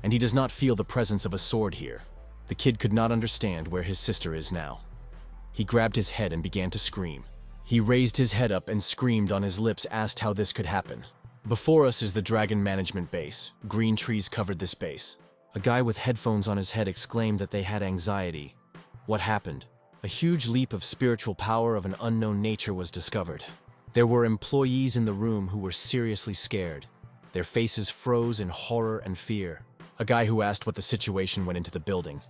and he does not feel the presence of a sword here. The kid could not understand where his sister is now. He grabbed his head and began to scream. He raised his head up and screamed on his lips, asked how this could happen. Before us is the Dragon Management Base. Green trees covered this base. A guy with headphones on his head exclaimed that they had anxiety. What happened? A huge leap of spiritual power of an unknown nature was discovered. There were employees in the room who were seriously scared. Their faces froze in horror and fear. A guy who asked what the situation went into the building.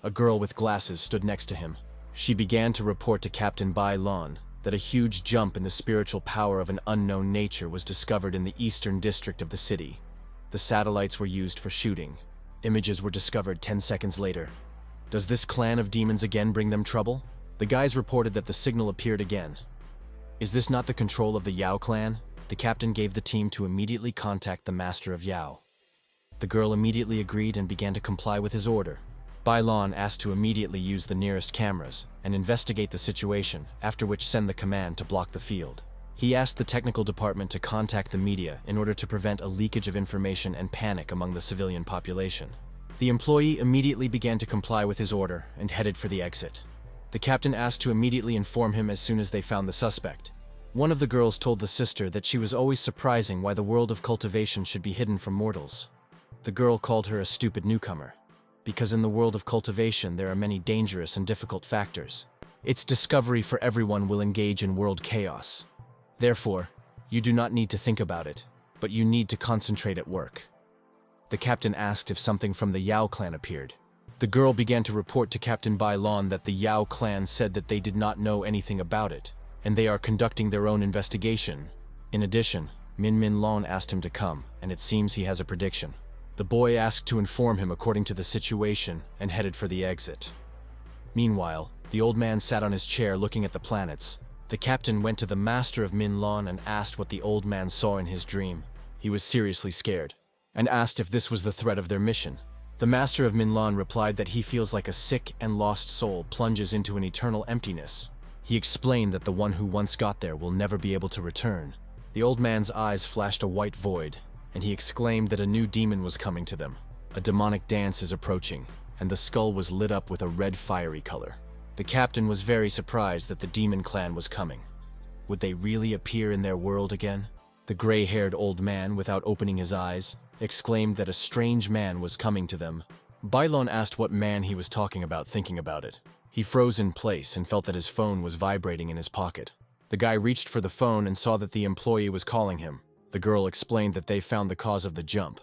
A girl with glasses stood next to him. She began to report to Captain Bai Lon that a huge jump in the spiritual power of an unknown nature was discovered in the eastern district of the city. The satellites were used for shooting. Images were discovered 10 seconds later. Does this clan of demons again bring them trouble? The guys reported that the signal appeared again. Is this not the control of the Yao clan? The captain gave the team to immediately contact the master of Yao. The girl immediately agreed and began to comply with his order. Bai Lon asked to immediately use the nearest cameras and investigate the situation, after which send the command to block the field. He asked the technical department to contact the media in order to prevent a leakage of information and panic among the civilian population. The employee immediately began to comply with his order and headed for the exit. The captain asked to immediately inform him as soon as they found the suspect. One of the girls told the sister that she was always surprising why the world of cultivation should be hidden from mortals. The girl called her a stupid newcomer, because in the world of cultivation there are many dangerous and difficult factors. Its discovery for everyone will engage in world chaos. Therefore, you do not need to think about it, but you need to concentrate at work. The captain asked if something from the Yao clan appeared. The girl began to report to Captain Bai Lon that the Yao clan said that they did not know anything about it, and they are conducting their own investigation. In addition, Min Lon asked him to come, and it seems he has a prediction. The boy asked to inform him according to the situation and headed for the exit. Meanwhile, the old man sat on his chair looking at the planets. The captain went to the master of Min Lon and asked what the old man saw in his dream. He was seriously scared, and asked if this was the threat of their mission. The master of Min Lon replied that he feels like a sick and lost soul plunges into an eternal emptiness. He explained that the one who once got there will never be able to return. The old man's eyes flashed a white void, and he exclaimed that a new demon was coming to them. A demonic dance is approaching, and the skull was lit up with a red fiery color. The captain was very surprised that the demon clan was coming. Would they really appear in their world again? The gray-haired old man, without opening his eyes, exclaimed that a strange man was coming to them. Bai Lon asked what man he was talking about, thinking about it. He froze in place and felt that his phone was vibrating in his pocket. The guy reached for the phone and saw that the employee was calling him. The girl explained that they found the cause of the jump.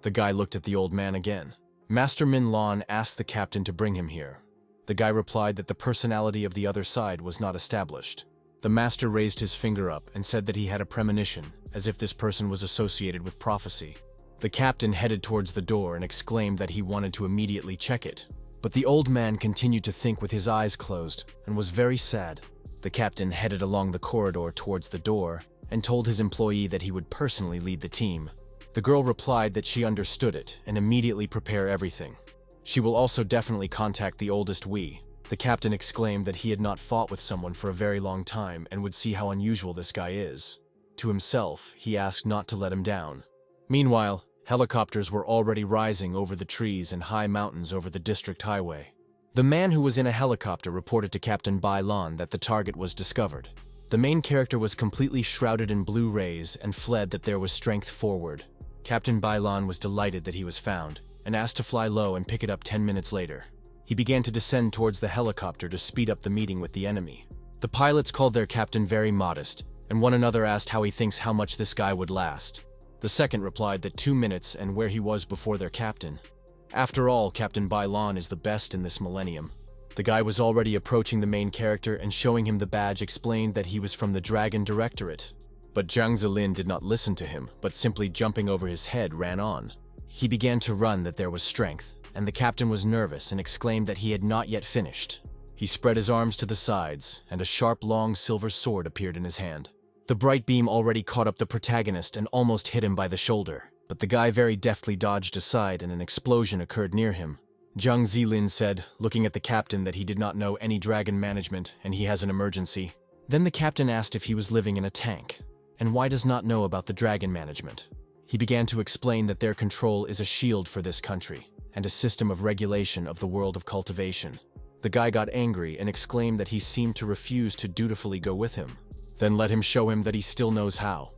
The guy looked at the old man again. Master Min Lon asked the captain to bring him here. The guy replied that the personality of the other side was not established. The master raised his finger up and said that he had a premonition, as if this person was associated with prophecy. The captain headed towards the door and exclaimed that he wanted to immediately check it. But the old man continued to think with his eyes closed and was very sad. The captain headed along the corridor towards the door and told his employee that he would personally lead the team. The girl replied that she understood it and immediately prepare everything. She will also definitely contact the oldest Wee. The captain exclaimed that he had not fought with someone for a very long time and would see how unusual this guy is. To himself, he asked not to let him down. Meanwhile, helicopters were already rising over the trees and high mountains over the district highway. The man who was in a helicopter reported to Captain Bai Lon that the target was discovered. The main character was completely shrouded in blue rays and fled that there was strength forward. Captain Bai Lon was delighted that he was found and asked to fly low and pick it up 10 minutes later. He began to descend towards the helicopter to speed up the meeting with the enemy. The pilots called their captain very modest, and one another asked how he thinks how much this guy would last. The second replied that 2 minutes and where he was before their captain. After all, Captain Bai Lon is the best in this millennium. The guy was already approaching the main character and showing him the badge explained that he was from the Dragon Directorate. But Jang Zilin did not listen to him, but simply jumping over his head ran on. He began to run that there was strength, and the captain was nervous and exclaimed that he had not yet finished. He spread his arms to the sides, and a sharp long silver sword appeared in his hand. The bright beam already caught up the protagonist and almost hit him by the shoulder, but the guy very deftly dodged aside and an explosion occurred near him. Jang Zilin said, looking at the captain, that he did not know any dragon management and he has an emergency. Then the captain asked if he was living in a tank, and why does not know about the dragon management. He began to explain that their control is a shield for this country, and a system of regulation of the world of cultivation. The guy got angry and exclaimed that he seemed to refuse to dutifully go with him. Then let him show him that he still knows how.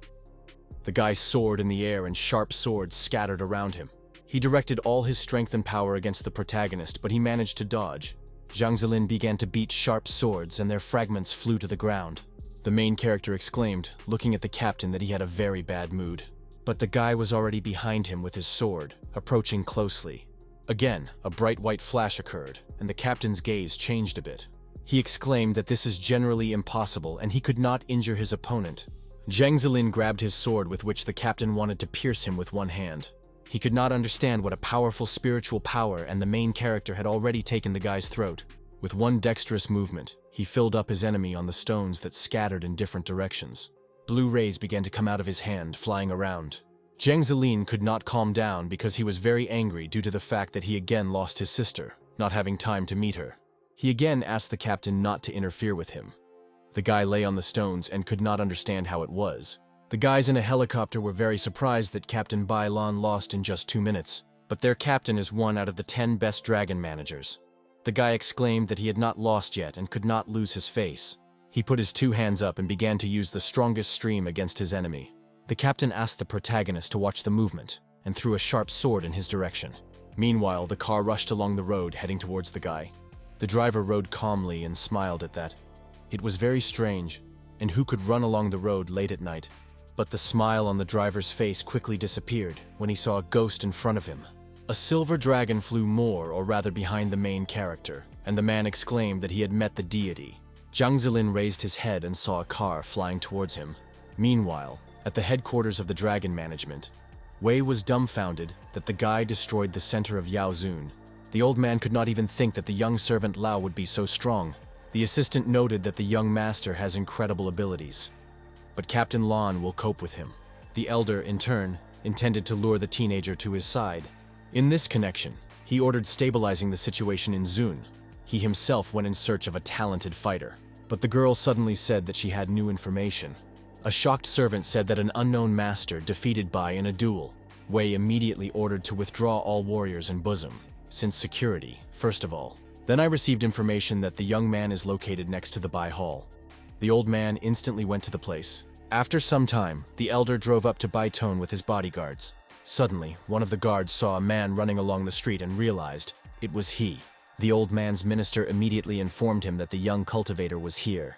The guy soared in the air and sharp swords scattered around him. He directed all his strength and power against the protagonist, but he managed to dodge. Jang Zilin began to beat sharp swords and their fragments flew to the ground. The main character exclaimed, looking at the captain, that he had a very bad mood. But the guy was already behind him with his sword, approaching closely. Again, a bright white flash occurred, and the captain's gaze changed a bit. He exclaimed that this is generally impossible and he could not injure his opponent. Jang Zilin grabbed his sword, with which the captain wanted to pierce him with one hand. He could not understand what a powerful spiritual power, and the main character had already taken the guy's throat. With one dexterous movement, he filled up his enemy on the stones that scattered in different directions. Blue rays began to come out of his hand, flying around. Jang Zilin could not calm down because he was very angry due to the fact that he again lost his sister, not having time to meet her. He again asked the captain not to interfere with him. The guy lay on the stones and could not understand how it was. The guys in a helicopter were very surprised that Captain Bai Lan lost in just 2 minutes, but their captain is one out of the 10 best dragon managers. The guy exclaimed that he had not lost yet and could not lose his face. He put his 2 hands up and began to use the strongest stream against his enemy. The captain asked the protagonist to watch the movement and threw a sharp sword in his direction. Meanwhile, the car rushed along the road heading towards the guy. The driver rode calmly and smiled at that. It was very strange, and who could run along the road late at night? But the smile on the driver's face quickly disappeared when he saw a ghost in front of him. A silver dragon flew more, or rather behind the main character, and the man exclaimed that he had met the deity. Jang Zilin raised his head and saw a car flying towards him. Meanwhile, at the headquarters of the dragon management, Wei was dumbfounded that the guy destroyed the center of Yao Zun. The old man could not even think that the young servant Lao would be so strong. The assistant noted that the young master has incredible abilities, but Captain Lan will cope with him. The elder, in turn, intended to lure the teenager to his side. In this connection, he ordered stabilizing the situation in Zun. He himself went in search of a talented fighter, but the girl suddenly said that she had new information. A shocked servant said that an unknown master defeated Bai in a duel. Wei immediately ordered to withdraw all warriors in Bosom, since security, first of all. Then I received information that the young man is located next to the Bai Hall. The old man instantly went to the place. After some time, the elder drove up to Bai Tone with his bodyguards. Suddenly, one of the guards saw a man running along the street and realized it was he. The old man's minister immediately informed him that the young cultivator was here.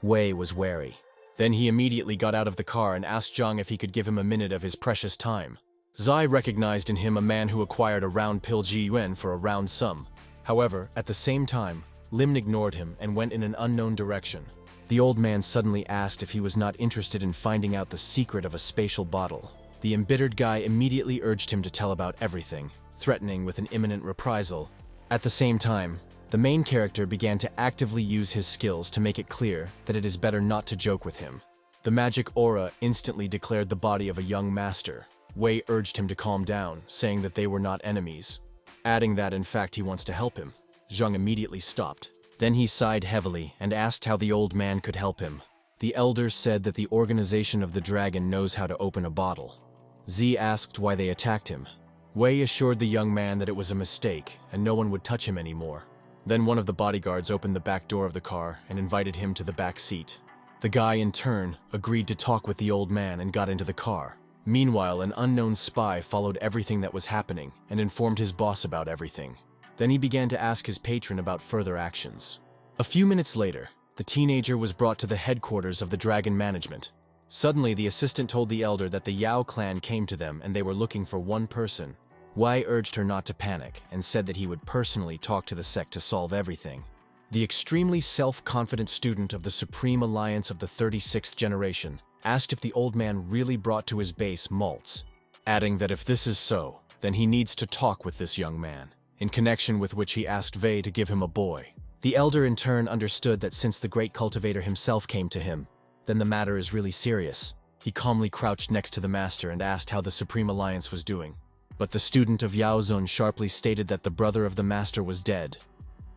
Wei was wary. Then he immediately got out of the car and asked Zhang if he could give him a minute of his precious time. Zai recognized in him a man who acquired a round pill Ji Yuan for a round sum. However, at the same time, Lim ignored him and went in an unknown direction. The old man suddenly asked if he was not interested in finding out the secret of a spatial bottle. The embittered guy immediately urged him to tell about everything, threatening with an imminent reprisal. At the same time, the main character began to actively use his skills to make it clear that it is better not to joke with him. The magic aura instantly declared the body of a young master. Wei urged him to calm down, saying that they were not enemies, adding that in fact he wants to help him. Zhang immediately stopped. Then he sighed heavily and asked how the old man could help him. The elder said that the organization of the dragon knows how to open a bottle. Z asked why they attacked him. Wei assured the young man that it was a mistake and no one would touch him anymore. Then one of the bodyguards opened the back door of the car and invited him to the back seat. The guy, in turn, agreed to talk with the old man and got into the car. Meanwhile, an unknown spy followed everything that was happening and informed his boss about everything. Then he began to ask his patron about further actions. A few minutes later, the teenager was brought to the headquarters of the dragon management. Suddenly, the assistant told the elder that the Yao clan came to them and they were looking for one person. Wei urged her not to panic and said that he would personally talk to the sect to solve everything. The extremely self-confident student of the Supreme Alliance of the 36th generation asked if the old man really brought to his base malts, adding that if this is so, then he needs to talk with this young man, in connection with which he asked Wei to give him a boy. The elder in turn understood that since the great cultivator himself came to him, then the matter is really serious. He calmly crouched next to the master and asked how the Supreme Alliance was doing. But the student of Yaozun sharply stated that the brother of the master was dead,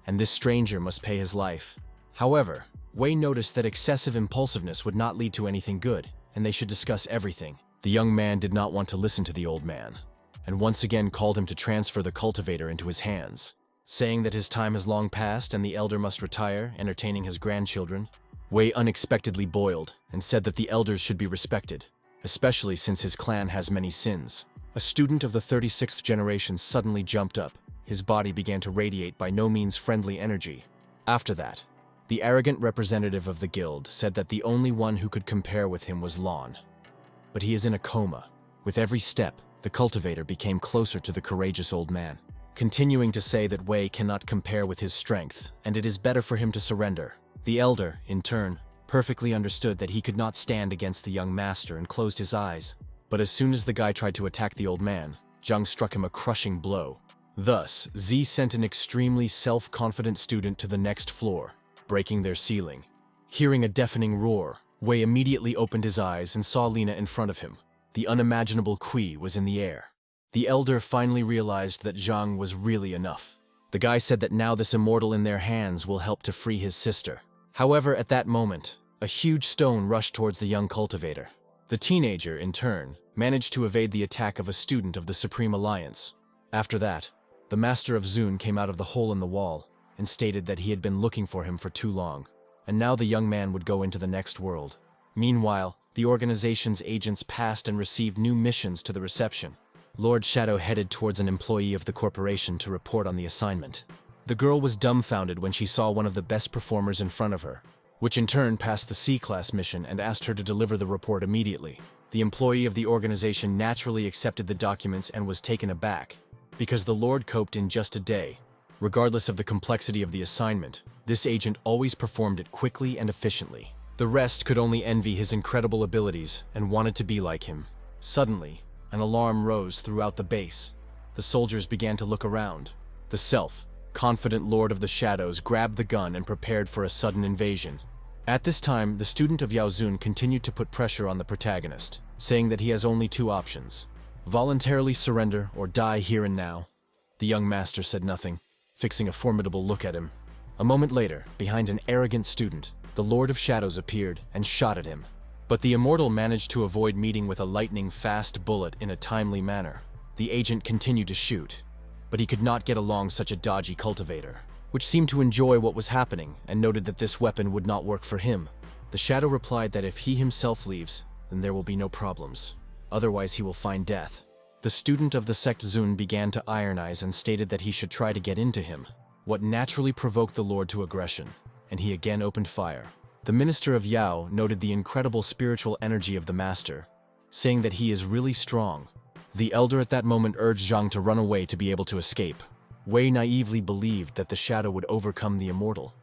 and this stranger must pay his life. However, Wei noticed that excessive impulsiveness would not lead to anything good, and they should discuss everything. The young man did not want to listen to the old man, and once again called him to transfer the cultivator into his hands, saying that his time has long passed and the elder must retire, entertaining his grandchildren. Wei unexpectedly boiled and said that the elders should be respected, especially since his clan has many sins. A student of the 36th generation suddenly jumped up. His body began to radiate by no means friendly energy. After that, The arrogant representative of the guild said that the only one who could compare with him was Lon. But he is in a coma. With every step, the cultivator became closer to the courageous old man, continuing to say that Wei cannot compare with his strength, and it is better for him to surrender. The elder, in turn, perfectly understood that he could not stand against the young master and closed his eyes. But as soon as the guy tried to attack the old man, Zhang struck him a crushing blow. Thus, Z sent an extremely self-confident student to the next floor, breaking their ceiling. Hearing a deafening roar, Wei immediately opened his eyes and saw Lina in front of him. The unimaginable Kui was in the air. The elder finally realized that Zhang was really enough. The guy said that now this immortal in their hands will help to free his sister. However, at that moment, a huge stone rushed towards the young cultivator. The teenager, in turn, managed to evade the attack of a student of the Supreme Alliance. After that, the Master of Zun came out of the hole in the wall and stated that he had been looking for him for too long, and now the young man would go into the next world. Meanwhile, the organization's agents passed and received new missions to the reception. Lord Shadow headed towards an employee of the corporation to report on the assignment. The girl was dumbfounded when she saw one of the best performers in front of her, which in turn passed the C-class mission and asked her to deliver the report immediately. The employee of the organization naturally accepted the documents and was taken aback, because the Lord coped in just a day. Regardless of the complexity of the assignment, this agent always performed it quickly and efficiently. The rest could only envy his incredible abilities and wanted to be like him. Suddenly, an alarm rose throughout the base. The soldiers began to look around. The self-confident Lord of the Shadows grabbed the gun and prepared for a sudden invasion. At this time, the student of Yaozun continued to put pressure on the protagonist, saying that he has only two options: voluntarily surrender or die here and now. The young master said nothing, fixing a formidable look at him. A moment later, behind an arrogant student, the Lord of Shadows appeared and shot at him. But the immortal managed to avoid meeting with a lightning-fast bullet in a timely manner. The agent continued to shoot, but he could not get along such a dodgy cultivator, which seemed to enjoy what was happening and noted that this weapon would not work for him. The Shadow replied that if he himself leaves, then there will be no problems. Otherwise he will find death. The student of the sect Zun began to ironize and stated that he should try to get into him, what naturally provoked the Lord to aggression, and he again opened fire. The Minister of Yao noted the incredible spiritual energy of the Master, saying that he is really strong. The Elder at that moment urged Zhang to run away to be able to escape. Wei naively believed that the Shadow would overcome the Immortal,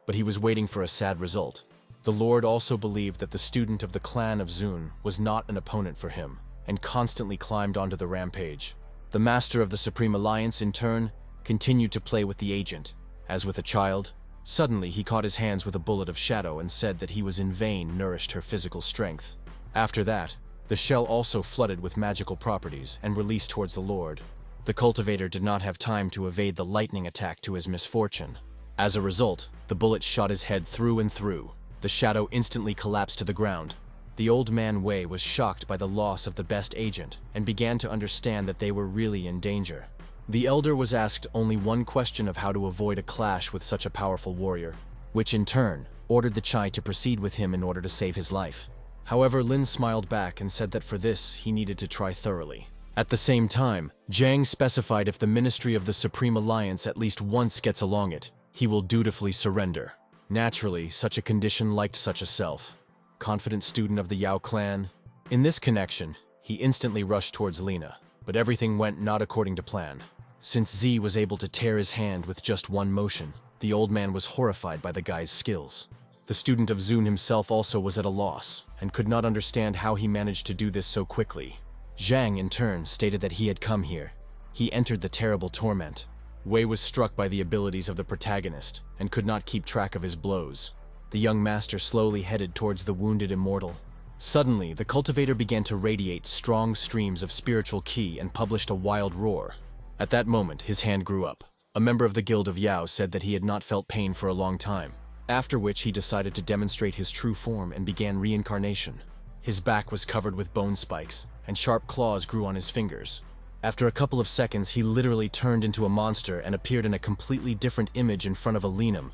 but he was waiting for a sad result. The Lord also believed that the student of the clan of Zun was not an opponent for him, and constantly climbed onto the rampage. The Master of the Supreme Alliance, in turn, continued to play with the agent. As with a child, suddenly he caught his hands with a bullet of shadow and said that he was in vain nourished her physical strength. After that, the shell also flooded with magical properties and released towards the Lord. The cultivator did not have time to evade the lightning attack to his misfortune. As a result, the bullet shot his head through and through. The shadow instantly collapsed to the ground. The old man Wei was shocked by the loss of the best agent and began to understand that they were really in danger. The elder was asked only one question of how to avoid a clash with such a powerful warrior, which in turn ordered the Chai to proceed with him in order to save his life. However, Lin smiled back and said that for this he needed to try thoroughly. At the same time, Jiang specified if the Ministry of the Supreme Alliance at least once gets along it, he will dutifully surrender. Naturally, such a condition liked such a self-confident student of the Yao clan. In this connection, he instantly rushed towards Lina, but everything went not according to plan. Since Z was able to tear his hand with just one motion, the old man was horrified by the guy's skills. The student of Zun himself also was at a loss, and could not understand how he managed to do this so quickly. Zhang, in turn, stated that he had come here. He entered the terrible torment. Wei was struck by the abilities of the protagonist, and could not keep track of his blows. The young master slowly headed towards the wounded immortal. Suddenly, the cultivator began to radiate strong streams of spiritual ki and published a wild roar. At that moment, his hand grew up. A member of the Guild of Yao said that he had not felt pain for a long time, after which he decided to demonstrate his true form and began reincarnation. His back was covered with bone spikes, and sharp claws grew on his fingers. After a couple of seconds, he literally turned into a monster and appeared in a completely different image in front of a Linum.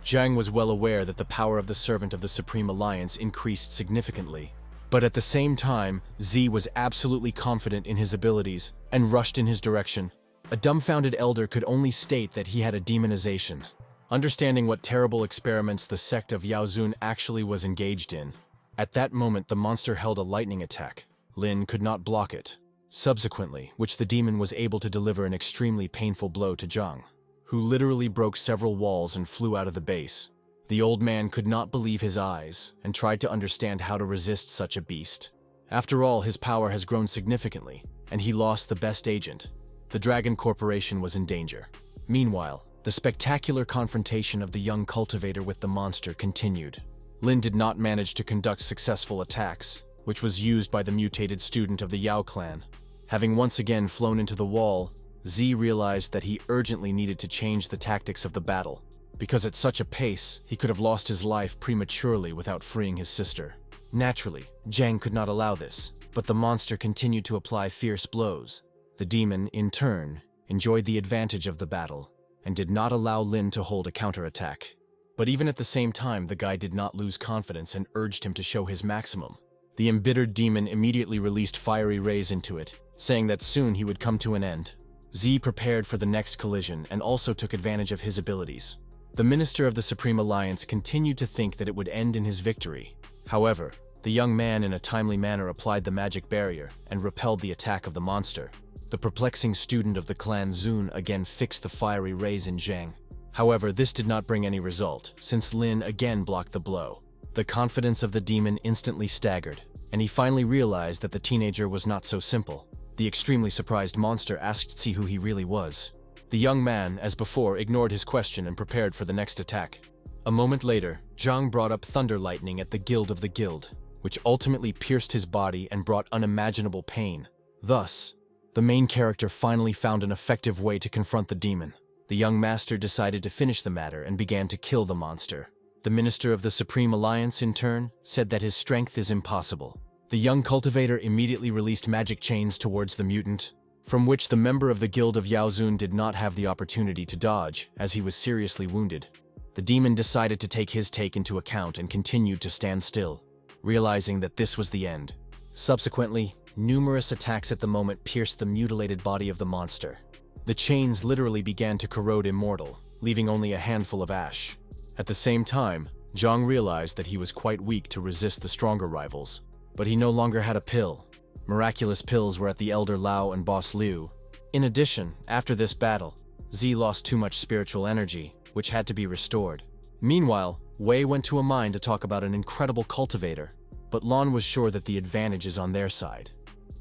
Jiang was well aware that the power of the servant of the Supreme Alliance increased significantly. But at the same time, Z was absolutely confident in his abilities and rushed in his direction. A dumbfounded elder could only state that he had a demonization. Understanding what terrible experiments the sect of Yaozun actually was engaged in, at that moment the monster held a lightning attack. Lin could not block it. Subsequently, which the demon was able to deliver an extremely painful blow to Zhang, who literally broke several walls and flew out of the base. The old man could not believe his eyes and tried to understand how to resist such a beast. After all, his power has grown significantly, and he lost the best agent. The Dragon Corporation was in danger. Meanwhile, the spectacular confrontation of the young cultivator with the monster continued. Lin did not manage to conduct successful attacks, which was used by the mutated student of the Yao clan. Having once again flown into the wall, Z realized that he urgently needed to change the tactics of the battle, because at such a pace, he could have lost his life prematurely without freeing his sister. Naturally, Jiang could not allow this, but the monster continued to apply fierce blows. The demon, in turn, enjoyed the advantage of the battle, and did not allow Lin to hold a counterattack. But even at the same time, the guy did not lose confidence and urged him to show his maximum. The embittered demon immediately released fiery rays into it, saying that soon he would come to an end. Z prepared for the next collision and also took advantage of his abilities. The Minister of the Supreme Alliance continued to think that it would end in his victory. However, the young man in a timely manner applied the magic barrier and repelled the attack of the monster. The perplexing student of the clan Zun again fixed the fiery rays in Jiang. However, this did not bring any result, since Lin again blocked the blow. The confidence of the demon instantly staggered, and he finally realized that the teenager was not so simple. The extremely surprised monster asked Z who he really was. The young man, as before, ignored his question and prepared for the next attack. A moment later, Zhang brought up thunder lightning at the guild of the guild, which ultimately pierced his body and brought unimaginable pain. Thus, the main character finally found an effective way to confront the demon. The young master decided to finish the matter and began to kill the monster. The Minister of the Supreme Alliance, in turn, said that his strength is impossible. The young cultivator immediately released magic chains towards the mutant, from which the member of the Guild of Yaozun did not have the opportunity to dodge, as he was seriously wounded. The demon decided to take his take into account and continued to stand still, realizing that this was the end. Subsequently, numerous attacks at the moment pierced the mutilated body of the monster. The chains literally began to corrode immortal, leaving only a handful of ash. At the same time, Zhang realized that he was quite weak to resist the stronger rivals. But he no longer had a pill. Miraculous pills were at the Elder Lao and Boss Liu. In addition, after this battle, Z lost too much spiritual energy, which had to be restored. Meanwhile, Wei went to a mine to talk about an incredible cultivator, but Lon was sure that the advantage is on their side,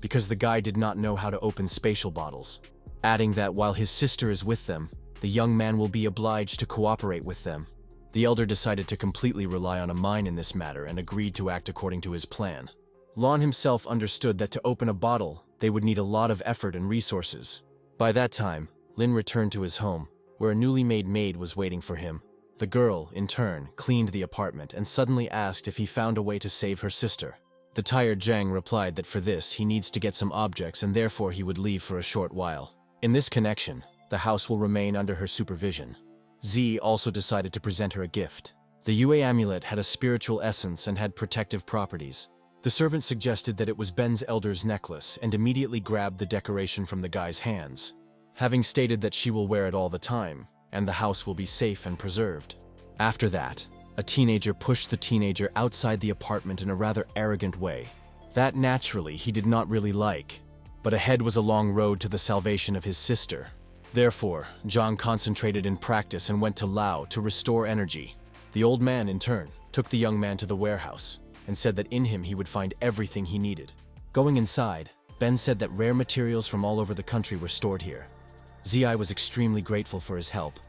because the guy did not know how to open spatial bottles, adding that while his sister is with them, the young man will be obliged to cooperate with them. The elder decided to completely rely on a mine in this matter and agreed to act according to his plan. Lon himself understood that to open a bottle, they would need a lot of effort and resources. By that time, Lin returned to his home, where a newly made maid was waiting for him. The girl, in turn, cleaned the apartment and suddenly asked if he found a way to save her sister. The tired Zhang replied that for this he needs to get some objects and therefore he would leave for a short while. In this connection, the house will remain under her supervision. Z also decided to present her a gift. The Yue amulet had a spiritual essence and had protective properties. The servant suggested that it was Ben's elder's necklace and immediately grabbed the decoration from the guy's hands, having stated that she will wear it all the time, and the house will be safe and preserved. After that, a teenager pushed the teenager outside the apartment in a rather arrogant way. That naturally he did not really like, but ahead was a long road to the salvation of his sister. Therefore, Zhang concentrated in practice and went to Lao to restore energy. The old man, in turn, took the young man to the warehouse and said that in him he would find everything he needed. Going inside, Ben said that rare materials from all over the country were stored here. Zi was extremely grateful for his help,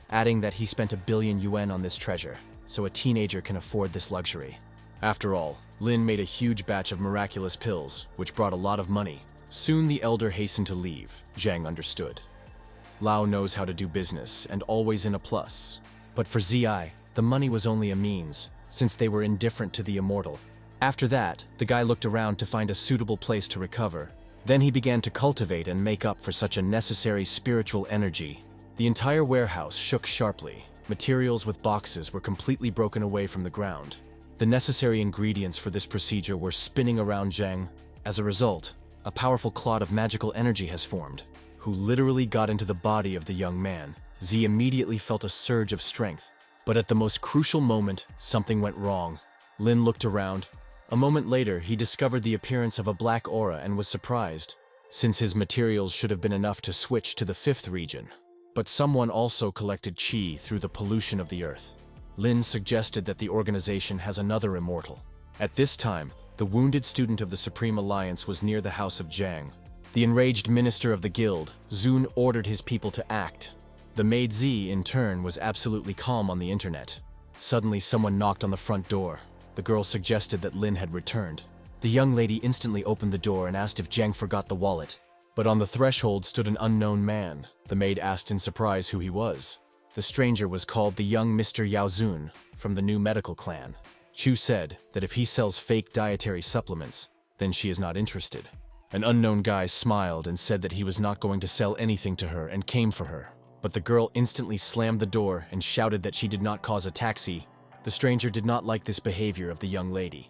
adding that he spent 1 billion yuan on this treasure, so a teenager can afford this luxury. After all, Lin made a huge batch of miraculous pills, which brought a lot of money. Soon the elder hastened to leave. Zhang understood. Lao knows how to do business, and always in a plus. But for Zi, the money was only a means, since they were indifferent to the immortal. After that, the guy looked around to find a suitable place to recover. Then he began to cultivate and make up for such a necessary spiritual energy. The entire warehouse shook sharply. Materials with boxes were completely broken away from the ground. The necessary ingredients for this procedure were spinning around Zhang. As a result, a powerful clot of magical energy has formed, who literally got into the body of the young man. Z immediately felt a surge of strength. But at the most crucial moment, something went wrong. Lin looked around. A moment later, he discovered the appearance of a black aura and was surprised, since his materials should have been enough to switch to the 5th region. But someone also collected qi through the pollution of the earth. Lin suggested that the organization has another immortal. At this time, the wounded student of the Supreme Alliance was near the house of Jiang. The enraged minister of the guild, Zun, ordered his people to act. The maid Z, in turn, was absolutely calm on the internet. Suddenly, someone knocked on the front door. The girl suggested that Lin had returned. The young lady instantly opened the door and asked if Jiang forgot the wallet. But on the threshold stood an unknown man. The maid asked in surprise who he was. The stranger was called the young Mr. Yao Zun, from the new medical clan. Chu said that if he sells fake dietary supplements, then she is not interested. An unknown guy smiled and said that he was not going to sell anything to her and came for her. But the girl instantly slammed the door and shouted that she did not cause a taxi. The stranger did not like this behavior of the young lady,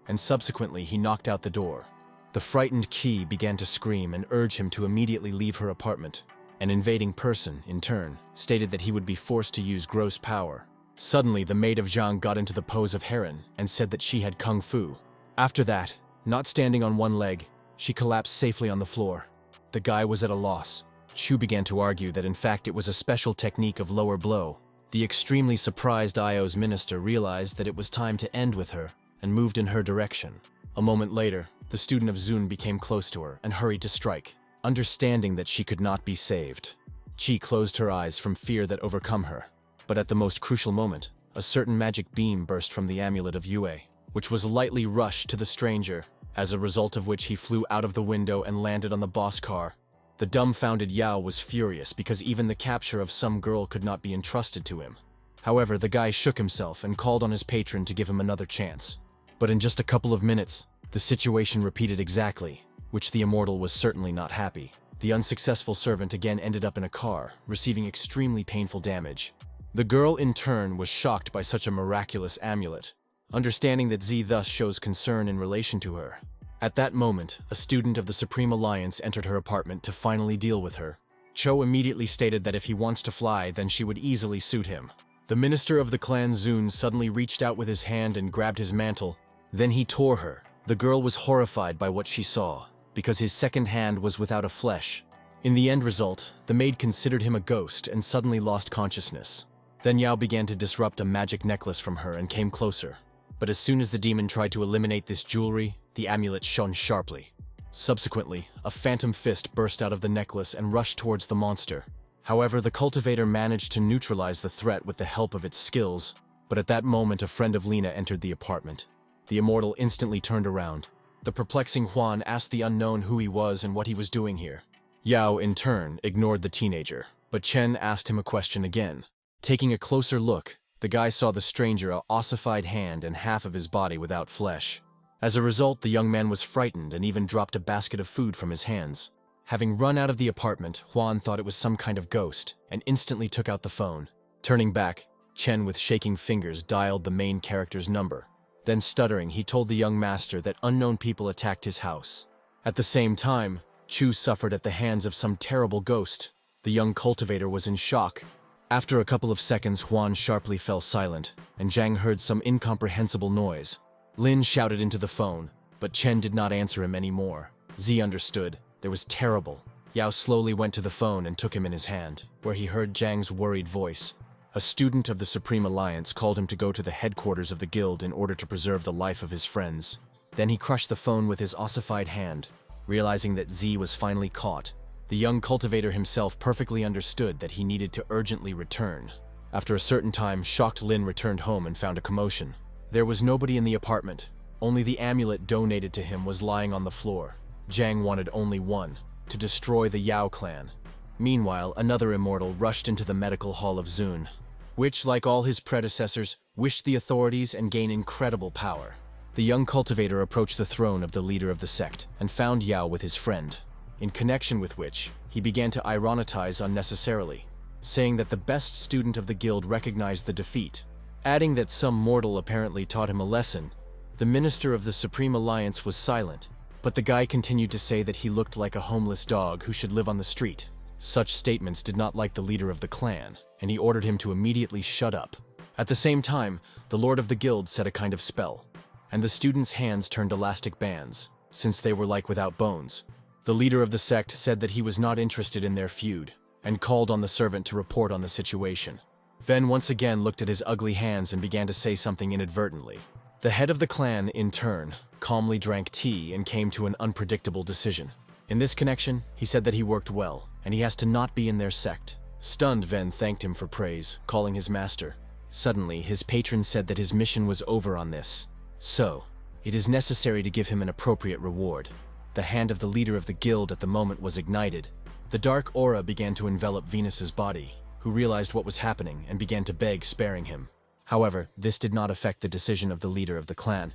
and subsequently he knocked out the door. The frightened Qi began to scream and urge him to immediately leave her apartment. An invading person, in turn, stated that he would be forced to use gross power. Suddenly, the maid of Zhang got into the pose of heron and said that she had kung fu. After that, not standing on one leg, she collapsed safely on the floor. The guy was at a loss. Chu began to argue that in fact it was a special technique of lower blow. The extremely surprised Io's minister realized that it was time to end with her and moved in her direction. A moment later, the student of Zun became close to her and hurried to strike, understanding that she could not be saved. Qi closed her eyes from fear that overcome her. But at the most crucial moment, a certain magic beam burst from the amulet of Yue, which was lightly rushed to the stranger, as a result of which he flew out of the window and landed on the boss car. The dumbfounded Yao was furious because even the capture of some girl could not be entrusted to him. However, the guy shook himself and called on his patron to give him another chance. But in just a couple of minutes, the situation repeated exactly, which the immortal was certainly not happy. The unsuccessful servant again ended up in a car, receiving extremely painful damage. The girl, in turn, was shocked by such a miraculous amulet, understanding that Z thus shows concern in relation to her. At that moment, a student of the Supreme Alliance entered her apartment to finally deal with her. Cho immediately stated that if he wants to fly, then she would easily suit him. The minister of the clan Zun suddenly reached out with his hand and grabbed his mantle. Then he tore her. The girl was horrified by what she saw, because his second hand was without a flesh. In the end result, the maid considered him a ghost and suddenly lost consciousness. Then Yao began to disrupt a magic necklace from her and came closer. But as soon as the demon tried to eliminate this jewelry, the amulet shone sharply. Subsequently, a phantom fist burst out of the necklace and rushed towards the monster. However, the cultivator managed to neutralize the threat with the help of its skills. But at that moment, a friend of Lina entered the apartment. The immortal instantly turned around. The perplexing Huan asked the unknown who he was and what he was doing here. Yao, in turn, ignored the teenager, but Chen asked him a question again. Taking a closer look, the guy saw the stranger a ossified hand and half of his body without flesh. As a result, the young man was frightened and even dropped a basket of food from his hands. Having run out of the apartment, Huan thought it was some kind of ghost and instantly took out the phone. Turning back, Chen with shaking fingers dialed the main character's number. Then stuttering, he told the young master that unknown people attacked his house. At the same time, Chu suffered at the hands of some terrible ghost. The young cultivator was in shock. After a couple of seconds, Huan sharply fell silent, and Zhang heard some incomprehensible noise. Lin shouted into the phone, but Chen did not answer him anymore. Z understood. There was terrible. Yao slowly went to the phone and took him in his hand, where he heard Zhang's worried voice. A student of the Supreme Alliance called him to go to the headquarters of the guild in order to preserve the life of his friends. Then he crushed the phone with his ossified hand. Realizing that Z was finally caught, the young cultivator himself perfectly understood that he needed to urgently return. After a certain time, shocked Lin returned home and found a commotion. There was nobody in the apartment. Only the amulet donated to him was lying on the floor. Zhang wanted only one, to destroy the Yao clan. Meanwhile, another immortal rushed into the medical hall of Zun, which, like all his predecessors, wished the authorities and gain incredible power. The young cultivator approached the throne of the leader of the sect and found Yao with his friend, in connection with which he began to ironize unnecessarily, saying that the best student of the guild recognized the defeat, adding that some mortal apparently taught him a lesson. The minister of the Supreme Alliance was silent, but the guy continued to say that he looked like a homeless dog who should live on the street. Such statements did not like the leader of the clan, and he ordered him to immediately shut up. At the same time, the lord of the guild said a kind of spell, and the students' hands turned elastic bands, since they were like without bones. The leader of the sect said that he was not interested in their feud, and called on the servant to report on the situation. Ven once again looked at his ugly hands and began to say something inadvertently. The head of the clan, in turn, calmly drank tea and came to an unpredictable decision. In this connection, he said that he worked well, and he has to not be in their sect. Stunned, Ven thanked him for praise, calling his master. Suddenly, his patron said that his mission was over on this. So, it is necessary to give him an appropriate reward. The hand of the leader of the guild at the moment was ignited. The dark aura began to envelop Venus's body, who realized what was happening and began to beg, sparing him. However, this did not affect the decision of the leader of the clan.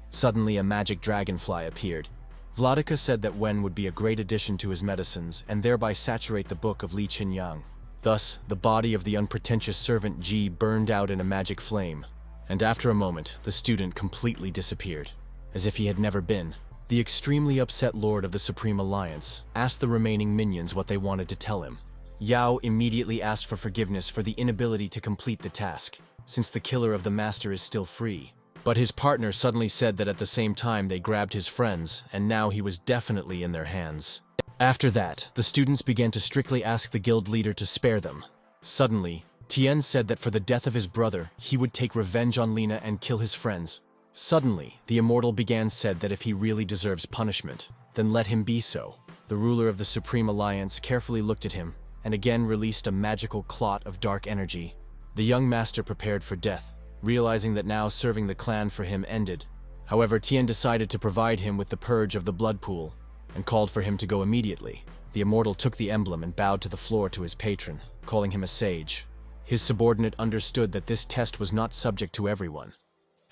Suddenly, a magic dragonfly appeared. Vladika said that Wen would be a great addition to his medicines and thereby saturate the book of Li Qinyang. Thus, the body of the unpretentious servant Ji burned out in a magic flame, and after a moment, the student completely disappeared, as if he had never been. The extremely upset Lord of the Supreme Alliance asked the remaining minions what they wanted to tell him. Yao immediately asked for forgiveness for the inability to complete the task, since the killer of the master is still free. But his partner suddenly said that at the same time they grabbed his friends, and now he was definitely in their hands. After that, the students began to strictly ask the guild leader to spare them. Suddenly, Tien said that for the death of his brother, he would take revenge on Lina and kill his friends. Suddenly, the immortal began said that if he really deserves punishment, then let him be so. The ruler of the Supreme Alliance carefully looked at him, and again released a magical clot of dark energy. The young master prepared for death, realizing that now serving the clan for him ended. However, Tien decided to provide him with the purge of the blood pool, and called for him to go immediately. The immortal took the emblem and bowed to the floor to his patron, calling him a sage. His subordinate understood that this test was not subject to everyone,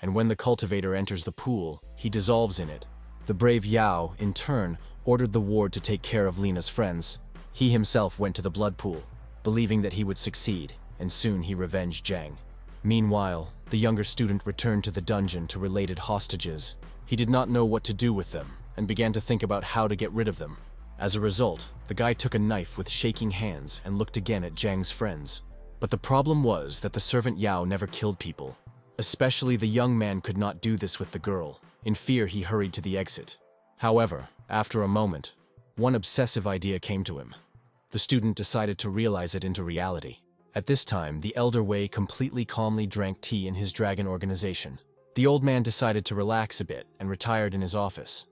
and when the cultivator enters the pool, he dissolves in it. The brave Yao, in turn, ordered the ward to take care of Lina's friends. He himself went to the blood pool, believing that he would succeed, and soon he revenged Jiang. Meanwhile, the younger student returned to the dungeon to related hostages. He did not know what to do with them, and began to think about how to get rid of them. As a result, the guy took a knife with shaking hands and looked again at Jiang's friends. But the problem was that the servant Yao never killed people. Especially the young man could not do this with the girl. In fear, he hurried to the exit. However, after a moment, one obsessive idea came to him. The student decided to realize it into reality. At this time, the elder Wei completely calmly drank tea in his dragon organization. The old man decided to relax a bit and retired in his office.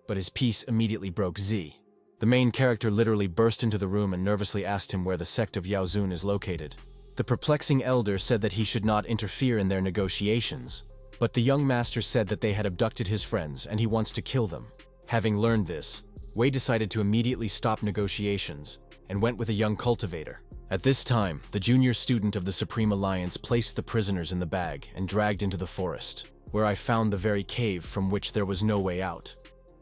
But his peace immediately broke Z. The main character literally burst into the room and nervously asked him where the sect of Yao Zun is located. The perplexing elder said that he should not interfere in their negotiations, but the young master said that they had abducted his friends and he wants to kill them. Having learned this, Wei decided to immediately stop negotiations and went with a young cultivator. At this time, the junior student of the Supreme Alliance placed the prisoners in the bag and dragged into the forest, where I found the very cave from which there was no way out.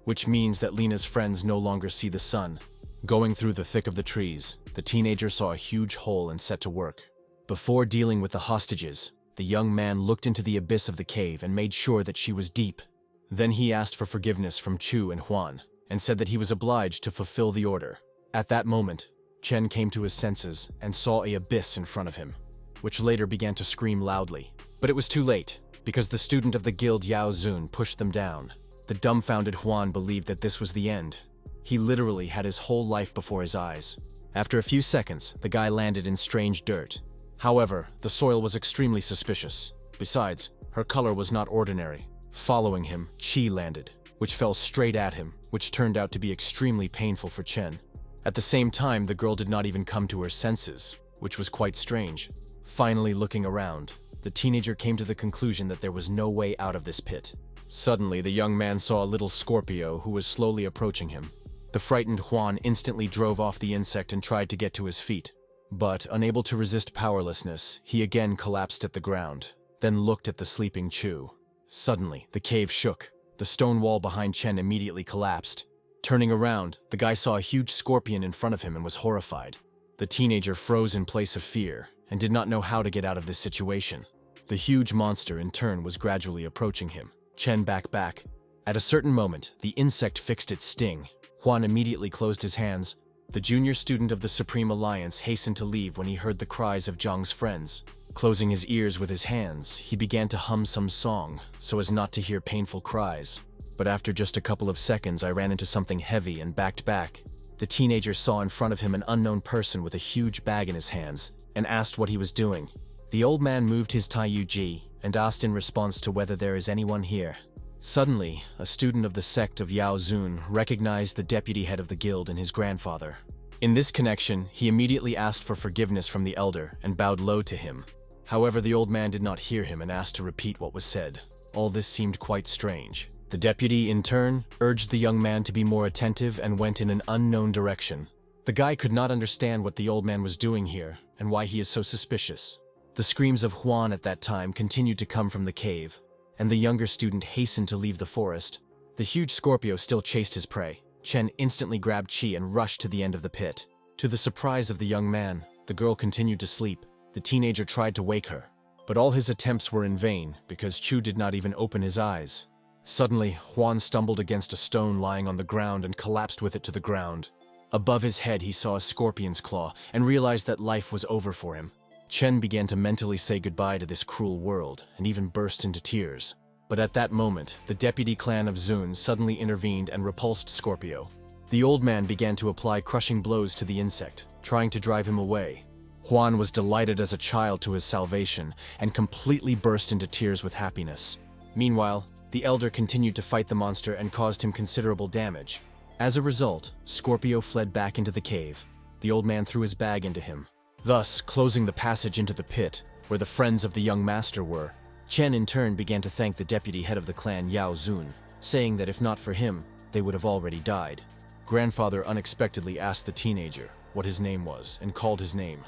Which means that Lina's friends no longer see the sun. Going through the thick of the trees, the teenager saw a huge hole and set to work. Before dealing with the hostages, the young man looked into the abyss of the cave and made sure that she was deep. Then he asked for forgiveness from Chu and Huan, and said that he was obliged to fulfill the order. At that moment, Chen came to his senses and saw an abyss in front of him, which later began to scream loudly. But it was too late, because the student of the guild Yao Zun pushed them down. The dumbfounded Huan believed that this was the end. He literally had his whole life before his eyes. After a few seconds, the guy landed in strange dirt. However, the soil was extremely suspicious. Besides, her color was not ordinary. Following him, Qi landed, which fell straight at him, which turned out to be extremely painful for Chen. At the same time, the girl did not even come to her senses, which was quite strange. Finally looking around, the teenager came to the conclusion that there was no way out of this pit. Suddenly, the young man saw a little Scorpio who was slowly approaching him. The frightened Huan instantly drove off the insect and tried to get to his feet. But, unable to resist powerlessness, he again collapsed at the ground, then looked at the sleeping Chu. Suddenly, the cave shook. The stone wall behind Chen immediately collapsed. Turning around, the guy saw a huge scorpion in front of him and was horrified. The teenager froze in place of fear and did not know how to get out of this situation. The huge monster, in turn, was gradually approaching him. Chen back. At a certain moment, the insect fixed its sting. Huan immediately closed his hands, The junior student of the Supreme Alliance hastened to leave when he heard the cries of Zhang's friends. Closing his ears with his hands, he began to hum some song so as not to hear painful cries. But after just a couple of seconds, I ran into something heavy and backed back. The teenager saw in front of him an unknown person with a huge bag in his hands and asked what he was doing. The old man moved his Taiyuji and asked in response to whether there is anyone here. Suddenly, a student of the sect of Yao Zun recognized the deputy head of the guild and his grandfather. In this connection, he immediately asked for forgiveness from the elder and bowed low to him. However, the old man did not hear him and asked to repeat what was said. All this seemed quite strange. The deputy, in turn, urged the young man to be more attentive and went in an unknown direction. The guy could not understand what the old man was doing here and why he is so suspicious. The screams of Huan at that time continued to come from the cave, and the younger student hastened to leave the forest. The huge Scorpio still chased his prey. Chen instantly grabbed Qi and rushed to the end of the pit. To the surprise of the young man, the girl continued to sleep. The teenager tried to wake her, but all his attempts were in vain because Chu did not even open his eyes. Suddenly, Huan stumbled against a stone lying on the ground and collapsed with it to the ground. Above his head, he saw a scorpion's claw and realized that life was over for him. Chen began to mentally say goodbye to this cruel world and even burst into tears. But at that moment, the deputy clan of Zun suddenly intervened and repulsed Scorpio. The old man began to apply crushing blows to the insect, trying to drive him away. Huan was delighted as a child to his salvation and completely burst into tears with happiness. Meanwhile, the elder continued to fight the monster and caused him considerable damage. As a result, Scorpio fled back into the cave. The old man threw his bag into him, thus closing the passage into the pit, where the friends of the young master were. Chen in turn began to thank the deputy head of the clan Yao Zun, saying that if not for him, they would have already died. Grandfather unexpectedly asked the teenager what his name was and called his name.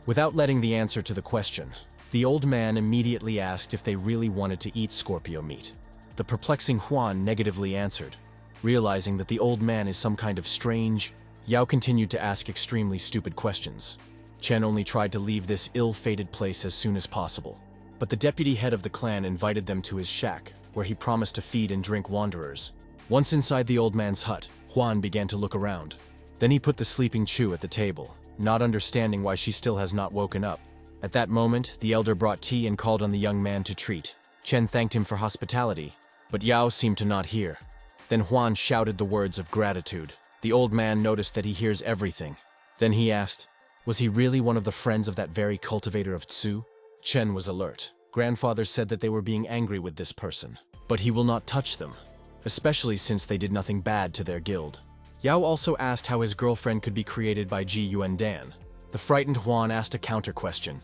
Without letting the answer to the question, the old man immediately asked if they really wanted to eat Scorpio meat. The perplexing Huan negatively answered. Realizing that the old man is some kind of strange, Yao continued to ask extremely stupid questions. Chen only tried to leave this ill-fated place as soon as possible. But the deputy head of the clan invited them to his shack, where he promised to feed and drink wanderers. Once inside the old man's hut, Huan began to look around. Then he put the sleeping Chu at the table, not understanding why she still has not woken up. At that moment, the elder brought tea and called on the young man to treat. Chen thanked him for hospitality, but Yao seemed to not hear. Then Huan shouted the words of gratitude. The old man noticed that he hears everything. Then he asked, was he really one of the friends of that very cultivator of Tsu? Chen was alert. Grandfather said that they were being angry with this person, but he will not touch them, especially since they did nothing bad to their guild. Yao also asked how his girlfriend could be created by Ji Yuandan. The frightened Huan asked a counter question.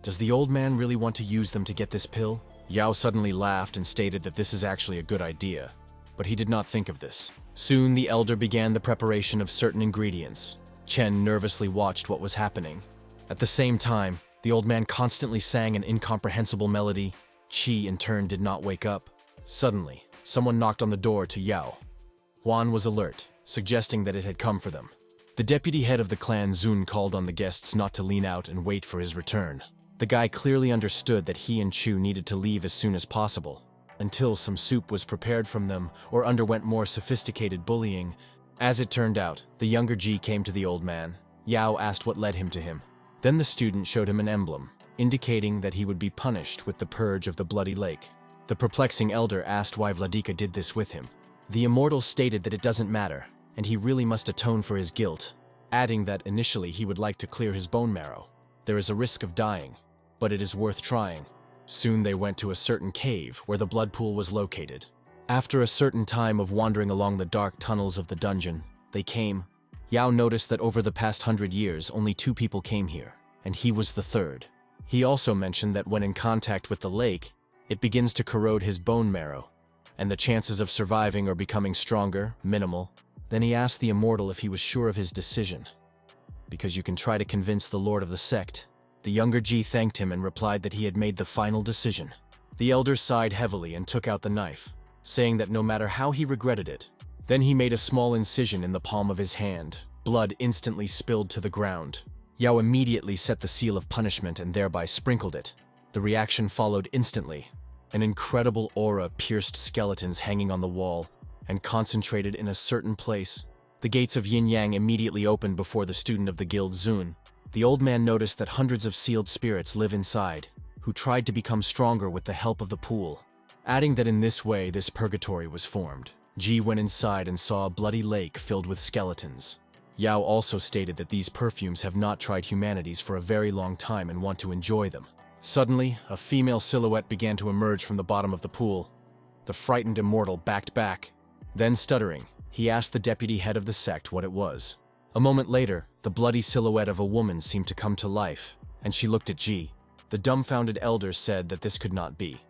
Does the old man really want to use them to get this pill? Yao suddenly laughed and stated that this is actually a good idea, but he did not think of this. Soon the elder began the preparation of certain ingredients. Chen nervously watched what was happening. At the same time, the old man constantly sang an incomprehensible melody. Qi in turn did not wake up. Suddenly, someone knocked on the door to Yao. Huan was alert, suggesting that it had come for them. The deputy head of the clan Zun called on the guests not to lean out and wait for his return. The guy clearly understood that he and Chu needed to leave as soon as possible, until some soup was prepared from them or underwent more sophisticated bullying. As it turned out, the younger Ji came to the old man. Yao asked what led him to him. Then the student showed him an emblem, indicating that he would be punished with the purge of the bloody lake. The perplexing elder asked why Vladika did this with him. The immortal stated that it doesn't matter, and he really must atone for his guilt, adding that initially he would like to clear his bone marrow. There is a risk of dying, but it is worth trying. Soon they went to a certain cave where the blood pool was located. After a certain time of wandering along the dark tunnels of the dungeon, they came. Yao noticed that over the past 100 years, only 2 people came here, and he was the third. He also mentioned that when in contact with the lake, it begins to corrode his bone marrow, and the chances of surviving or becoming stronger, minimal. Then he asked the immortal if he was sure of his decision. Because you can try to convince the lord of the sect. The younger Ji thanked him and replied that he had made the final decision. The elder sighed heavily and took out the knife, saying that no matter how he regretted it. Then he made a small incision in the palm of his hand. Blood instantly spilled to the ground. Yao immediately set the seal of punishment and thereby sprinkled it. The reaction followed instantly. An incredible aura pierced skeletons hanging on the wall and concentrated in a certain place. The gates of Yin-Yang immediately opened before the student of the guild Zun. The old man noticed that hundreds of sealed spirits live inside, who tried to become stronger with the help of the pool. Adding that in this way this purgatory was formed. Ji went inside and saw a bloody lake filled with skeletons. Yao also stated that these perfumes have not tried humanities for a very long time and want to enjoy them. Suddenly, a female silhouette began to emerge from the bottom of the pool. The frightened immortal backed back. Then stuttering, he asked the deputy head of the sect what it was. A moment later, the bloody silhouette of a woman seemed to come to life, and she looked at Ji. The dumbfounded elder said that this could not be,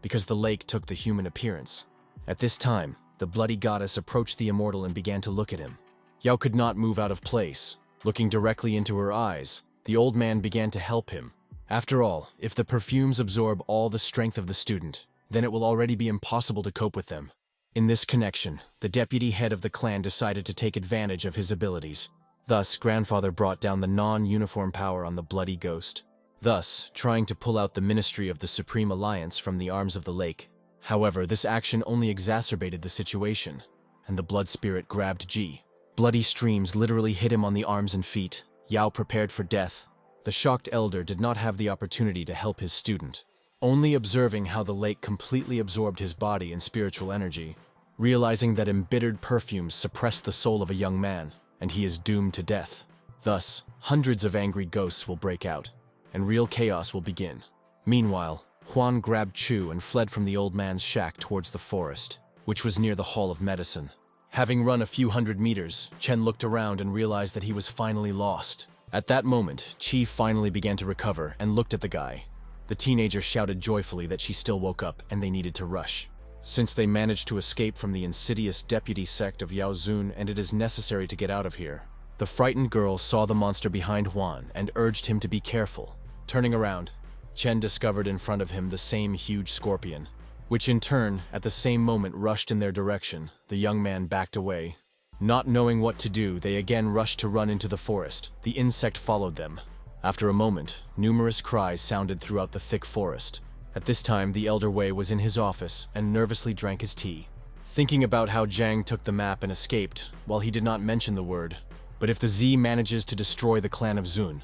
because the lake took the human appearance. At this time, the bloody goddess approached the immortal and began to look at him. Yao could not move out of place. Looking directly into her eyes, the old man began to help him. After all, if the perfumes absorb all the strength of the student, then it will already be impossible to cope with them. In this connection, the deputy head of the clan decided to take advantage of his abilities. Thus, grandfather brought down the non-uniform power on the bloody ghost, thus trying to pull out the Ministry of the Supreme Alliance from the arms of the lake. However, this action only exacerbated the situation, and the blood spirit grabbed Ji. Bloody streams literally hit him on the arms and feet. Yao prepared for death. The shocked elder did not have the opportunity to help his student, only observing how the lake completely absorbed his body and spiritual energy, realizing that embittered perfumes suppress the soul of a young man, and he is doomed to death. Thus, hundreds of angry ghosts will break out, and real chaos will begin. Meanwhile, Huan grabbed Chu and fled from the old man's shack towards the forest, which was near the Hall of Medicine. Having run a few hundred meters, Chen looked around and realized that he was finally lost. At that moment, Qi finally began to recover and looked at the guy. The teenager shouted joyfully that she still woke up and they needed to rush, since they managed to escape from the insidious deputy sect of Yao Zun and it is necessary to get out of here. The frightened girl saw the monster behind Huan and urged him to be careful. Turning around, Chen discovered in front of him the same huge scorpion, which in turn, at the same moment, rushed in their direction. The young man backed away. Not knowing what to do, they again rushed to run into the forest. The insect followed them. After a moment, numerous cries sounded throughout the thick forest. At this time, the Elder Wei was in his office and nervously drank his tea, thinking about how Jiang took the map and escaped, while he did not mention the word. But if the Z manages to destroy the clan of Zun,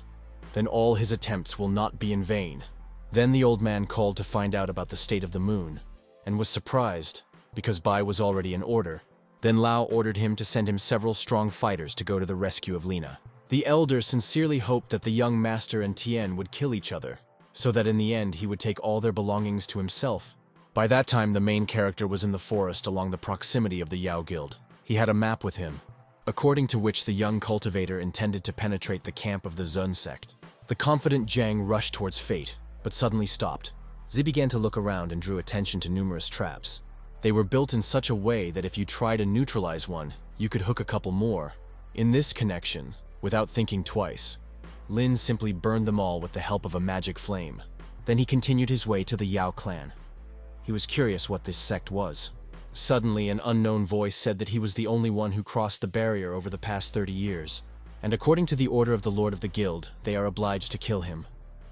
then all his attempts will not be in vain. Then the old man called to find out about the state of the moon, and was surprised, because Bai was already in order. Then Lao ordered him to send him several strong fighters to go to the rescue of Lina. The elder sincerely hoped that the young master and Tian would kill each other, so that in the end he would take all their belongings to himself. By that time the main character was in the forest along the proximity of the Yao Guild. He had a map with him, according to which the young cultivator intended to penetrate the camp of the Zun sect. The confident Jiang rushed towards fate, but suddenly stopped. Zi began to look around and drew attention to numerous traps. They were built in such a way that if you try to neutralize one, you could hook a couple more. In this connection, without thinking twice, Lin simply burned them all with the help of a magic flame. Then he continued his way to the Yao clan. He was curious what this sect was. Suddenly, an unknown voice said that he was the only one who crossed the barrier over the past 30 years, and according to the order of the Lord of the Guild, they are obliged to kill him.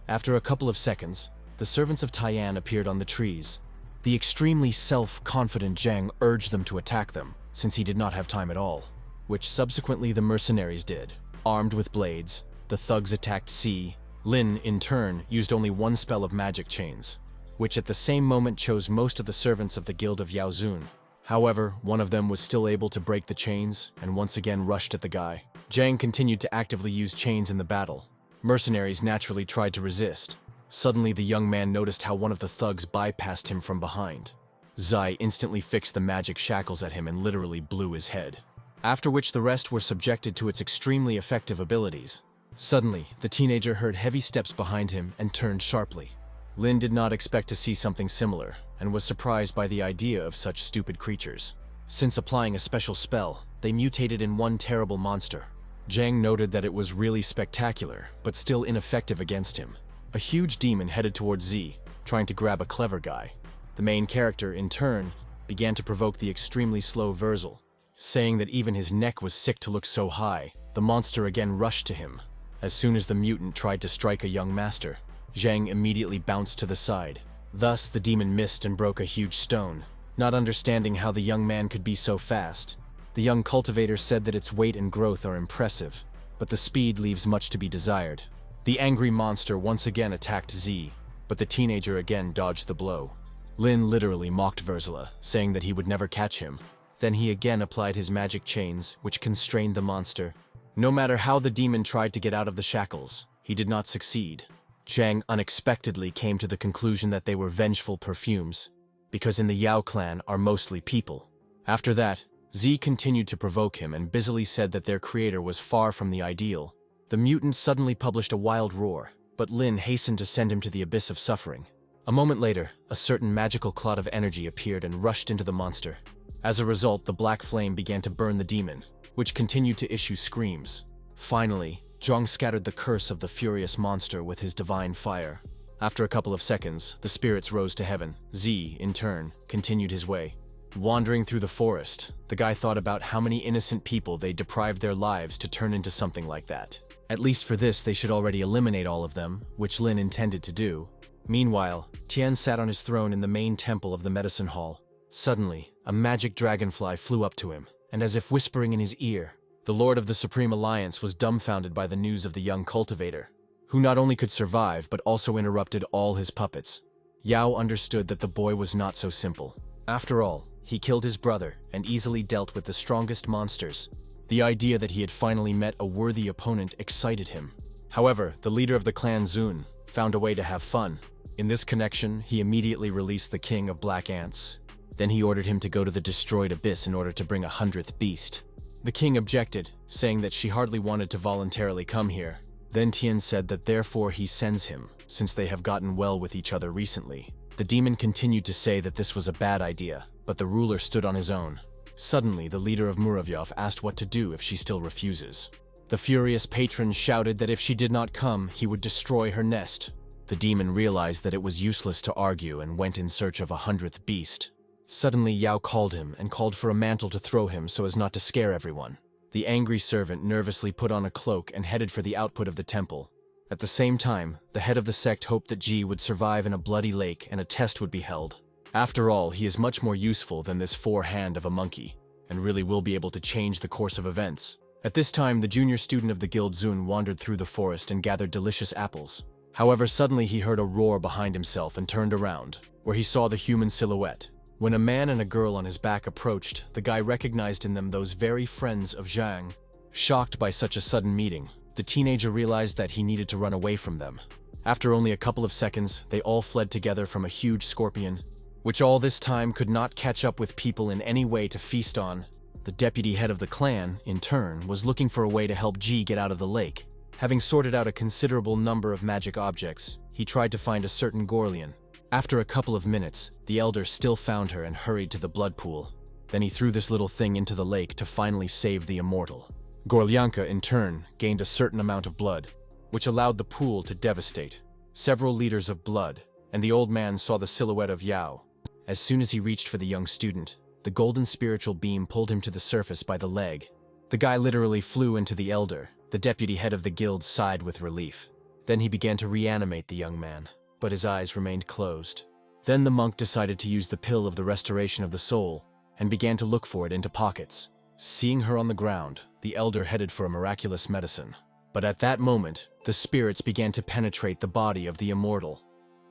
After a couple of seconds, the servants of Taiyan appeared on the trees. The extremely self-confident Jiang urged them to attack them, since he did not have time at all, which subsequently the mercenaries did. Armed with blades, the thugs attacked C. Lin, in turn, used only one spell of magic chains, which at the same moment chose most of the servants of the Guild of Yao Zun. However, one of them was still able to break the chains and once again rushed at the guy. Jiang continued to actively use chains in the battle. Mercenaries naturally tried to resist. Suddenly, the young man noticed how one of the thugs bypassed him from behind. Zai instantly fixed the magic shackles at him and literally blew his head, after which the rest were subjected to its extremely effective abilities. Suddenly, the teenager heard heavy steps behind him and turned sharply. Lin did not expect to see something similar, and was surprised by the idea of such stupid creatures. Since applying a special spell, they mutated in one terrible monster. Jiang noted that it was really spectacular, but still ineffective against him. A huge demon headed towards Z, trying to grab a clever guy. The main character, in turn, began to provoke the extremely slow Verzel, saying that even his neck was sick to look so high. The monster again rushed to him. As soon as the mutant tried to strike a young master, Jiang immediately bounced to the side. Thus, the demon missed and broke a huge stone. Not understanding how the young man could be so fast, The young cultivator said that its weight and growth are impressive, but the speed leaves much to be desired. The angry monster once again attacked Z, but the teenager again dodged the blow. Lin literally mocked Verzela, saying that he would never catch him. Then he again applied his magic chains, which constrained the monster. No matter how the demon tried to get out of the shackles, he did not succeed. Jiang unexpectedly came to the conclusion that they were vengeful perfumes, because in the Yao clan are mostly people. After that, Z continued to provoke him and busily said that their creator was far from the ideal. The mutant suddenly published a wild roar, but Lin hastened to send him to the abyss of suffering. A moment later, a certain magical cloud of energy appeared and rushed into the monster. As a result, the black flame began to burn the demon, which continued to issue screams. Finally, Zhang scattered the curse of the furious monster with his divine fire. After a couple of seconds, the spirits rose to heaven. Z, in turn, continued his way. Wandering through the forest, the guy thought about how many innocent people they deprived their lives to turn into something like that. At least for this, they should already eliminate all of them, which Lin intended to do. Meanwhile, Tian sat on his throne in the main temple of the medicine hall. Suddenly, a magic dragonfly flew up to him, and as if whispering in his ear, the Lord of the Supreme Alliance was dumbfounded by the news of the young cultivator, who not only could survive but also interrupted all his puppets. Yao understood that the boy was not so simple. After all, he killed his brother and easily dealt with the strongest monsters. The idea that he had finally met a worthy opponent excited him. However, the leader of the clan Zun found a way to have fun. In this connection, he immediately released the king of black ants. Then he ordered him to go to the destroyed abyss in order to bring a 100th beast. The king objected, saying that she hardly wanted to voluntarily come here. Then Tian said that therefore he sends him, since they have gotten well with each other recently. The demon continued to say that this was a bad idea, but the ruler stood on his own. Suddenly, the leader of Muravyov asked what to do if she still refuses. The furious patron shouted that if she did not come, he would destroy her nest. The demon realized that it was useless to argue and went in search of a 100th beast. Suddenly, Yao called him and called for a mantle to throw him so as not to scare everyone. The angry servant nervously put on a cloak and headed for the output of the temple. At the same time, the head of the sect hoped that Ji would survive in a bloody lake and a test would be held. After all, he is much more useful than this forehand of a monkey, and really will be able to change the course of events. At this time, the junior student of the guild Zun wandered through the forest and gathered delicious apples. However, suddenly he heard a roar behind himself and turned around, where he saw the human silhouette. When a man and a girl on his back approached, the guy recognized in them those very friends of Zhang. Shocked by such a sudden meeting, the teenager realized that he needed to run away from them. After only a couple of seconds, they all fled together from a huge scorpion, which all this time could not catch up with people in any way to feast on. The deputy head of the clan, in turn, was looking for a way to help Ji get out of the lake. Having sorted out a considerable number of magic objects, he tried to find a certain Gorlian. After a couple of minutes, the elder still found her and hurried to the blood pool. Then he threw this little thing into the lake to finally save the immortal. Gorlyanka, in turn, gained a certain amount of blood, which allowed the pool to devastate several liters of blood, and the old man saw the silhouette of Yao. As soon as he reached for the young student, the golden spiritual beam pulled him to the surface by the leg. The guy literally flew into the elder. The deputy head of the guild sighed with relief. Then he began to reanimate the young man, but his eyes remained closed. Then the monk decided to use the pill of the restoration of the soul, and began to look for it into pockets. Seeing her on the ground, the elder headed for a miraculous medicine. But at that moment, the spirits began to penetrate the body of the immortal.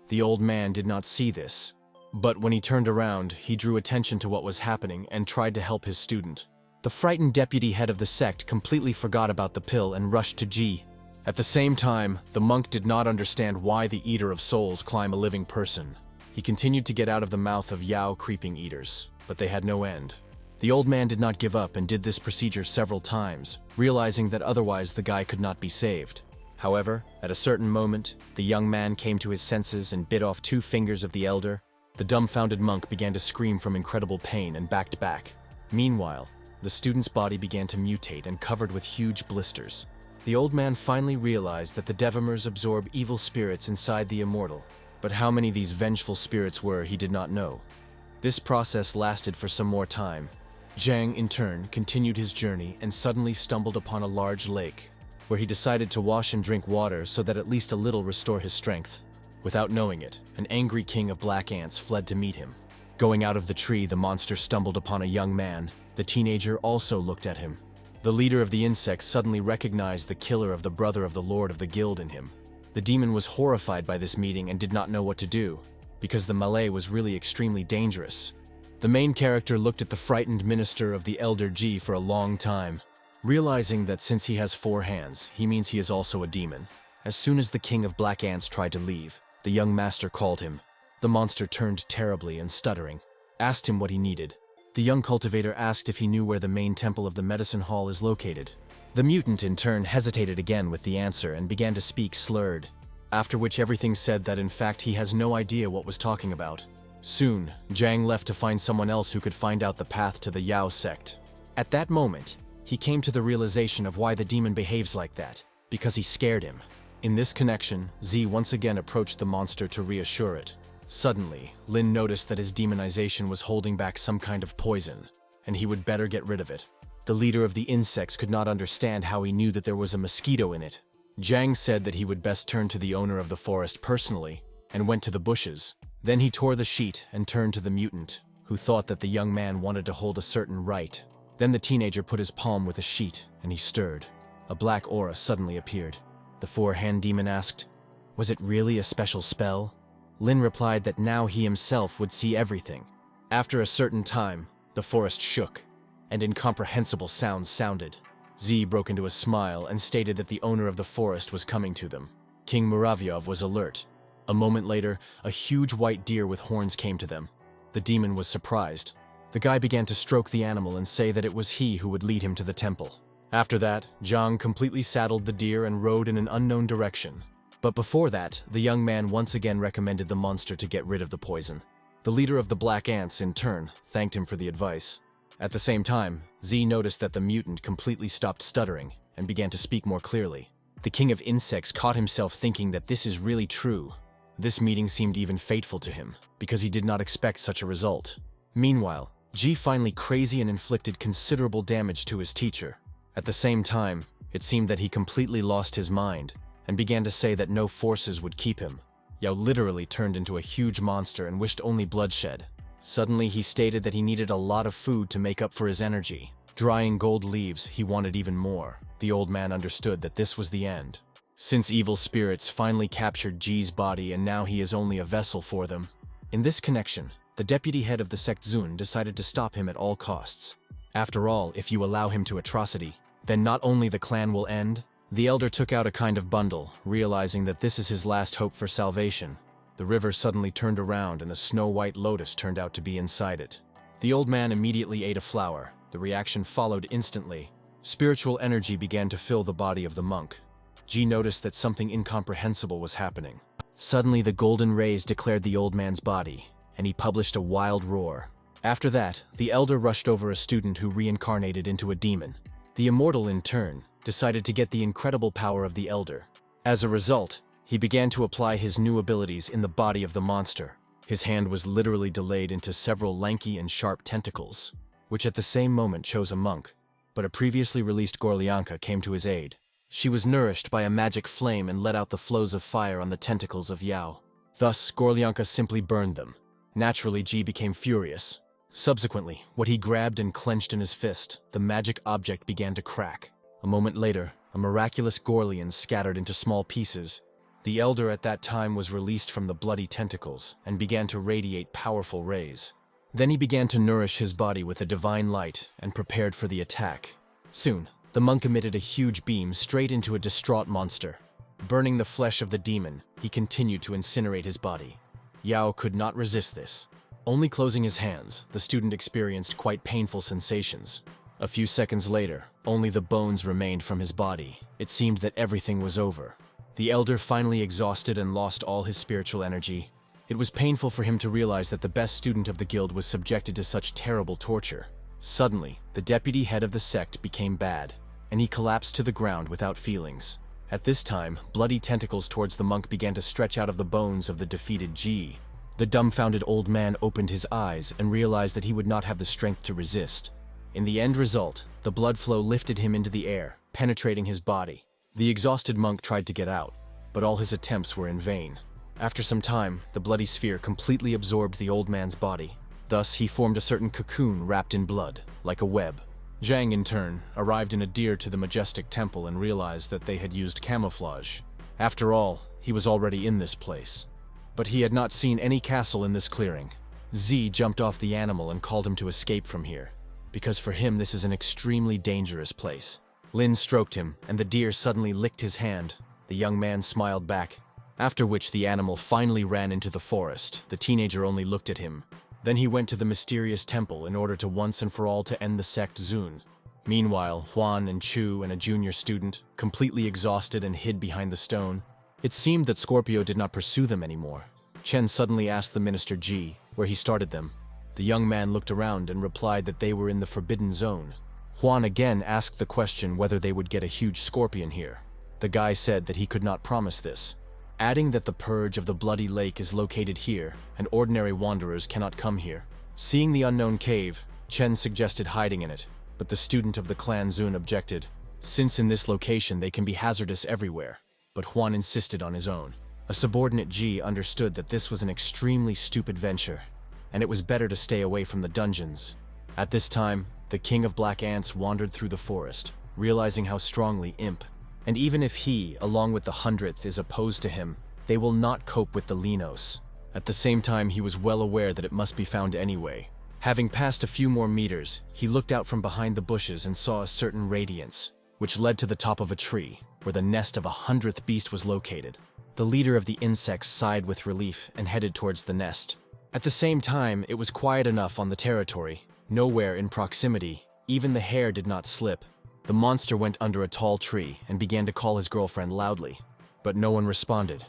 The old man did not see this, but when he turned around, he drew attention to what was happening and tried to help his student. The frightened deputy head of the sect completely forgot about the pill and rushed to Ji. At the same time, the monk did not understand why the Eater of Souls climb a living person. He continued to get out of the mouth of Yao creeping eaters, but they had no end. The old man did not give up and did this procedure several times, realizing that otherwise the guy could not be saved. However, at a certain moment, the young man came to his senses and bit off 2 fingers of the elder. The dumbfounded monk began to scream from incredible pain and backed back. Meanwhile, the student's body began to mutate and covered with huge blisters. The old man finally realized that the Devamers absorb evil spirits inside the immortal, but how many these vengeful spirits were, he did not know. This process lasted for some more time. Jiang, in turn, continued his journey and suddenly stumbled upon a large lake, where he decided to wash and drink water so that at least a little restore his strength. Without knowing it, an angry king of black ants fled to meet him. Going out of the tree, the monster stumbled upon a young man. The The teenager also looked at him. The leader of the insects suddenly recognized the killer of the brother of the lord of the guild in him. The demon was horrified by this meeting and did not know what to do, because the Malay was really extremely dangerous. The main character looked at the frightened minister of the Elder Ji for a long time, realizing that since he has 4 hands, he means he is also a demon. As soon as the king of black ants tried to leave, the young master called him. The monster turned terribly and stuttering, asked him what he needed. The young cultivator asked if he knew where the main temple of the medicine hall is located. The mutant in turn hesitated again with the answer and began to speak slurred, after which everything said that in fact he has no idea what was talking about. Soon, Jang left to find someone else who could find out the path to the Yao sect. At that moment, he came to the realization of why the demon behaves like that, because he scared him. In this connection, Z once again approached the monster to reassure it. Suddenly, Lin noticed that his demonization was holding back some kind of poison, and he would better get rid of it. The leader of the insects could not understand how he knew that there was a mosquito in it. Jang said that he would best turn to the owner of the forest personally, and went to the bushes. Then he tore the sheet and turned to the mutant, who thought that the young man wanted to hold a certain rite. Then the teenager put his palm with a sheet, and he stirred. A black aura suddenly appeared. The 4-hand demon asked, "Was it really a special spell?" Lin replied that now he himself would see everything. After a certain time, the forest shook, and incomprehensible sounds sounded. Z broke into a smile and stated that the owner of the forest was coming to them. King Muravyov was alert. A moment later, a huge white deer with horns came to them. The demon was surprised. The guy began to stroke the animal and say that it was he who would lead him to the temple. After that, Zhang completely saddled the deer and rode in an unknown direction. But before that, the young man once again recommended the monster to get rid of the poison. The leader of the black ants, in turn, thanked him for the advice. At the same time, Z noticed that the mutant completely stopped stuttering and began to speak more clearly. The king of insects caught himself thinking that this is really true. This meeting seemed even fateful to him, because he did not expect such a result. Meanwhile, Ji finally crazy and inflicted considerable damage to his teacher. At the same time, it seemed that he completely lost his mind, and began to say that no forces would keep him. Yao literally turned into a huge monster and wished only bloodshed. Suddenly he stated that he needed a lot of food to make up for his energy. Drying gold leaves, he wanted even more. The old man understood that this was the end. Since evil spirits finally captured Ji's body and now he is only a vessel for them. In this connection, the deputy head of the sect Zun decided to stop him at all costs. After all, if you allow him to atrocity, then not only the clan will end. The elder took out a kind of bundle, realizing that this is his last hope for salvation. The river suddenly turned around and a snow-white lotus turned out to be inside it. The old man immediately ate a flower. The reaction followed instantly. Spiritual energy began to fill the body of the monk. Ji noticed that something incomprehensible was happening. Suddenly the golden rays declared the old man's body, and he published a wild roar. After that, the elder rushed over a student who reincarnated into a demon. The immortal, in turn, decided to get the incredible power of the elder. As a result, he began to apply his new abilities in the body of the monster. His hand was literally delayed into several lanky and sharp tentacles, which at the same moment chose a monk. But a previously released Gorlyanka came to his aid. She was nourished by a magic flame and let out the flows of fire on the tentacles of Yao. Thus, Gorlyanka simply burned them. Naturally, Ji became furious. Subsequently, what he grabbed and clenched in his fist, the magic object began to crack. A moment later, a miraculous Gorlian scattered into small pieces. The elder at that time was released from the bloody tentacles and began to radiate powerful rays. Then he began to nourish his body with a divine light and prepared for the attack. Soon, the monk emitted a huge beam straight into a distraught monster. Burning the flesh of the demon, he continued to incinerate his body. Yao could not resist this. Only closing his hands, the student experienced quite painful sensations. A few seconds later, only the bones remained from his body. It seemed that everything was over. The elder finally exhausted and lost all his spiritual energy. It was painful for him to realize that the best student of the guild was subjected to such terrible torture. Suddenly, the deputy head of the sect became bad, and he collapsed to the ground without feelings. At this time, bloody tentacles towards the monk began to stretch out of the bones of the defeated Ji. The dumbfounded old man opened his eyes and realized that he would not have the strength to resist. In the end result, the blood flow lifted him into the air, penetrating his body. The exhausted monk tried to get out, but all his attempts were in vain. After some time, the bloody sphere completely absorbed the old man's body. Thus, he formed a certain cocoon wrapped in blood. like a web. Zhang, in turn, arrived in a deer to the majestic temple and realized that they had used camouflage. After all, he was already in this place. But he had not seen any castle in this clearing. Z jumped off the animal and called him to escape from here, because for him this is an extremely dangerous place. Lin stroked him, and the deer suddenly licked his hand. The young man smiled back, after which the animal finally ran into the forest. The teenager only looked at him. Then he went to the mysterious temple in order to once and for all to end the sect Zun. Meanwhile, Huan and Chu and a junior student, completely exhausted and hid behind the stone. It seemed that Scorpio did not pursue them anymore. Chen suddenly asked the minister Ji where he started them. The young man looked around and replied that they were in the forbidden zone. Huan again asked the question whether they would get a huge scorpion here. The guy said that he could not promise this, adding that the purge of the bloody lake is located here and ordinary wanderers cannot come here. Seeing the unknown cave, Chen suggested hiding in it, but the student of the clan Zun objected, since in this location they can be hazardous everywhere. But Huan insisted on his own. A subordinate Ji understood that this was an extremely stupid venture, and it was better to stay away from the dungeons. At this time, the king of black ants wandered through the forest, realizing how strongly Imp, and even if he, along with the 100th, is opposed to him, they will not cope with the Linos. At the same time, he was well aware that it must be found anyway. Having passed a few more meters, he looked out from behind the bushes and saw a certain radiance, which led to the top of a tree, where the nest of a 100th beast was located. The leader of the insects sighed with relief and headed towards the nest. At the same time, it was quiet enough on the territory. Nowhere in proximity, even the hair did not slip. The monster went under a tall tree and began to call his girlfriend loudly, but no one responded.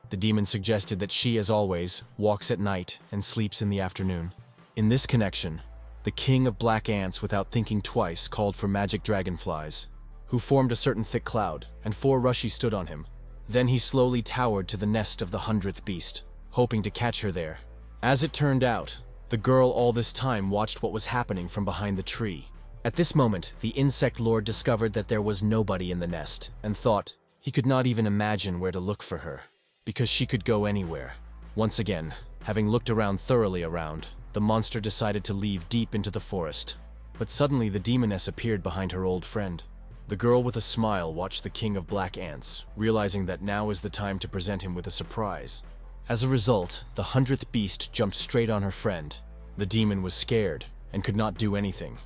The demon suggested that she, as always, walks at night and sleeps in the afternoon. In this connection, the king of black ants, without thinking twice, called for magic dragonflies, who formed a certain thick cloud, and 4 rushy stood on him. Then he slowly towered to the nest of the 100th beast, hoping to catch her there. As it turned out, the girl all this time watched what was happening from behind the tree. At this moment, the insect lord discovered that there was nobody in the nest, and thought he could not even imagine where to look for her, because she could go anywhere. Once again, having looked thoroughly around, the monster decided to leave deep into the forest. But suddenly the demoness appeared behind her old friend. The girl with a smile watched the king of black ants, realizing that now is the time to present him with a surprise. As a result, the 100th beast jumped straight on her friend. The demon was scared and could not do anything,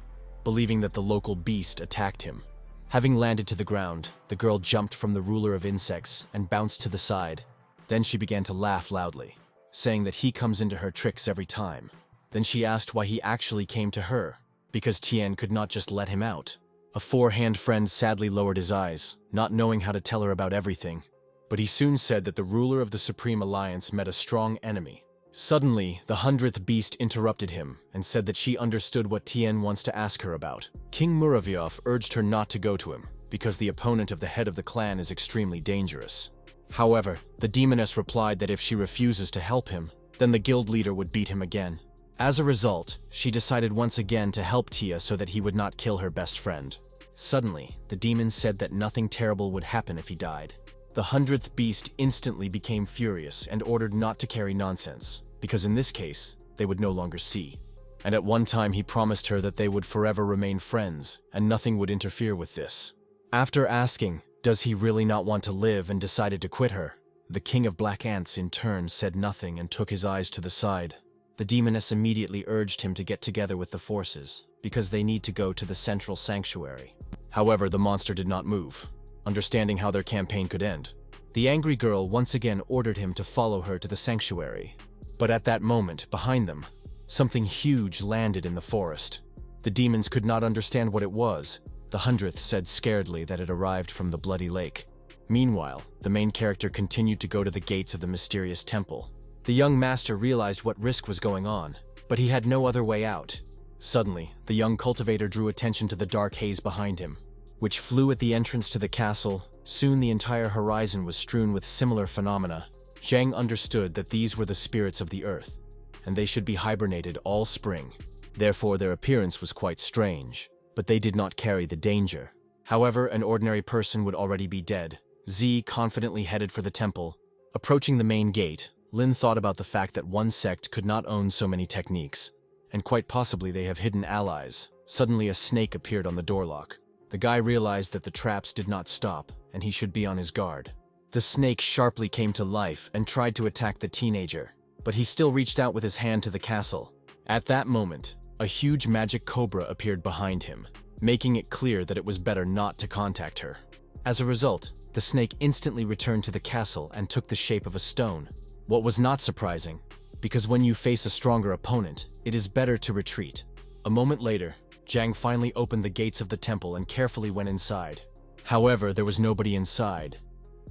believing that the local beast attacked him. Having landed to the ground, the girl jumped from the ruler of insects and bounced to the side. Then she began to laugh loudly, saying that he comes into her tricks every time. Then she asked why he actually came to her, because Tian could not just let him out. A 4-hand friend sadly lowered his eyes, not knowing how to tell her about everything. But he soon said that the ruler of the Supreme Alliance met a strong enemy. Suddenly, the 100th beast interrupted him and said that she understood what Tian wants to ask her about. King Muravyov urged her not to go to him, because the opponent of the head of the clan is extremely dangerous. However, the demoness replied that if she refuses to help him, then the guild leader would beat him again. As a result, she decided once again to help Tia so that he would not kill her best friend. Suddenly, the demon said that nothing terrible would happen if he died. The 100th beast instantly became furious and ordered not to carry nonsense, because in this case, they would no longer see. And at one time he promised her that they would forever remain friends, and nothing would interfere with this. After asking, does he really not want to live, and decided to quit her, the king of black ants in turn said nothing and took his eyes to the side. The demoness immediately urged him to get together with the forces, because they need to go to the central sanctuary. However, the monster did not move, understanding how their campaign could end. The angry girl once again ordered him to follow her to the sanctuary. But at that moment, behind them, something huge landed in the forest. The demons could not understand what it was. The 100th said scaredly that it arrived from the bloody lake. Meanwhile, the main character continued to go to the gates of the mysterious temple. The young master realized what risk was going on, but he had no other way out. Suddenly, the young cultivator drew attention to the dark haze behind him, which flew at the entrance to the castle. Soon the entire horizon was strewn with similar phenomena. Zhang understood that these were the spirits of the earth, and they should be hibernated all spring. Therefore their appearance was quite strange, but they did not carry the danger. However, an ordinary person would already be dead. Z confidently headed for the temple. Approaching the main gate, Lin thought about the fact that one sect could not own so many techniques, and quite possibly they have hidden allies, Suddenly a snake appeared on the door lock. The guy realized that the traps did not stop, and he should be on his guard. The snake sharply came to life and tried to attack the teenager, but he still reached out with his hand to the castle. At that moment, a huge magic cobra appeared behind him, making it clear that it was better not to contact her. As a result, the snake instantly returned to the castle and took the shape of a stone. What was not surprising, because when you face a stronger opponent, it is better to retreat. A moment later, Jiang finally opened the gates of the temple and carefully went inside. However, there was nobody inside.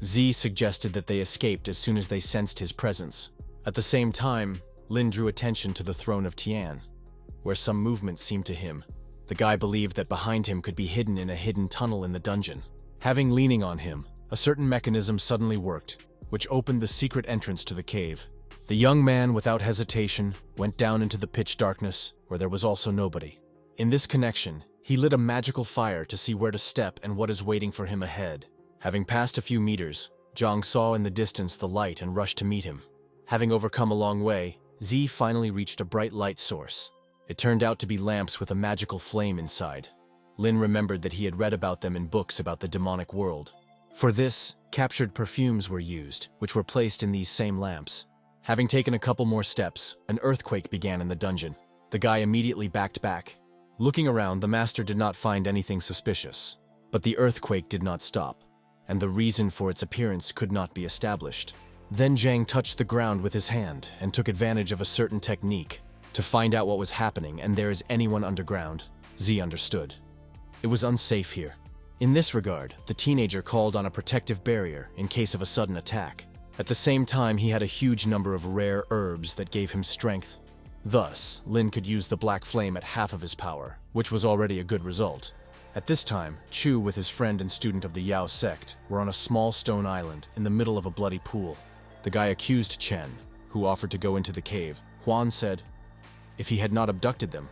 Z suggested that they escaped as soon as they sensed his presence. At the same time, Lin drew attention to the throne of Tian, where some movement seemed to him. The guy believed that behind him could be hidden in a hidden tunnel in the dungeon. Having leaning on him, a certain mechanism suddenly worked, which opened the secret entrance to the cave. The young man, without hesitation, went down into the pitch darkness, where there was also nobody. In this connection, he lit a magical fire to see where to step and what is waiting for him ahead. Having passed a few meters, Zhang saw in the distance the light and rushed to meet him. Having overcome a long way, Z finally reached a bright light source. It turned out to be lamps with a magical flame inside. Lin remembered that he had read about them in books about the demonic world. For this, captured perfumes were used, which were placed in these same lamps. Having taken a couple more steps, an earthquake began in the dungeon. The guy immediately backed back. Looking around, the master did not find anything suspicious. But the earthquake did not stop, and the reason for its appearance could not be established. Then Jiang touched the ground with his hand and took advantage of a certain technique to find out what was happening, and there is anyone underground. Z understood. It was unsafe here. In this regard, the teenager called on a protective barrier in case of a sudden attack. At the same time, he had a huge number of rare herbs that gave him strength. Thus, Lin could use the black flame at half of his power, which was already a good result. At this time, Chu, with his friend and student of the Yao sect, were on a small stone island in the middle of a bloody pool. The guy accused Chen, who offered to go into the cave. Huan said, if he had not abducted them,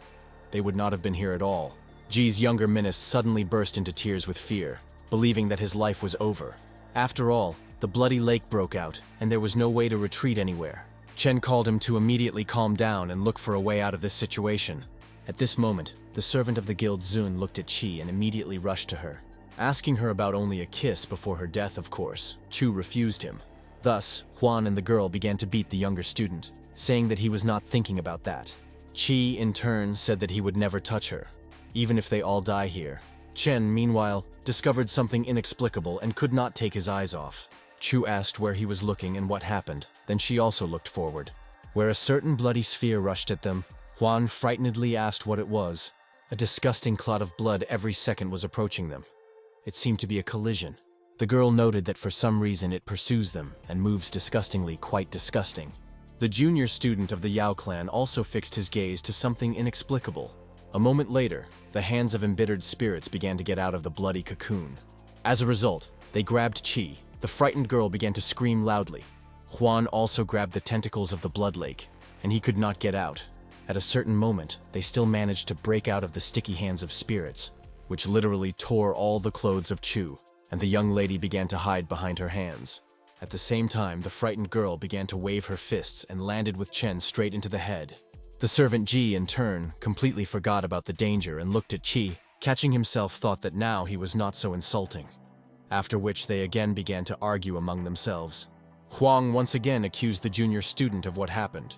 they would not have been here at all. Ji's younger menace suddenly burst into tears with fear, believing that his life was over. After all, the bloody lake broke out, and there was no way to retreat anywhere. Chen called him to immediately calm down and look for a way out of this situation. At this moment, the servant of the guild Zun looked at Qi and immediately rushed to her. Asking her about only a kiss before her death, of course, Chu refused him. Thus, Huan and the girl began to beat the younger student, saying that he was not thinking about that. Qi, in turn, said that he would never touch her, even if they all die here. Chen, meanwhile, discovered something inexplicable and could not take his eyes off. Chu asked where he was looking and what happened, then she also looked forward. Where a certain bloody sphere rushed at them, Huan frightenedly asked what it was. A disgusting clot of blood every second was approaching them. It seemed to be a collision. The girl noted that for some reason it pursues them and moves disgustingly, quite disgusting. The junior student of the Yao clan also fixed his gaze to something inexplicable. A moment later, the hands of embittered spirits began to get out of the bloody cocoon. As a result, they grabbed Qi. The frightened girl began to scream loudly. Huan also grabbed the tentacles of the blood lake, and he could not get out. At a certain moment, they still managed to break out of the sticky hands of spirits, which literally tore all the clothes of Chu, and the young lady began to hide behind her hands. At the same time, the frightened girl began to wave her fists and landed with Chen straight into the head. The servant Ji, in turn, completely forgot about the danger and looked at Qi, catching himself thought that now he was not so insulting. After which they again began to argue among themselves. Huang once again accused the junior student of what happened.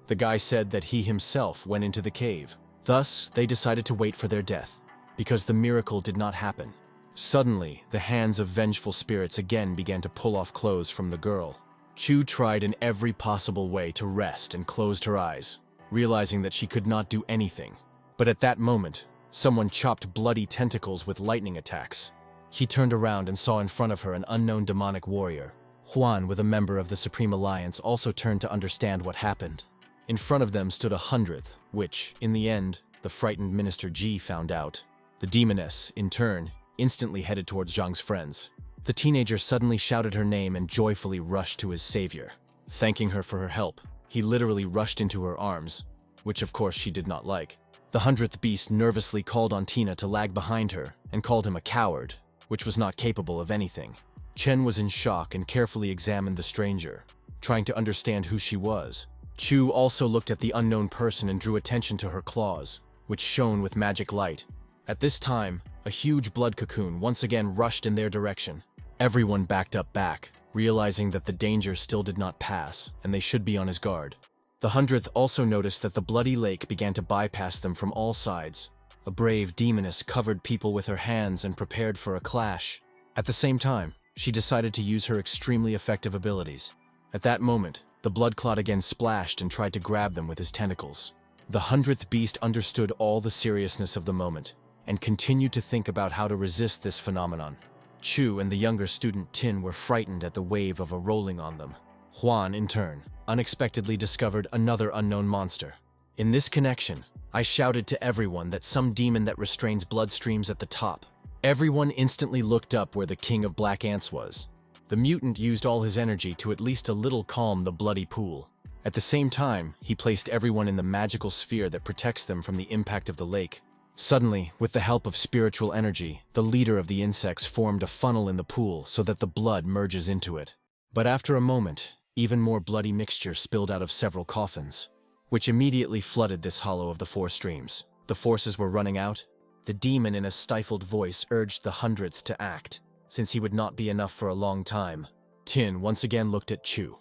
The guy said that he himself went into the cave. Thus, they decided to wait for their death, because the miracle did not happen. Suddenly, the hands of vengeful spirits again began to pull off clothes from the girl. Chu tried in every possible way to rest and closed her eyes, realizing that she could not do anything. But at that moment, someone chopped bloody tentacles with lightning attacks. He turned around and saw in front of her an unknown demonic warrior. Huan, with a member of the Supreme Alliance, also turned to understand what happened. In front of them stood a 100th, which, in the end, the frightened Minister Ji found out. The demoness, in turn, instantly headed towards Zhang's friends. The teenager suddenly shouted her name and joyfully rushed to his savior. Thanking her for her help, he literally rushed into her arms, which of course she did not like. The 100th beast nervously called on Tina to lag behind her and called him a coward, which was not capable of anything. Chen was in shock and carefully examined the stranger, trying to understand who she was. Chu also looked at the unknown person and drew attention to her claws. which shone with magic light. At this time, a huge blood cocoon once again rushed in their direction. Everyone backed up back, realizing that the danger still did not pass, and they should be on his guard. The 100th also noticed that the bloody lake began to bypass them from all sides. A brave demoness covered people with her hands and prepared for a clash. At the same time, she decided to use her extremely effective abilities. At that moment, the blood clot again splashed and tried to grab them with his tentacles. The 100th beast understood all the seriousness of the moment, and continued to think about how to resist this phenomenon. Chu and the younger student Tin were frightened at the wave of a rolling on them. Huan, in turn, unexpectedly discovered another unknown monster. In this connection, I shouted to everyone that some demon that restrains bloodstreams at the top. Everyone instantly looked up where the King of Black Ants was. The mutant used all his energy to at least a little calm the bloody pool. At the same time, he placed everyone in the magical sphere that protects them from the impact of the lake. Suddenly, with the help of spiritual energy, the leader of the insects formed a funnel in the pool so that the blood merges into it. But after a moment, even more bloody mixture spilled out of several coffins, which immediately flooded this hollow of the 4 streams. The forces were running out. The demon in a stifled voice urged the 100th to act, since he would not be enough for a long time. Tin once again looked at Chu.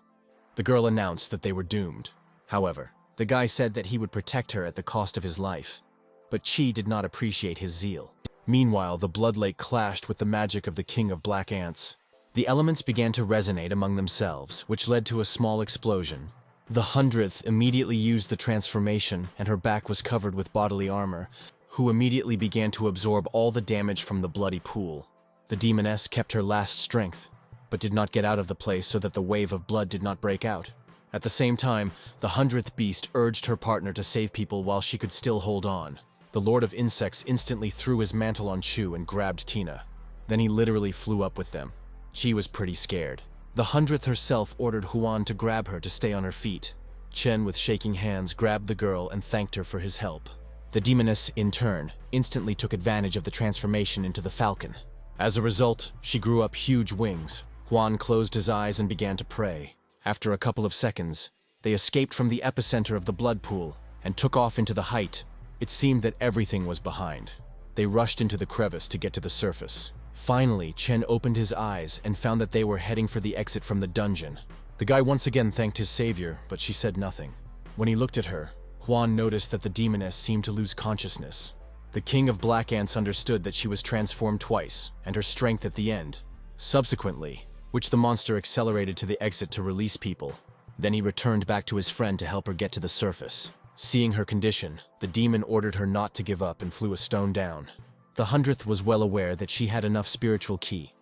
The girl announced that they were doomed. However, the guy said that he would protect her at the cost of his life. But Chi did not appreciate his zeal. Meanwhile, the blood lake clashed with the magic of the King of Black Ants. The elements began to resonate among themselves, which led to a small explosion. The 100th immediately used the transformation, and her back was covered with bodily armor, who immediately began to absorb all the damage from the bloody pool. The demoness kept her last strength, but did not get out of the place so that the wave of blood did not break out. At the same time, the 100th beast urged her partner to save people while she could still hold on. The Lord of Insects instantly threw his mantle on Chu and grabbed Tina. Then he literally flew up with them. She was pretty scared. The 100th herself ordered Huan to grab her to stay on her feet. Chen, with shaking hands, grabbed the girl and thanked her for his help. The demoness, in turn, instantly took advantage of the transformation into the falcon. As a result, she grew up huge wings. Huan closed his eyes and began to pray. After a couple of seconds, they escaped from the epicenter of the blood pool and took off into the height. It seemed that everything was behind. They rushed into the crevice to get to the surface. Finally, Chen opened his eyes and found that they were heading for the exit from the dungeon. The guy once again thanked his savior, but she said nothing. When he looked at her, Huan noticed that the demoness seemed to lose consciousness. The King of Black Ants understood that she was transformed twice, and her strength at the end. Subsequently, which the monster accelerated to the exit to release people. Then he returned back to his friend to help her get to the surface. Seeing her condition, the demon ordered her not to give up and flew a stone down. The 100th was well aware that she had enough spiritual ki,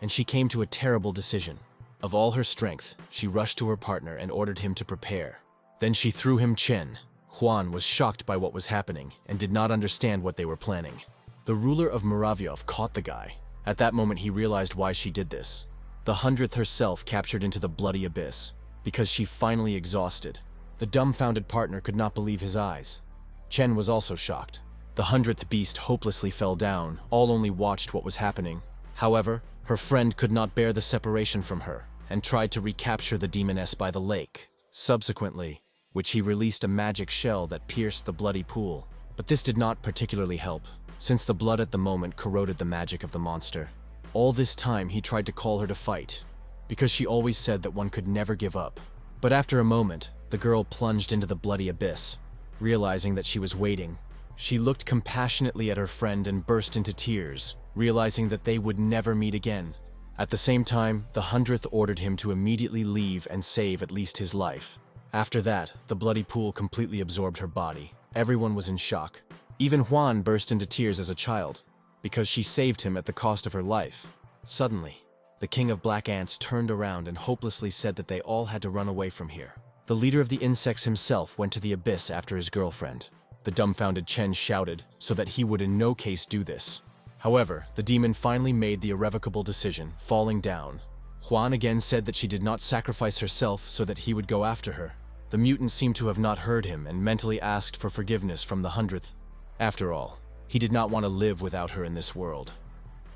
and she came to a terrible decision. Of all her strength, she rushed to her partner and ordered him to prepare. Then she threw him Chen. Huan was shocked by what was happening and did not understand what they were planning. The ruler of Muravyov caught the guy. At that moment he realized why she did this. The 100th herself captured into the bloody abyss, because she finally exhausted. The dumbfounded partner could not believe his eyes. Chen was also shocked. The 100th beast hopelessly fell down, all only watched what was happening. However, her friend could not bear the separation from her, and tried to recapture the demoness by the lake. Subsequently, which he released a magic shell that pierced the bloody pool. But this did not particularly help, since the blood at the moment corroded the magic of the monster. All this time he tried to call her to fight, because she always said that one could never give up. But after a moment, the girl plunged into the bloody abyss. Realizing that she was waiting, she looked compassionately at her friend and burst into tears, realizing that they would never meet again. At the same time, the 100th ordered him to immediately leave and save at least his life. After that, the bloody pool completely absorbed her body. Everyone was in shock. Even Huan burst into tears as a child, because she saved him at the cost of her life. Suddenly, the King of Black Ants turned around and hopelessly said that they all had to run away from here. The leader of the insects himself went to the abyss after his girlfriend. The dumbfounded Chen shouted so that he would in no case do this. However, the demon finally made the irrevocable decision, falling down. Huan again said that she did not sacrifice herself so that he would go after her. The mutant seemed to have not heard him and mentally asked for forgiveness from the 100th. After all, he did not want to live without her in this world,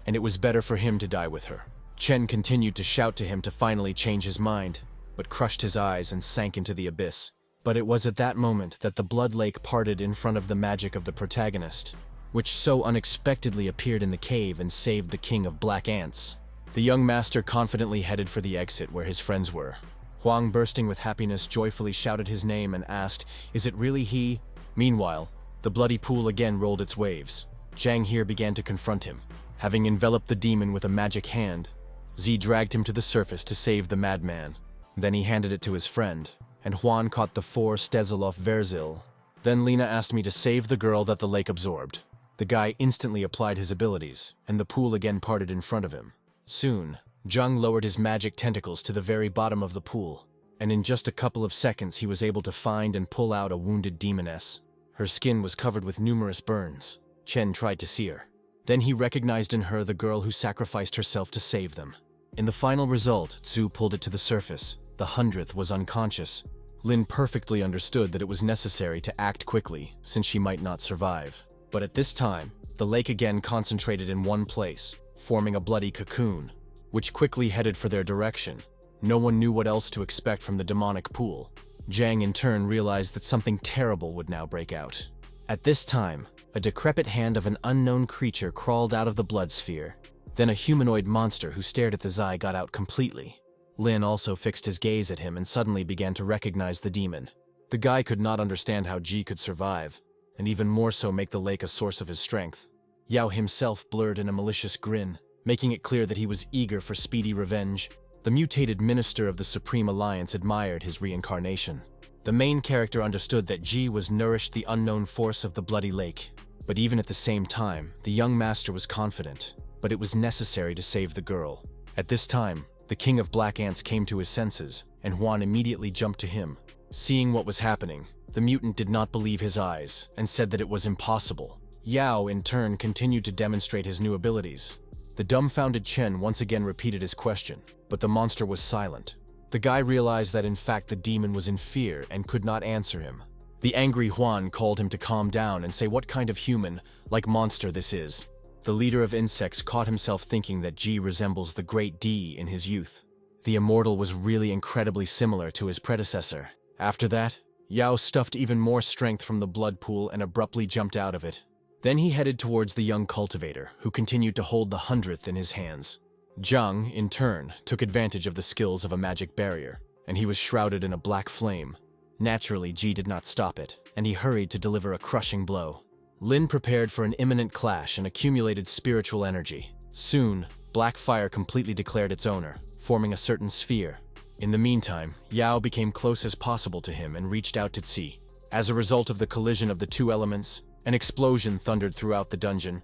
and it was better for him to die with her. Chen continued to shout to him to finally change his mind, but crushed his eyes and sank into the abyss. But it was at that moment that the blood lake parted in front of the magic of the protagonist, which so unexpectedly appeared in the cave and saved the king of black ants. The young master confidently headed for the exit where his friends were. Huang, bursting with happiness, joyfully shouted his name and asked, "Is it really he?" Meanwhile, the bloody pool again rolled its waves. Jiang here began to confront him. Having enveloped the demon with a magic hand, Z dragged him to the surface to save the madman. Then he handed it to his friend, and Huan caught the 4 Stezelov Verzil. Then Lena asked me to save the girl that the lake absorbed. The guy instantly applied his abilities, and the pool again parted in front of him. Soon, Zhang lowered his magic tentacles to the very bottom of the pool, and in just a couple of seconds he was able to find and pull out a wounded demoness. Her skin was covered with numerous burns. Chen tried to see her. Then he recognized in her the girl who sacrificed herself to save them. In the final result, Zhu pulled it to the surface. The 100th was unconscious. Lin perfectly understood that it was necessary to act quickly, since she might not survive. But at this time, the lake again concentrated in one place, forming a bloody cocoon, which quickly headed for their direction. No one knew what else to expect from the demonic pool. Jiang in turn realized that something terrible would now break out. At this time, a decrepit hand of an unknown creature crawled out of the blood sphere. Then a humanoid monster who stared at the Zai got out completely. Lin also fixed his gaze at him and suddenly began to recognize the demon. The guy could not understand how Ji could survive, and even more so make the lake a source of his strength. Yao himself blurred in a malicious grin, making it clear that he was eager for speedy revenge. The mutated minister of the Supreme Alliance admired his reincarnation. The main character understood that Ji was nourished the unknown force of the bloody lake. But even at the same time, the young master was confident, but it was necessary to save the girl. At this time, the king of black ants came to his senses, and Huan immediately jumped to him. Seeing what was happening, the mutant did not believe his eyes, and said that it was impossible. Yao, in turn, continued to demonstrate his new abilities. The dumbfounded Chen once again repeated his question, but the monster was silent. The guy realized that in fact the demon was in fear and could not answer him. The angry Huan called him to calm down and say what kind of human, like monster this is. The leader of insects caught himself thinking that Ji resembles the great D in his youth. The immortal was really incredibly similar to his predecessor. After that, Yao stuffed even more strength from the blood pool and abruptly jumped out of it. Then he headed towards the young cultivator, who continued to hold the 100th in his hands. Zhang, in turn, took advantage of the skills of a magic barrier, and he was shrouded in a black flame. Naturally, Ji did not stop it, and he hurried to deliver a crushing blow. Lin prepared for an imminent clash and accumulated spiritual energy. Soon, black fire completely declared its owner, forming a certain sphere. In the meantime, Yao became close as possible to him and reached out to Qi. As a result of the collision of the two elements, an explosion thundered throughout the dungeon.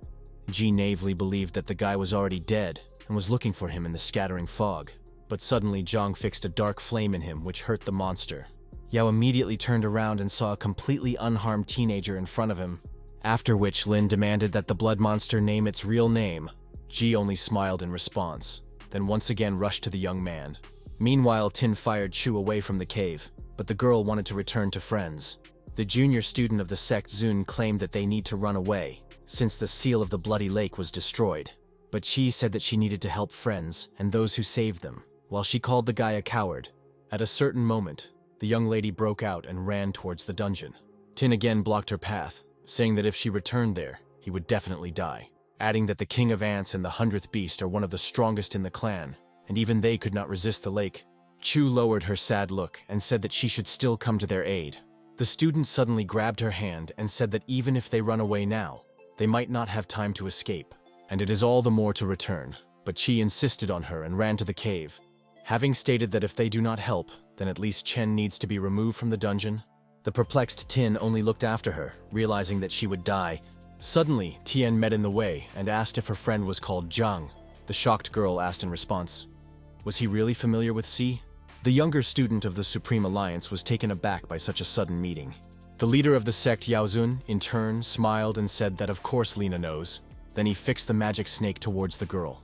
Ji naively believed that the guy was already dead and was looking for him in the scattering fog. But suddenly Zhang fixed a dark flame in him which hurt the monster. Yao immediately turned around and saw a completely unharmed teenager in front of him. After which Lin demanded that the blood monster name its real name. Ji only smiled in response, then once again rushed to the young man. Meanwhile, Tin fired Chu away from the cave, but the girl wanted to return to friends. The junior student of the sect Zun claimed that they need to run away, since the seal of the bloody lake was destroyed. But Qi said that she needed to help friends and those who saved them, while she called the guy a coward. At a certain moment, the young lady broke out and ran towards the dungeon. Tin again blocked her path, saying that if she returned there, he would definitely die, adding that the king of ants and the 100th beast are one of the strongest in the clan, and even they could not resist the lake. Chu lowered her sad look and said that she should still come to their aid. The student suddenly grabbed her hand and said that even if they run away now, they might not have time to escape, and it is all the more to return. But Qi insisted on her and ran to the cave. Having stated that if they do not help, then at least Chen needs to be removed from the dungeon, the perplexed Tin only looked after her, realizing that she would die. Suddenly, Tian met in the way and asked if her friend was called Zhang. The shocked girl asked in response, was he really familiar with Si? The younger student of the Supreme Alliance was taken aback by such a sudden meeting. The leader of the sect Yaozun, in turn, smiled and said that of course Lena knows. Then he fixed the magic snake towards the girl.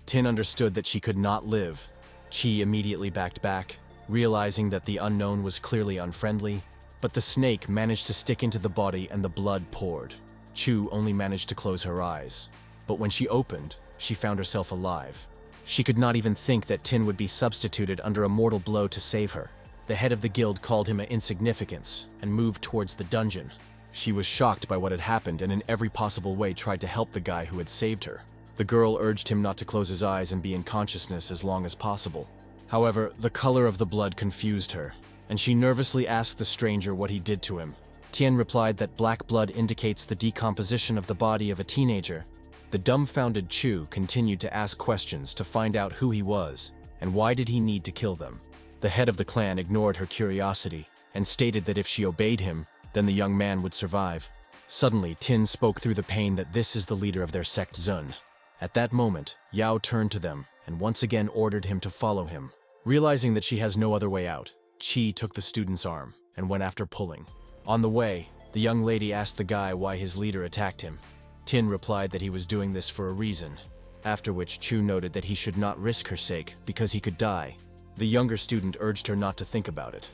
Tin understood that she could not live. Qi immediately backed back, realizing that the unknown was clearly unfriendly, but the snake managed to stick into the body and the blood poured. Chu only managed to close her eyes, but when she opened, she found herself alive. She could not even think that Tin would be substituted under a mortal blow to save her. The head of the guild called him an insignificance and moved towards the dungeon. She was shocked by what had happened and in every possible way tried to help the guy who had saved her. The girl urged him not to close his eyes and be in consciousness as long as possible. However, the color of the blood confused her, and she nervously asked the stranger what he did to him. Tian replied that black blood indicates the decomposition of the body of a teenager. The dumbfounded Chu continued to ask questions to find out who he was, and why did he need to kill them. The head of the clan ignored her curiosity, and stated that if she obeyed him, then the young man would survive. Suddenly, Tin spoke through the pain that this is the leader of their sect Zun. At that moment, Yao turned to them, and once again ordered him to follow him. Realizing that she has no other way out, Qi took the student's arm, and went after pulling. On the way, the young lady asked the guy why his leader attacked him. Tin replied that he was doing this for a reason, after which Chu noted that he should not risk her sake because he could die. The younger student urged her not to think about it.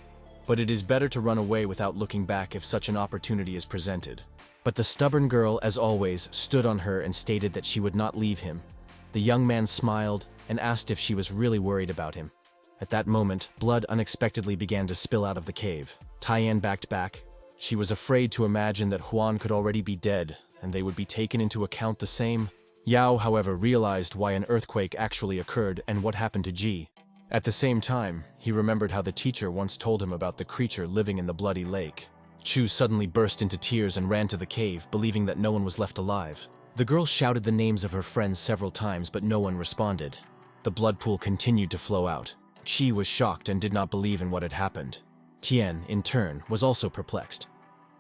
But it is better to run away without looking back if such an opportunity is presented. But the stubborn girl, as always, stood on her and stated that she would not leave him. The young man smiled and asked if she was really worried about him. At that moment, blood unexpectedly began to spill out of the cave. Tyann backed back. She was afraid to imagine that Huan could already be dead, and they would be taken into account the same. Yao, however, realized why an earthquake actually occurred and what happened to Ji. At the same time, he remembered how the teacher once told him about the creature living in the bloody lake. Chu suddenly burst into tears and ran to the cave, believing that no one was left alive. The girl shouted the names of her friends several times, but no one responded. The blood pool continued to flow out. Qi was shocked and did not believe in what had happened. Tian, in turn, was also perplexed,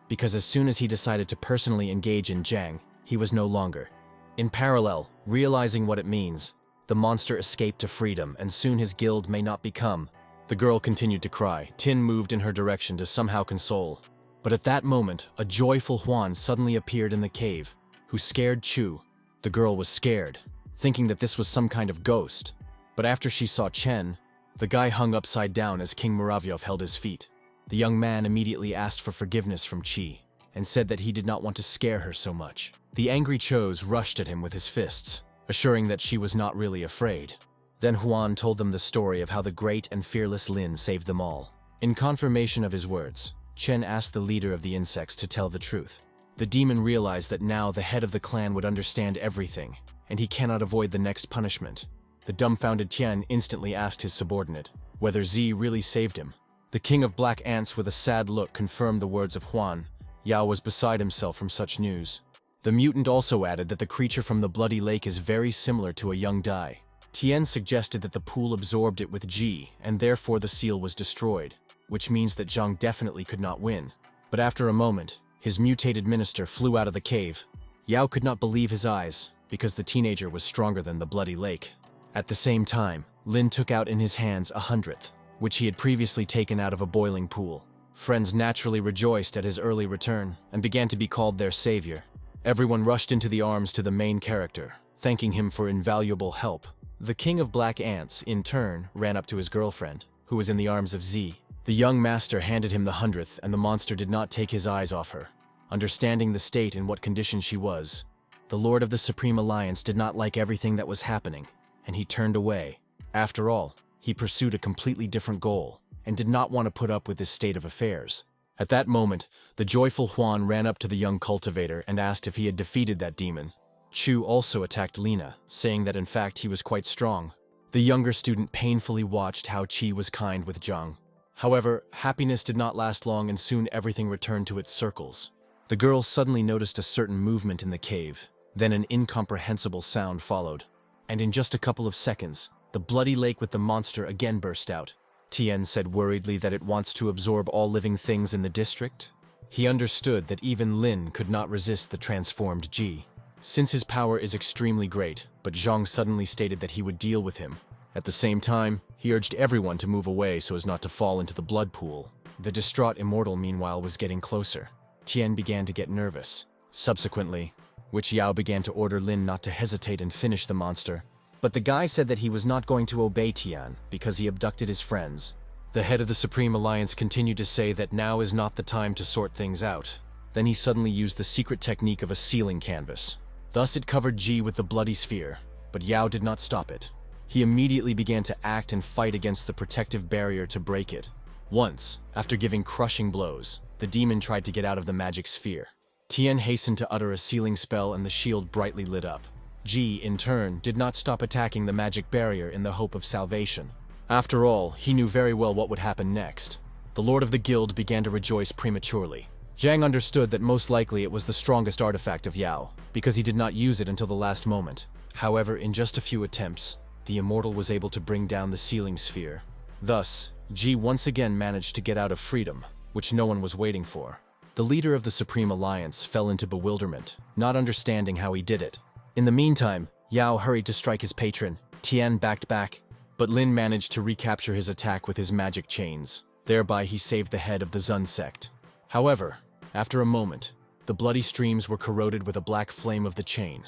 because as soon as he decided to personally engage in Jiang, he was no longer. In parallel, realizing what it means, the monster escaped to freedom, and soon his guild may not become. The girl continued to cry. Tin moved in her direction to somehow console. But at that moment, a joyful Huan suddenly appeared in the cave, who scared Chu. The girl was scared, thinking that this was some kind of ghost. But after she saw Chen, the guy hung upside down as King Muravyov held his feet. The young man immediately asked for forgiveness from Qi, and said that he did not want to scare her so much. The angry Chos rushed at him with his fists, assuring that she was not really afraid. Then Huan told them the story of how the great and fearless Lin saved them all. In confirmation of his words, Chen asked the leader of the insects to tell the truth. The demon realized that now the head of the clan would understand everything, and he cannot avoid the next punishment. The dumbfounded Tian instantly asked his subordinate whether Z really saved him. The king of black ants with a sad look confirmed the words of Huan. Yao was beside himself from such news. The mutant also added that the creature from the bloody lake is very similar to a young Dai. Tian suggested that the pool absorbed it with Ji, and therefore the seal was destroyed, which means that Zhang definitely could not win. But after a moment, his mutated minister flew out of the cave. Yao could not believe his eyes, because the teenager was stronger than the bloody lake. At the same time, Lin took out in his hands 100th, which he had previously taken out of a boiling pool. Friends naturally rejoiced at his early return, and began to be called their savior. Everyone rushed into the arms to the main character, thanking him for invaluable help. The king of black ants, in turn, ran up to his girlfriend, who was in the arms of Z. The young master handed him the 100th, and the monster did not take his eyes off her. Understanding the state in what condition she was, the Lord of the Supreme Alliance did not like everything that was happening, and he turned away. After all, he pursued a completely different goal, and did not want to put up with this state of affairs. At that moment, the joyful Huan ran up to the young cultivator and asked if he had defeated that demon. Chu also attacked Lina, saying that in fact he was quite strong. The younger student painfully watched how Qi was kind with Zhang. However, happiness did not last long, and soon everything returned to its circles. The girls suddenly noticed a certain movement in the cave. Then an incomprehensible sound followed. And in just a couple of seconds, the bloody lake with the monster again burst out. Tian said worriedly that it wants to absorb all living things in the district. He understood that even Lin could not resist the transformed Ji, since his power is extremely great, but Zhang suddenly stated that he would deal with him. At the same time, he urged everyone to move away so as not to fall into the blood pool. The distraught immortal, meanwhile, was getting closer. Tian began to get nervous. Subsequently, Witch Yao began to order Lin not to hesitate and finish the monster. But the guy said that he was not going to obey Tian because he abducted his friends. The head of the Supreme Alliance continued to say that now is not the time to sort things out. Then he suddenly used the secret technique of a sealing canvas. Thus it covered Ji with the bloody sphere, but Yao did not stop it. He immediately began to act and fight against the protective barrier to break it. Once, after giving crushing blows, the demon tried to get out of the magic sphere. Tian hastened to utter a sealing spell and the shield brightly lit up. Ji, in turn, did not stop attacking the magic barrier in the hope of salvation. After all, he knew very well what would happen next. The Lord of the Guild began to rejoice prematurely. Jiang understood that most likely it was the strongest artifact of Yao, because he did not use it until the last moment. However, in just a few attempts, the immortal was able to bring down the sealing sphere. Thus, Ji once again managed to get out of freedom, which no one was waiting for. The leader of the Supreme Alliance fell into bewilderment, not understanding how he did it. In the meantime, Yao hurried to strike his patron. Tian backed back, but Lin managed to recapture his attack with his magic chains. Thereby, he saved the head of the Zun sect. However, after a moment, the bloody streams were corroded with a black flame of the chain.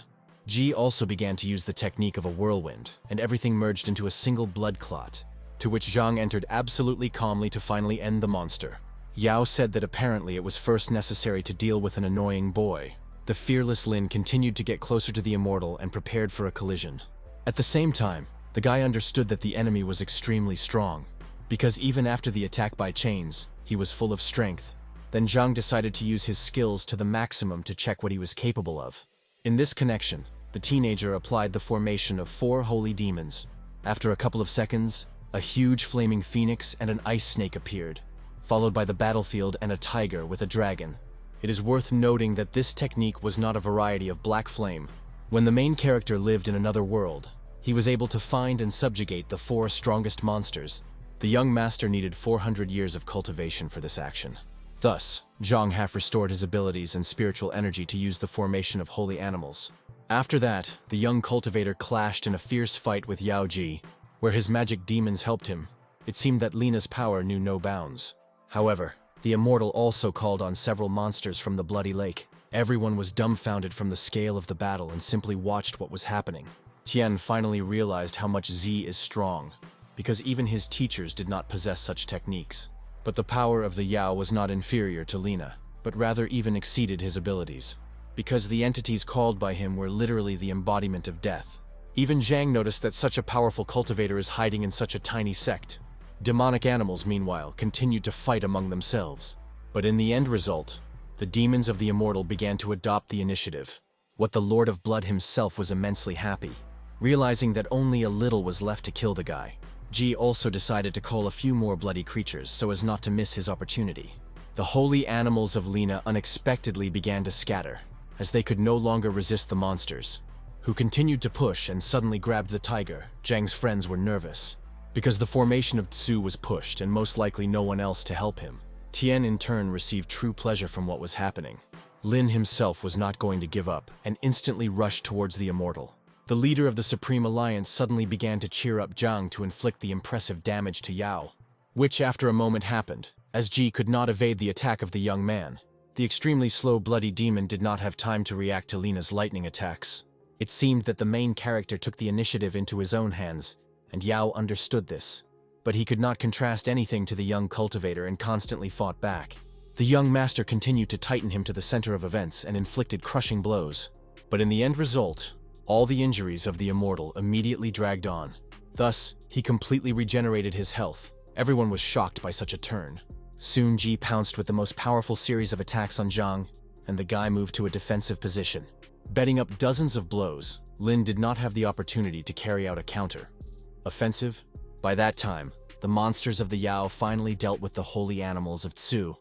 Ji also began to use the technique of a whirlwind, and everything merged into a single blood clot, to which Zhang entered absolutely calmly to finally end the monster. Yao said that apparently it was first necessary to deal with an annoying boy. The fearless Lin continued to get closer to the immortal and prepared for a collision. At the same time, the guy understood that the enemy was extremely strong, because even after the attack by chains, he was full of strength. Then Zhang decided to use his skills to the maximum to check what he was capable of. In this connection, the teenager applied the formation of 4 holy demons. After a couple of seconds, a huge flaming phoenix and an ice snake appeared, followed by the battlefield and a tiger with a dragon. It is worth noting that this technique was not a variety of black flame. When the main character lived in another world, he was able to find and subjugate the 4 strongest monsters. The young master needed 400 years of cultivation for this action. Thus, Zhang half restored his abilities and spiritual energy to use the formation of holy animals. After that, the young cultivator clashed in a fierce fight with Yao Ji, where his magic demons helped him. It seemed that Lina's power knew no bounds. However, the immortal also called on several monsters from the bloody lake. Everyone was dumbfounded from the scale of the battle and simply watched what was happening. Tian finally realized how much Z is strong, because even his teachers did not possess such techniques. But the power of the Yao was not inferior to Lina, but rather even exceeded his abilities, because the entities called by him were literally the embodiment of death. Even Zhang noticed that such a powerful cultivator is hiding in such a tiny sect. Demonic animals, meanwhile, continued to fight among themselves. But in the end result, the demons of the immortal began to adopt the initiative. What the Lord of Blood himself was immensely happy, realizing that only a little was left to kill the guy. Ji also decided to call a few more bloody creatures so as not to miss his opportunity. The holy animals of Lina unexpectedly began to scatter, as they could no longer resist the monsters, who continued to push and suddenly grabbed the tiger. Zhang's friends were nervous, because the formation of Tsu was pushed and most likely no one else to help him. Tian in turn received true pleasure from what was happening. Lin himself was not going to give up and instantly rushed towards the immortal. The leader of the Supreme Alliance suddenly began to cheer up Zhang to inflict the impressive damage to Yao, which after a moment happened, as Ji could not evade the attack of the young man. The extremely slow bloody demon did not have time to react to Lina's lightning attacks. It seemed that the main character took the initiative into his own hands, and Yao understood this. But he could not contrast anything to the young cultivator and constantly fought back. The young master continued to tighten him to the center of events and inflicted crushing blows. But in the end result, all the injuries of the immortal immediately dragged on. Thus, he completely regenerated his health. Everyone was shocked by such a turn. Soon Ji pounced with the most powerful series of attacks on Zhang, and the guy moved to a defensive position. Betting up dozens of blows, Lin did not have the opportunity to carry out a counter offensive. By that time, the monsters of the Yao finally dealt with the holy animals of Tsu.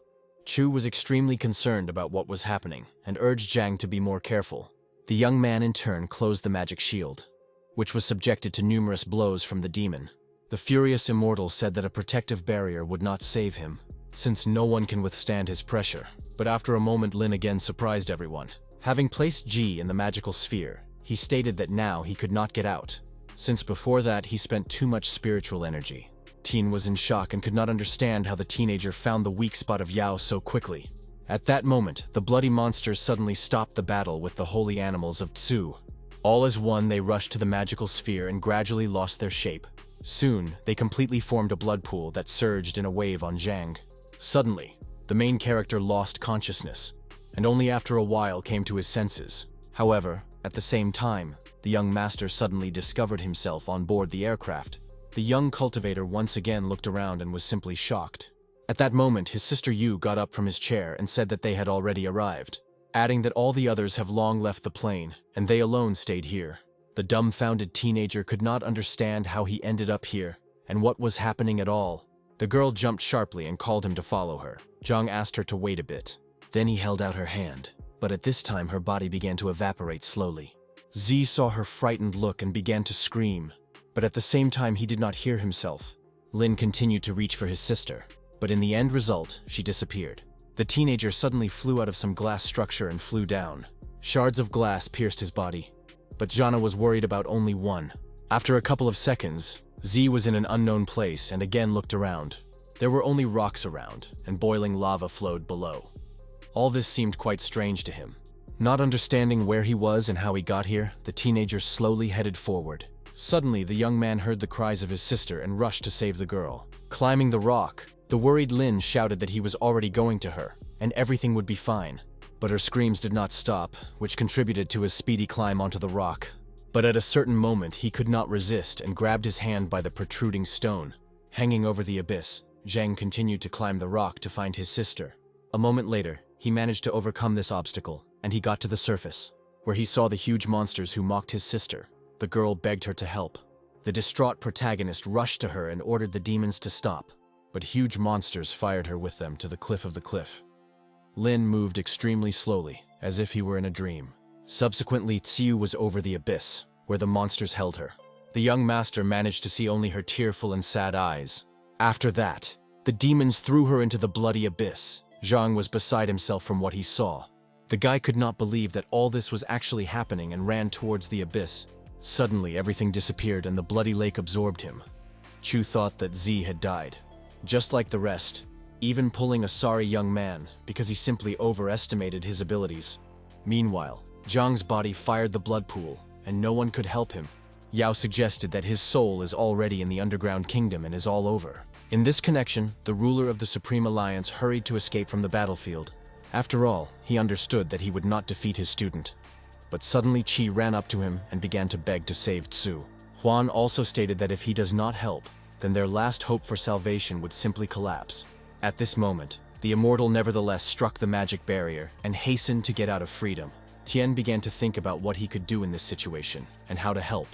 Chu was extremely concerned about what was happening and urged Zhang to be more careful. The young man in turn closed the magic shield, which was subjected to numerous blows from the demon. The furious immortal said that a protective barrier would not save him, since no one can withstand his pressure. But after a moment, Lin again surprised everyone. Having placed Ji in the magical sphere, he stated that now he could not get out, since before that he spent too much spiritual energy. Tin was in shock and could not understand how the teenager found the weak spot of Yao so quickly. At that moment, the bloody monsters suddenly stopped the battle with the holy animals of Tsu. All as one, they rushed to the magical sphere and gradually lost their shape. Soon, they completely formed a blood pool that surged in a wave on Zhang. Suddenly, the main character lost consciousness, and only after a while came to his senses. However, at the same time, the young master suddenly discovered himself on board the aircraft. The young cultivator once again looked around and was simply shocked. At that moment, his sister Yu got up from his chair and said that they had already arrived, adding that all the others have long left the plane, and they alone stayed here. The dumbfounded teenager could not understand how he ended up here, and what was happening at all. The girl jumped sharply and called him to follow her. Zhang asked her to wait a bit. Then he held out her hand, but at this time her body began to evaporate slowly. Z saw her frightened look and began to scream, but at the same time he did not hear himself. Lin continued to reach for his sister, but in the end result, she disappeared. The teenager suddenly flew out of some glass structure and flew down. Shards of glass pierced his body, but Jana was worried about only one. After a couple of seconds, Z was in an unknown place and again looked around. There were only rocks around, and boiling lava flowed below. All this seemed quite strange to him. Not understanding where he was and how he got here, the teenager slowly headed forward. Suddenly, the young man heard the cries of his sister and rushed to save the girl. Climbing the rock, the worried Lin shouted that he was already going to her, and everything would be fine. But her screams did not stop, which contributed to his speedy climb onto the rock. But at a certain moment, he could not resist and grabbed his hand by the protruding stone. Hanging over the abyss, Zhang continued to climb the rock to find his sister. A moment later, he managed to overcome this obstacle, and he got to the surface, where he saw the huge monsters who mocked his sister. The girl begged her to help. The distraught protagonist rushed to her and ordered the demons to stop, but huge monsters fired her with them to the cliff of the cliff. Lin moved extremely slowly, as if he were in a dream. Subsequently, Tsiu was over the abyss, where the monsters held her. The young master managed to see only her tearful and sad eyes. After that, the demons threw her into the bloody abyss. Zhang was beside himself from what he saw. The guy could not believe that all this was actually happening and ran towards the abyss. Suddenly, everything disappeared and the bloody lake absorbed him. Chu thought that Z had died, just like the rest, even pulling a sorry young man because he simply overestimated his abilities. Meanwhile, Zhang's body fired the blood pool, and no one could help him. Yao suggested that his soul is already in the underground kingdom and is all over. In this connection, the ruler of the Supreme Alliance hurried to escape from the battlefield. After all, he understood that he would not defeat his student. But suddenly Qi ran up to him and began to beg to save Tsu. Huan also stated that if he does not help, then their last hope for salvation would simply collapse. At this moment, the immortal nevertheless struck the magic barrier and hastened to get out of freedom. Tian began to think about what he could do in this situation and how to help,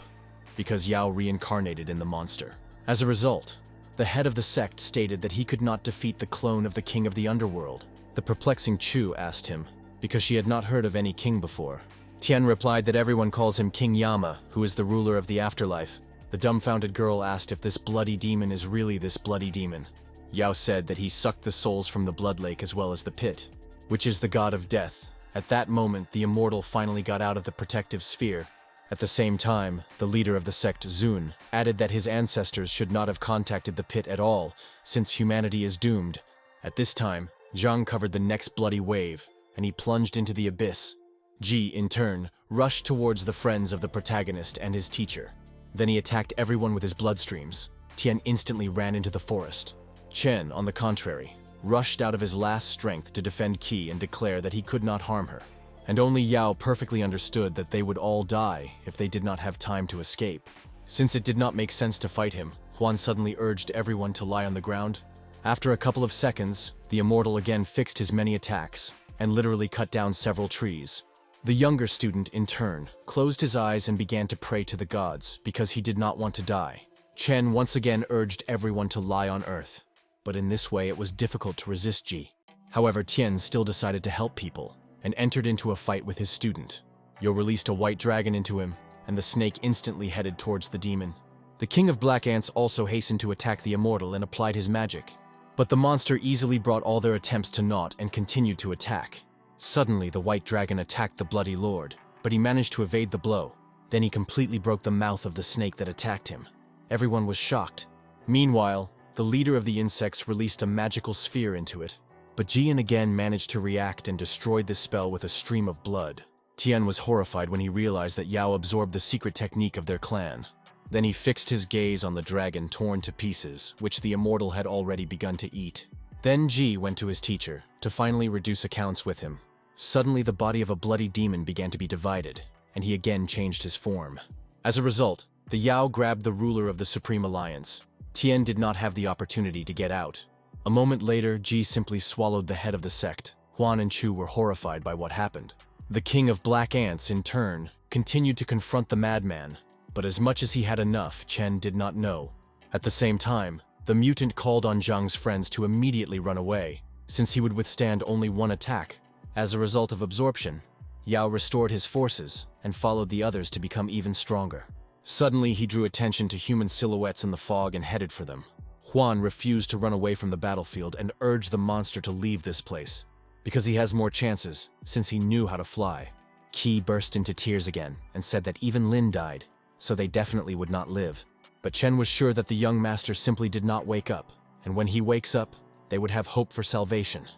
because Yao reincarnated in the monster. As a result, the head of the sect stated that he could not defeat the clone of the king of the underworld. The perplexing Chu asked him, because she had not heard of any king before. Tian replied that everyone calls him King Yama, who is the ruler of the afterlife. The dumbfounded girl asked if this bloody demon is really this bloody demon. Yao said that he sucked the souls from the blood lake as well as the pit, which is the god of death. At that moment, the immortal finally got out of the protective sphere. At the same time, the leader of the sect, Zun, added that his ancestors should not have contacted the pit at all, since humanity is doomed. At this time, Zhang covered the next bloody wave, and he plunged into the abyss. Ji, in turn, rushed towards the friends of the protagonist and his teacher. Then he attacked everyone with his bloodstreams. Tian instantly ran into the forest. Chen, on the contrary, rushed out of his last strength to defend Qi and declare that he could not harm her. And only Yao perfectly understood that they would all die if they did not have time to escape. Since it did not make sense to fight him, Huan suddenly urged everyone to lie on the ground. After a couple of seconds, the immortal again fixed his many attacks and literally cut down several trees. The younger student, in turn, closed his eyes and began to pray to the gods because he did not want to die. Chen once again urged everyone to lie on earth, but in this way it was difficult to resist Ji. However, Tian still decided to help people and entered into a fight with his student. Yo released a white dragon into him, and the snake instantly headed towards the demon. The king of black ants also hastened to attack the immortal and applied his magic, but the monster easily brought all their attempts to naught and continued to attack. Suddenly, the white dragon attacked the bloody lord, but he managed to evade the blow. Then he completely broke the mouth of the snake that attacked him. Everyone was shocked. Meanwhile, the leader of the insects released a magical sphere into it, but Jian again managed to react and destroyed the spell with a stream of blood. Tian was horrified when he realized that Yao absorbed the secret technique of their clan. Then he fixed his gaze on the dragon torn to pieces, which the immortal had already begun to eat. Then Ji went to his teacher to finally reduce accounts with him. Suddenly, the body of a bloody demon began to be divided, and he again changed his form. As a result, the Yao grabbed the ruler of the Supreme Alliance. Tian did not have the opportunity to get out. A moment later, Ji simply swallowed the head of the sect. Huan and Chu were horrified by what happened. The king of black ants, in turn, continued to confront the madman, but as much as he had enough, Chen did not know. At the same time, the mutant called on Zhang's friends to immediately run away, since he would withstand only one attack. As a result of absorption, Yao restored his forces and followed the others to become even stronger. Suddenly, he drew attention to human silhouettes in the fog and headed for them. Huan refused to run away from the battlefield and urged the monster to leave this place, because he has more chances, since he knew how to fly. Qi burst into tears again and said that even Lin died, so they definitely would not live. But Chen was sure that the young master simply did not wake up, and when he wakes up, they would have hope for salvation.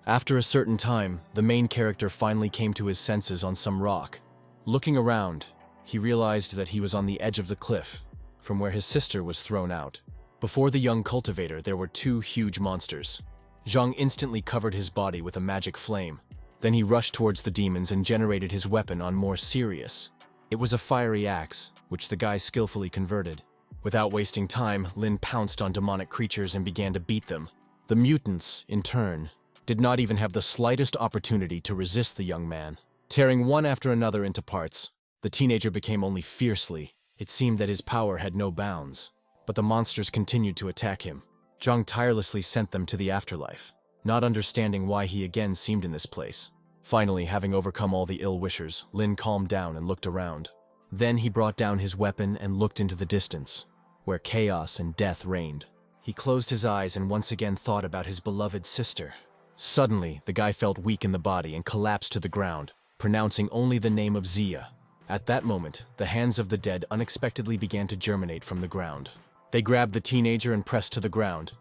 After a certain time, the main character finally came to his senses on some rock. Looking around, he realized that he was on the edge of the cliff, from where his sister was thrown out. Before the young cultivator, there were two huge monsters. Zhang instantly covered his body with a magic flame. Then he rushed towards the demons and generated his weapon on more serious. It was a fiery axe, which the guy skillfully converted. Without wasting time, Lin pounced on demonic creatures and began to beat them. The mutants, in turn, did not even have the slightest opportunity to resist the young man. Tearing one after another into parts, the teenager became only fiercely. It seemed that his power had no bounds. But the monsters continued to attack him. Zhang tirelessly sent them to the afterlife, not understanding why he again seemed in this place. Finally, having overcome all the ill-wishers, Lin calmed down and looked around. Then he brought down his weapon and looked into the distance, where chaos and death reigned. He closed his eyes and once again thought about his beloved sister. Suddenly, the guy felt weak in the body and collapsed to the ground, pronouncing only the name of Zia. At that moment, the hands of the dead unexpectedly began to germinate from the ground. They grabbed the teenager and pressed to the ground.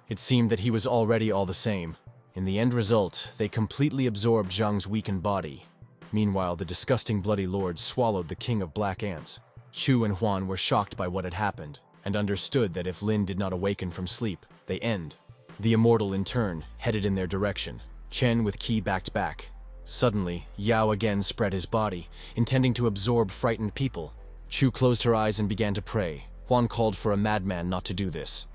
It seemed that he was already all the same. In the end result, they completely absorbed Zhang's weakened body. Meanwhile, the disgusting bloody lord swallowed the king of black ants. Chu and Huan were shocked by what had happened, and understood that if Lin did not awaken from sleep, they end. The immortal, in turn, headed in their direction. Chen with Qi backed back. Suddenly, Yao again spread his body, intending to absorb frightened people. Chu closed her eyes and began to pray. Huan called for a madman not to do this.